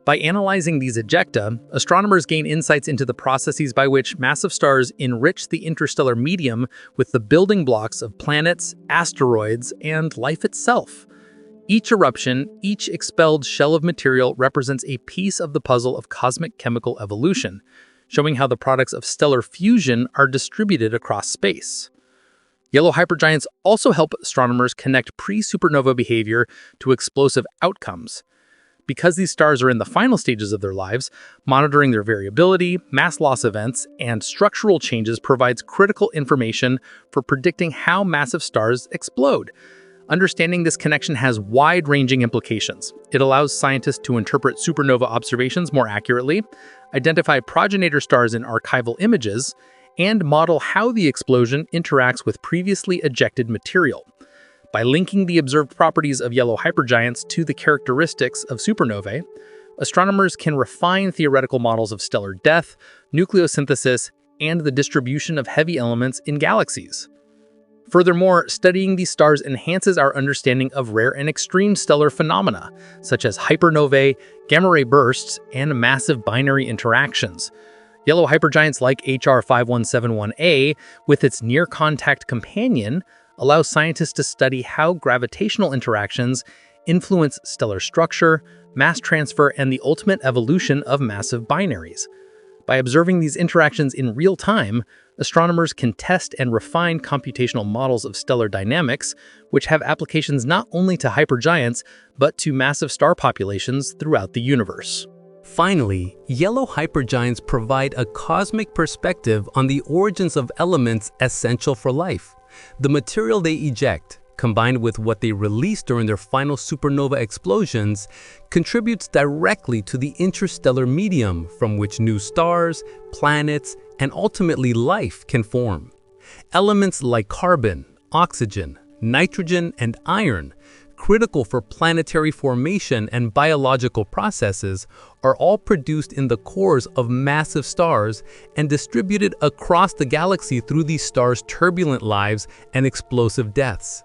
By analyzing these ejecta, astronomers gain insights into the processes by which massive stars enrich the interstellar medium with the building blocks of planets, asteroids, and life itself. Each eruption, each expelled shell of material represents a piece of the puzzle of cosmic chemical evolution, showing how the products of stellar fusion are distributed across space. Yellow hypergiants also help astronomers connect pre-supernova behavior to explosive outcomes. Because these stars are in the final stages of their lives, monitoring their variability, mass loss events, and structural changes provides critical information for predicting how massive stars explode. Understanding this connection has wide-ranging implications. It allows scientists to interpret supernova observations more accurately, identify progenitor stars in archival images, and model how the explosion interacts with previously ejected material. By linking the observed properties of yellow hypergiants to the characteristics of supernovae, astronomers can refine theoretical models of stellar death, nucleosynthesis, and the distribution of heavy elements in galaxies. Furthermore, studying these stars enhances our understanding of rare and extreme stellar phenomena, such as hypernovae, gamma-ray bursts, and massive binary interactions. Yellow hypergiants like HR 5171a, with its near-contact companion, allows scientists to study how gravitational interactions influence stellar structure, mass transfer, and the ultimate evolution of massive binaries. By observing these interactions in real time, astronomers can test and refine computational models of stellar dynamics, which have applications not only to hypergiants, but to massive star populations throughout the universe. Finally, yellow hypergiants provide a cosmic perspective on the origins of elements essential for life. The material they eject, combined with what they release during their final supernova explosions, contributes directly to the interstellar medium from which new stars, planets, and ultimately life can form. Elements like carbon, oxygen, nitrogen, and iron, critical for planetary formation and biological processes, are all produced in the cores of massive stars and distributed across the galaxy through these stars' turbulent lives and explosive deaths.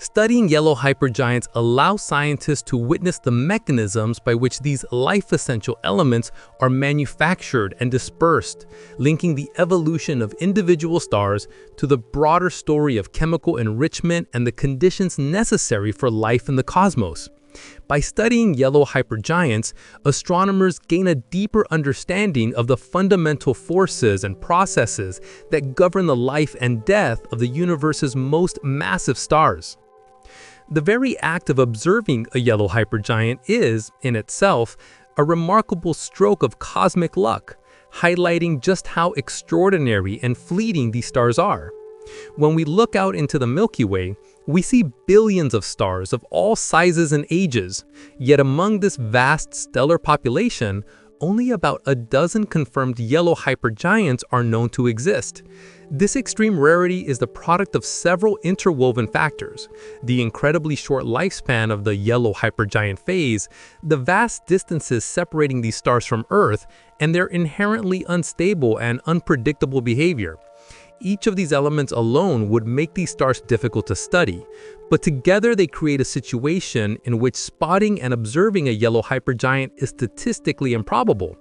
Studying yellow hypergiants allows scientists to witness the mechanisms by which these life-essential elements are manufactured and dispersed, linking the evolution of individual stars to the broader story of chemical enrichment and the conditions necessary for life in the cosmos. By studying yellow hypergiants, astronomers gain a deeper understanding of the fundamental forces and processes that govern the life and death of the universe's most massive stars. The very act of observing a yellow hypergiant is, in itself, a remarkable stroke of cosmic luck, highlighting just how extraordinary and fleeting these stars are. When we look out into the Milky Way, we see billions of stars of all sizes and ages, yet among this vast stellar population, only about a dozen confirmed yellow hypergiants are known to exist. This extreme rarity is the product of several interwoven factors: the incredibly short lifespan of the yellow hypergiant phase, the vast distances separating these stars from Earth, and their inherently unstable and unpredictable behavior. Each of these elements alone would make these stars difficult to study, but together they create a situation in which spotting and observing a yellow hypergiant is statistically improbable,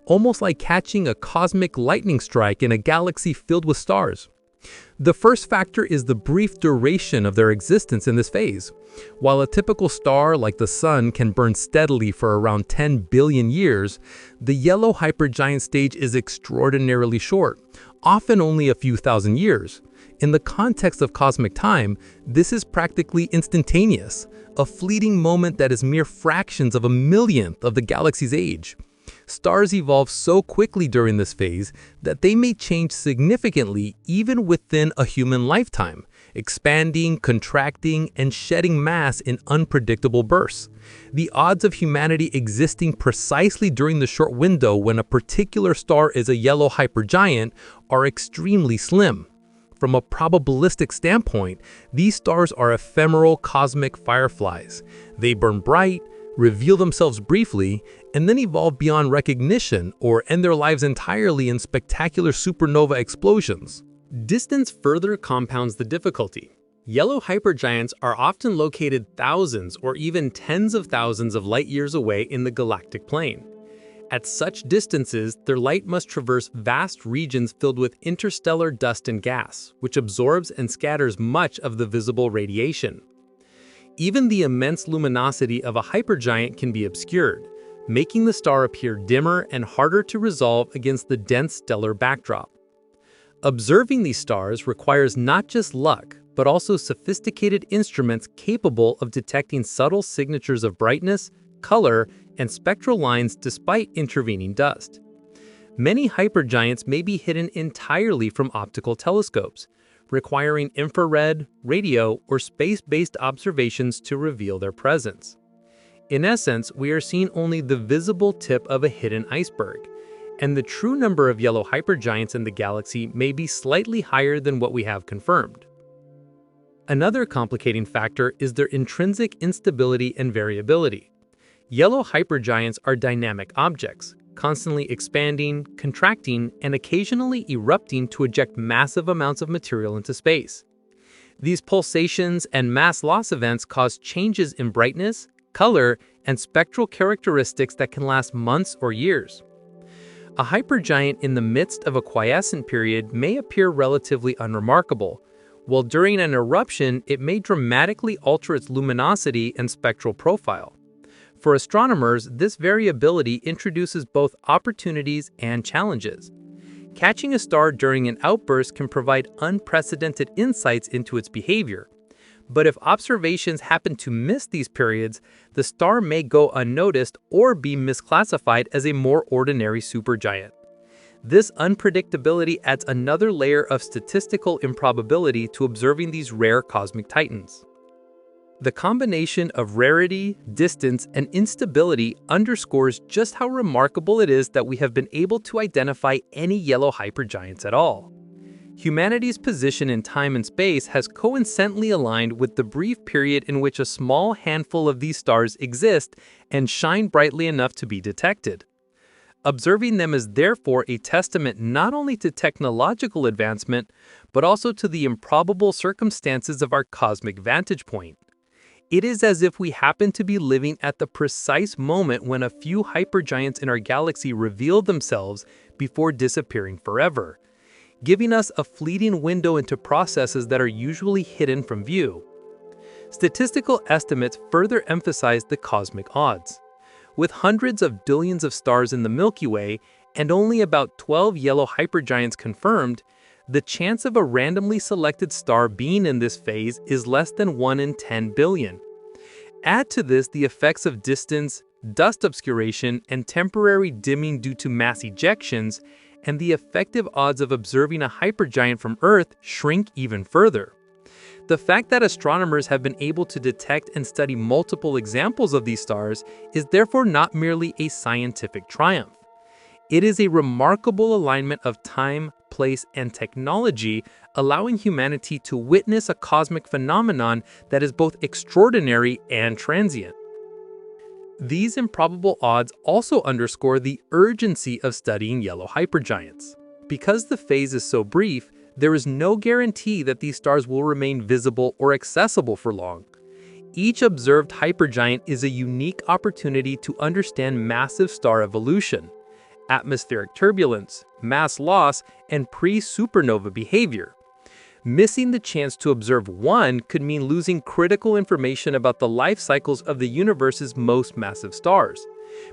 almost like catching a cosmic lightning strike in a galaxy filled with stars. The first factor is the brief duration of their existence in this phase. While a typical star like the Sun can burn steadily for around 10 billion years, the yellow hypergiant stage is extraordinarily short, often only a few thousand years. In the context of cosmic time, this is practically instantaneous, a fleeting moment that is mere fractions of a millionth of the galaxy's age. Stars evolve so quickly during this phase that they may change significantly even within a human lifetime, expanding, contracting, and shedding mass in unpredictable bursts. The odds of humanity existing precisely during the short window when a particular star is a yellow hypergiant are extremely slim. From a probabilistic standpoint, these stars are ephemeral cosmic fireflies. They burn bright, reveal themselves briefly, and then evolve beyond recognition or end their lives entirely in spectacular supernova explosions. Distance further compounds the difficulty. Yellow hypergiants are often located thousands or even tens of thousands of light years away in the galactic plane. At such distances, their light must traverse vast regions filled with interstellar dust and gas, which absorbs and scatters much of the visible radiation. Even the immense luminosity of a hypergiant can be obscured, making the star appear dimmer and harder to resolve against the dense stellar backdrop. Observing these stars requires not just luck, but also sophisticated instruments capable of detecting subtle signatures of brightness, color, and spectral lines despite intervening dust. Many hypergiants may be hidden entirely from optical telescopes, requiring infrared, radio, or space-based observations to reveal their presence. In essence, we are seeing only the visible tip of a hidden iceberg, and the true number of yellow hypergiants in the galaxy may be slightly higher than what we have confirmed. Another complicating factor is their intrinsic instability and variability. Yellow hypergiants are dynamic objects, constantly expanding, contracting, and occasionally erupting to eject massive amounts of material into space. These pulsations and mass loss events cause changes in brightness, color, and spectral characteristics that can last months or years. A hypergiant in the midst of a quiescent period may appear relatively unremarkable, while during an eruption it may dramatically alter its luminosity and spectral profile. For astronomers, this variability introduces both opportunities and challenges. Catching a star during an outburst can provide unprecedented insights into its behavior. But if observations happen to miss these periods, the star may go unnoticed or be misclassified as a more ordinary supergiant. This unpredictability adds another layer of statistical improbability to observing these rare cosmic titans. The combination of rarity, distance, and instability underscores just how remarkable it is that we have been able to identify any yellow hypergiants at all. Humanity's position in time and space has coincidentally aligned with the brief period in which a small handful of these stars exist and shine brightly enough to be detected. Observing them is therefore a testament not only to technological advancement, but also to the improbable circumstances of our cosmic vantage point. It is as if we happen to be living at the precise moment when a few hypergiants in our galaxy reveal themselves before disappearing forever, giving us a fleeting window into processes that are usually hidden from view. Statistical estimates further emphasize the cosmic odds. With hundreds of billions of stars in the Milky Way and only about 12 yellow hypergiants confirmed, the chance of a randomly selected star being in this phase is less than 1 in 10 billion. Add to this the effects of distance, dust obscuration, and temporary dimming due to mass ejections, and the effective odds of observing a hypergiant from Earth shrink even further. The fact that astronomers have been able to detect and study multiple examples of these stars is therefore not merely a scientific triumph. It is a remarkable alignment of time, place, and technology, allowing humanity to witness a cosmic phenomenon that is both extraordinary and transient. These improbable odds also underscore the urgency of studying yellow hypergiants. Because the phase is so brief, there is no guarantee that these stars will remain visible or accessible for long. Each observed hypergiant is a unique opportunity to understand massive star evolution, atmospheric turbulence, mass loss, and pre-supernova behavior. Missing the chance to observe one could mean losing critical information about the life cycles of the universe's most massive stars.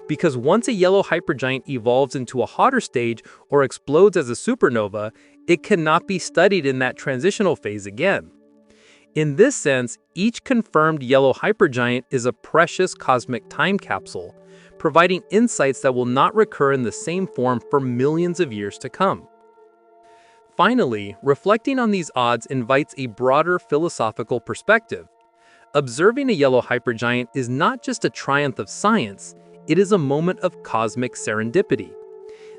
Because once a yellow hypergiant evolves into a hotter stage or explodes as a supernova, it cannot be studied in that transitional phase again. In this sense, each confirmed yellow hypergiant is a precious cosmic time capsule, providing insights that will not recur in the same form for millions of years to come. Finally, reflecting on these odds invites a broader philosophical perspective. Observing a yellow hypergiant is not just a triumph of science, it is a moment of cosmic serendipity.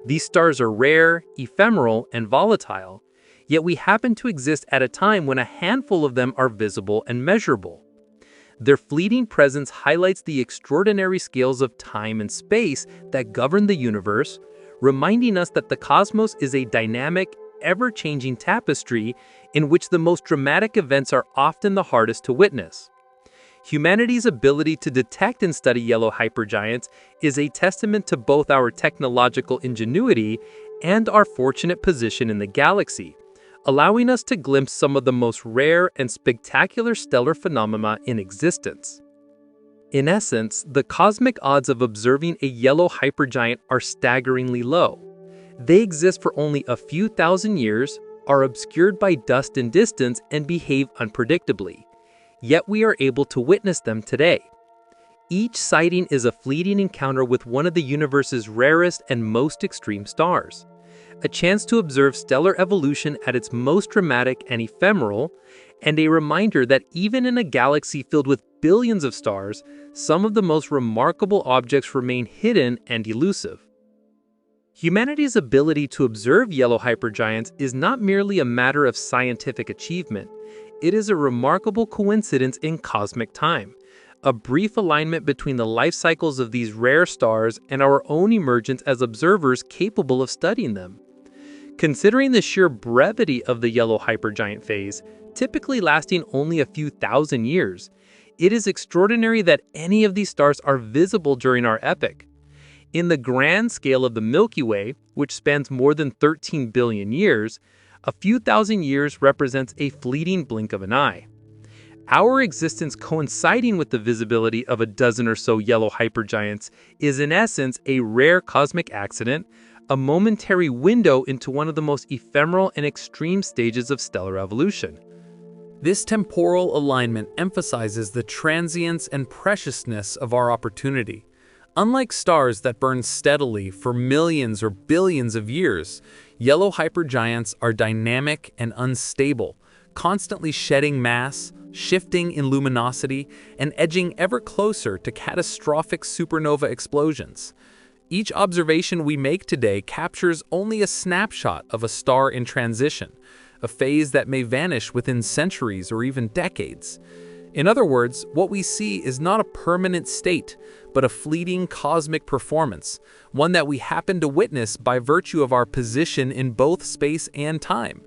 These stars are rare, ephemeral, and volatile, yet we happen to exist at a time when a handful of them are visible and measurable. Their fleeting presence highlights the extraordinary scales of time and space that govern the universe, reminding us that the cosmos is a dynamic, ever-changing tapestry in which the most dramatic events are often the hardest to witness. Humanity's ability to detect and study yellow hypergiants is a testament to both our technological ingenuity and our fortunate position in the galaxy, allowing us to glimpse some of the most rare and spectacular stellar phenomena in existence. In essence, the cosmic odds of observing a yellow hypergiant are staggeringly low. They exist for only a few thousand years, are obscured by dust and distance, and behave unpredictably. Yet we are able to witness them today. Each sighting is a fleeting encounter with one of the universe's rarest and most extreme stars, a chance to observe stellar evolution at its most dramatic and ephemeral, and a reminder that even in a galaxy filled with billions of stars, some of the most remarkable objects remain hidden and elusive. Humanity's ability to observe yellow hypergiants is not merely a matter of scientific achievement. It is a remarkable coincidence in cosmic time, a brief alignment between the life cycles of these rare stars and our own emergence as observers capable of studying them. Considering the sheer brevity of the yellow hypergiant phase, typically lasting only a few thousand years, it is extraordinary that any of these stars are visible during our epoch. In the grand scale of the Milky Way, which spans more than 13 billion years, a few thousand years represents a fleeting blink of an eye. Our existence coinciding with the visibility of a dozen or so yellow hypergiants is in essence a rare cosmic accident, a momentary window into one of the most ephemeral and extreme stages of stellar evolution. This temporal alignment emphasizes the transience and preciousness of our opportunity. Unlike stars that burn steadily for millions or billions of years, yellow hypergiants are dynamic and unstable, constantly shedding mass, shifting in luminosity, and edging ever closer to catastrophic supernova explosions. Each observation we make today captures only a snapshot of a star in transition, a phase that may vanish within centuries or even decades. In other words, what we see is not a permanent state, but a fleeting cosmic performance, one that we happen to witness by virtue of our position in both space and time.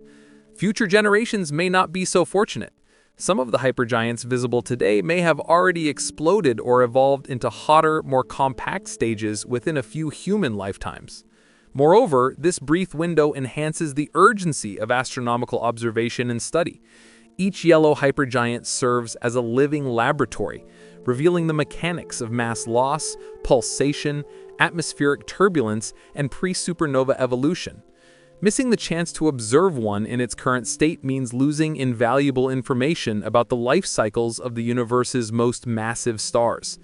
Future generations may not be so fortunate. Some of the hypergiants visible today may have already exploded or evolved into hotter, more compact stages within a few human lifetimes. Moreover, this brief window enhances the urgency of astronomical observation and study. Each yellow hypergiant serves as a living laboratory, revealing the mechanics of mass loss, pulsation, atmospheric turbulence, and pre-supernova evolution. Missing the chance to observe one in its current state means losing invaluable information about the life cycles of the universe's most massive stars.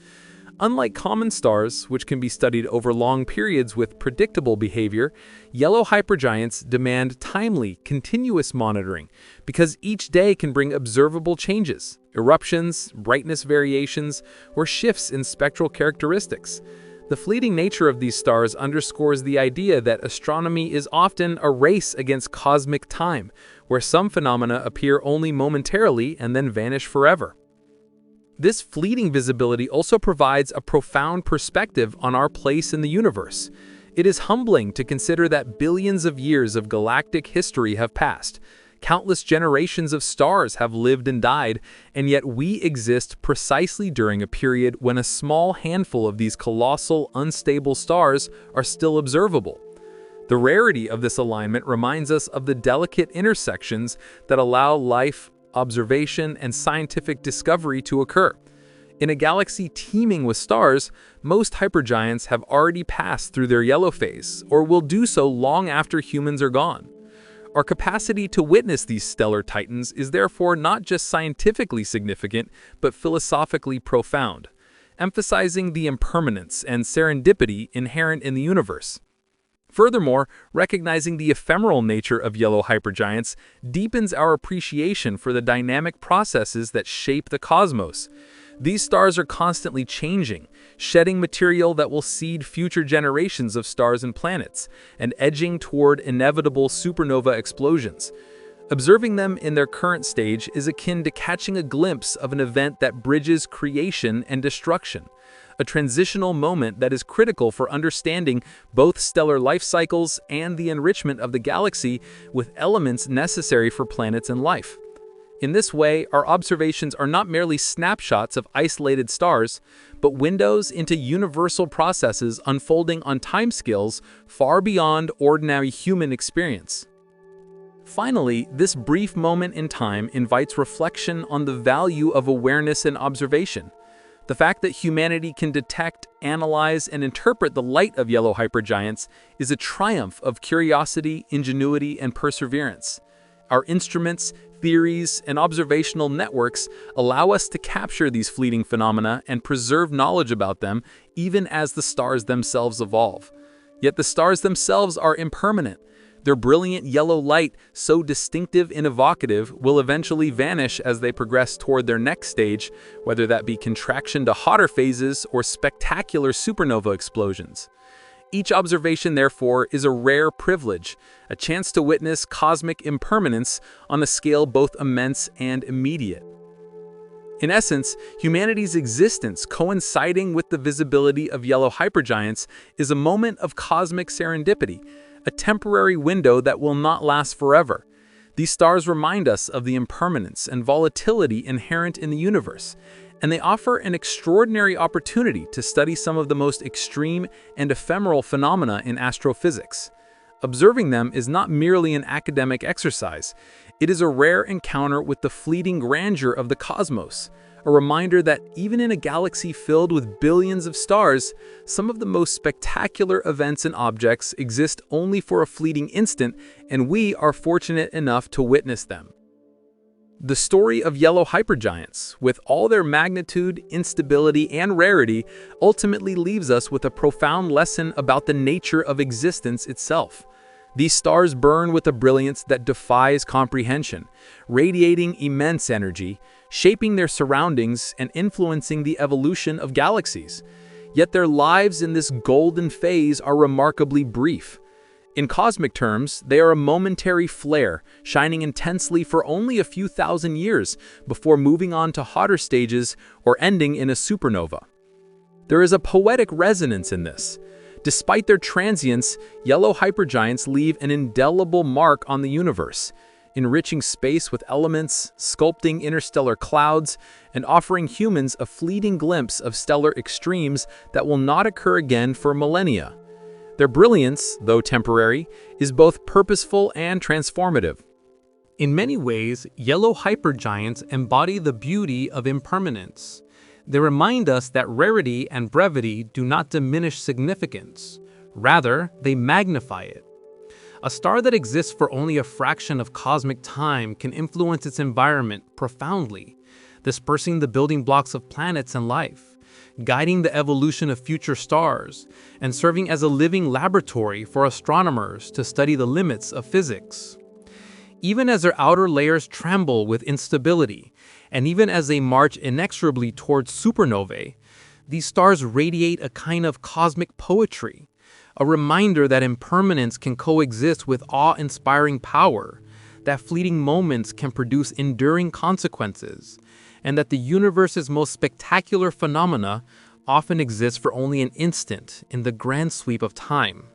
Unlike common stars, which can be studied over long periods with predictable behavior, yellow hypergiants demand timely, continuous monitoring because each day can bring observable changes, eruptions, brightness variations, or shifts in spectral characteristics. The fleeting nature of these stars underscores the idea that astronomy is often a race against cosmic time, where some phenomena appear only momentarily and then vanish forever. This fleeting visibility also provides a profound perspective on our place in the universe. It is humbling to consider that billions of years of galactic history have passed. Countless generations of stars have lived and died, and yet we exist precisely during a period when a small handful of these colossal, unstable stars are still observable. The rarity of this alignment reminds us of the delicate intersections that allow life, observation, and scientific discovery to occur. In a galaxy teeming with stars, most hypergiants have already passed through their yellow phase, or will do so long after humans are gone. Our capacity to witness these stellar titans is therefore not just scientifically significant, but philosophically profound, emphasizing the impermanence and serendipity inherent in the universe. Furthermore, recognizing the ephemeral nature of yellow hypergiants deepens our appreciation for the dynamic processes that shape the cosmos. These stars are constantly changing, shedding material that will seed future generations of stars and planets, and edging toward inevitable supernova explosions. Observing them in their current stage is akin to catching a glimpse of an event that bridges creation and destruction, a transitional moment that is critical for understanding both stellar life cycles and the enrichment of the galaxy with elements necessary for planets and life. In this way, our observations are not merely snapshots of isolated stars, but windows into universal processes unfolding on timescales far beyond ordinary human experience. Finally, this brief moment in time invites reflection on the value of awareness and observation. The fact that humanity can detect, analyze, and interpret the light of yellow hypergiants is a triumph of curiosity, ingenuity, and perseverance. Our instruments, theories, and observational networks allow us to capture these fleeting phenomena and preserve knowledge about them even as the stars themselves evolve. Yet the stars themselves are impermanent. Their brilliant yellow light, so distinctive and evocative, will eventually vanish as they progress toward their next stage, whether that be contraction to hotter phases or spectacular supernova explosions. Each observation, therefore, is a rare privilege, a chance to witness cosmic impermanence on a scale both immense and immediate. In essence, humanity's existence coinciding with the visibility of yellow hypergiants is a moment of cosmic serendipity, a temporary window that will not last forever. These stars remind us of the impermanence and volatility inherent in the universe, and they offer an extraordinary opportunity to study some of the most extreme and ephemeral phenomena in astrophysics. Observing them is not merely an academic exercise, it is a rare encounter with the fleeting grandeur of the cosmos, a reminder that even in a galaxy filled with billions of stars, some of the most spectacular events and objects exist only for a fleeting instant, and we are fortunate enough to witness them. The story of yellow hypergiants, with all their magnitude, instability, and rarity, ultimately leaves us with a profound lesson about the nature of existence itself. These stars burn with a brilliance that defies comprehension, radiating immense energy, shaping their surroundings and influencing the evolution of galaxies. Yet their lives in this golden phase are remarkably brief. In cosmic terms, they are a momentary flare, shining intensely for only a few thousand years before moving on to hotter stages or ending in a supernova. There is a poetic resonance in this. Despite their transience, yellow hypergiants leave an indelible mark on the universe, enriching space with elements, sculpting interstellar clouds, and offering humans a fleeting glimpse of stellar extremes that will not occur again for millennia. Their brilliance, though temporary, is both purposeful and transformative. In many ways, yellow hypergiants embody the beauty of impermanence. They remind us that rarity and brevity do not diminish significance. Rather, they magnify it. A star that exists for only a fraction of cosmic time can influence its environment profoundly, dispersing the building blocks of planets and life, guiding the evolution of future stars, and serving as a living laboratory for astronomers to study the limits of physics. Even as their outer layers tremble with instability, and even as they march inexorably towards supernovae, these stars radiate a kind of cosmic poetry, a reminder that impermanence can coexist with awe-inspiring power, that fleeting moments can produce enduring consequences, and that the universe's most spectacular phenomena often exist for only an instant in the grand sweep of time.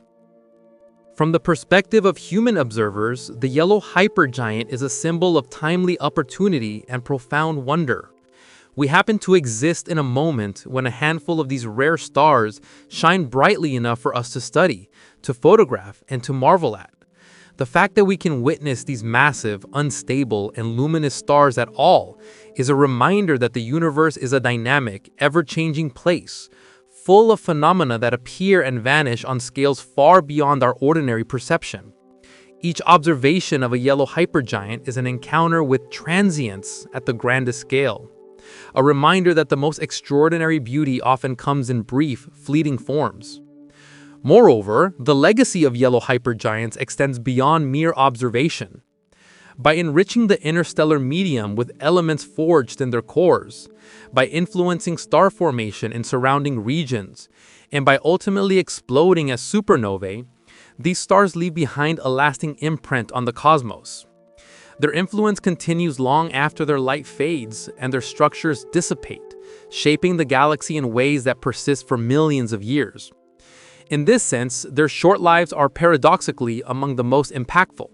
From the perspective of human observers, the yellow hypergiant is a symbol of timely opportunity and profound wonder. We happen to exist in a moment when a handful of these rare stars shine brightly enough for us to study, to photograph, and to marvel at. The fact that we can witness these massive, unstable, and luminous stars at all is a reminder that the universe is a dynamic, ever-changing place, full of phenomena that appear and vanish on scales far beyond our ordinary perception. Each observation of a yellow hypergiant is an encounter with transience at the grandest scale, a reminder that the most extraordinary beauty often comes in brief, fleeting forms. Moreover, the legacy of yellow hypergiants extends beyond mere observation. By enriching the interstellar medium with elements forged in their cores, by influencing star formation in surrounding regions, and by ultimately exploding as supernovae, these stars leave behind a lasting imprint on the cosmos. Their influence continues long after their light fades and their structures dissipate, shaping the galaxy in ways that persist for millions of years. In this sense, their short lives are paradoxically among the most impactful,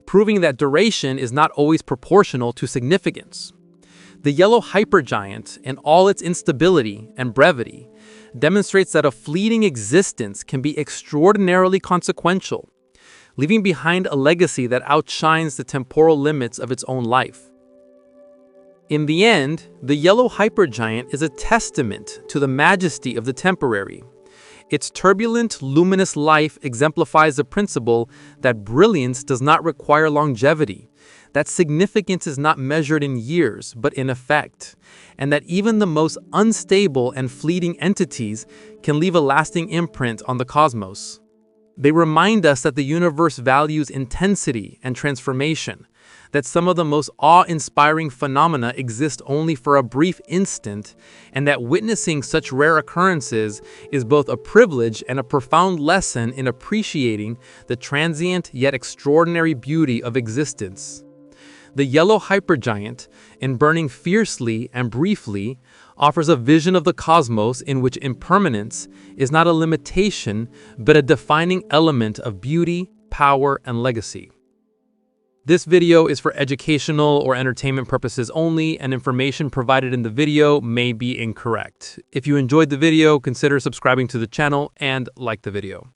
proving that duration is not always proportional to significance. The yellow hypergiant, in all its instability and brevity, demonstrates that a fleeting existence can be extraordinarily consequential, leaving behind a legacy that outshines the temporal limits of its own life. In the end, the yellow hypergiant is a testament to the majesty of the temporary. Its turbulent, luminous life exemplifies the principle that brilliance does not require longevity, that significance is not measured in years but in effect, and that even the most unstable and fleeting entities can leave a lasting imprint on the cosmos. They remind us that the universe values intensity and transformation, that some of the most awe-inspiring phenomena exist only for a brief instant, and that witnessing such rare occurrences is both a privilege and a profound lesson in appreciating the transient yet extraordinary beauty of existence. The yellow hypergiant, in burning fiercely and briefly, offers a vision of the cosmos in which impermanence is not a limitation but a defining element of beauty, power, and legacy. This video is for educational or entertainment purposes only, and information provided in the video may be incorrect. If you enjoyed the video, consider subscribing to the channel and like the video.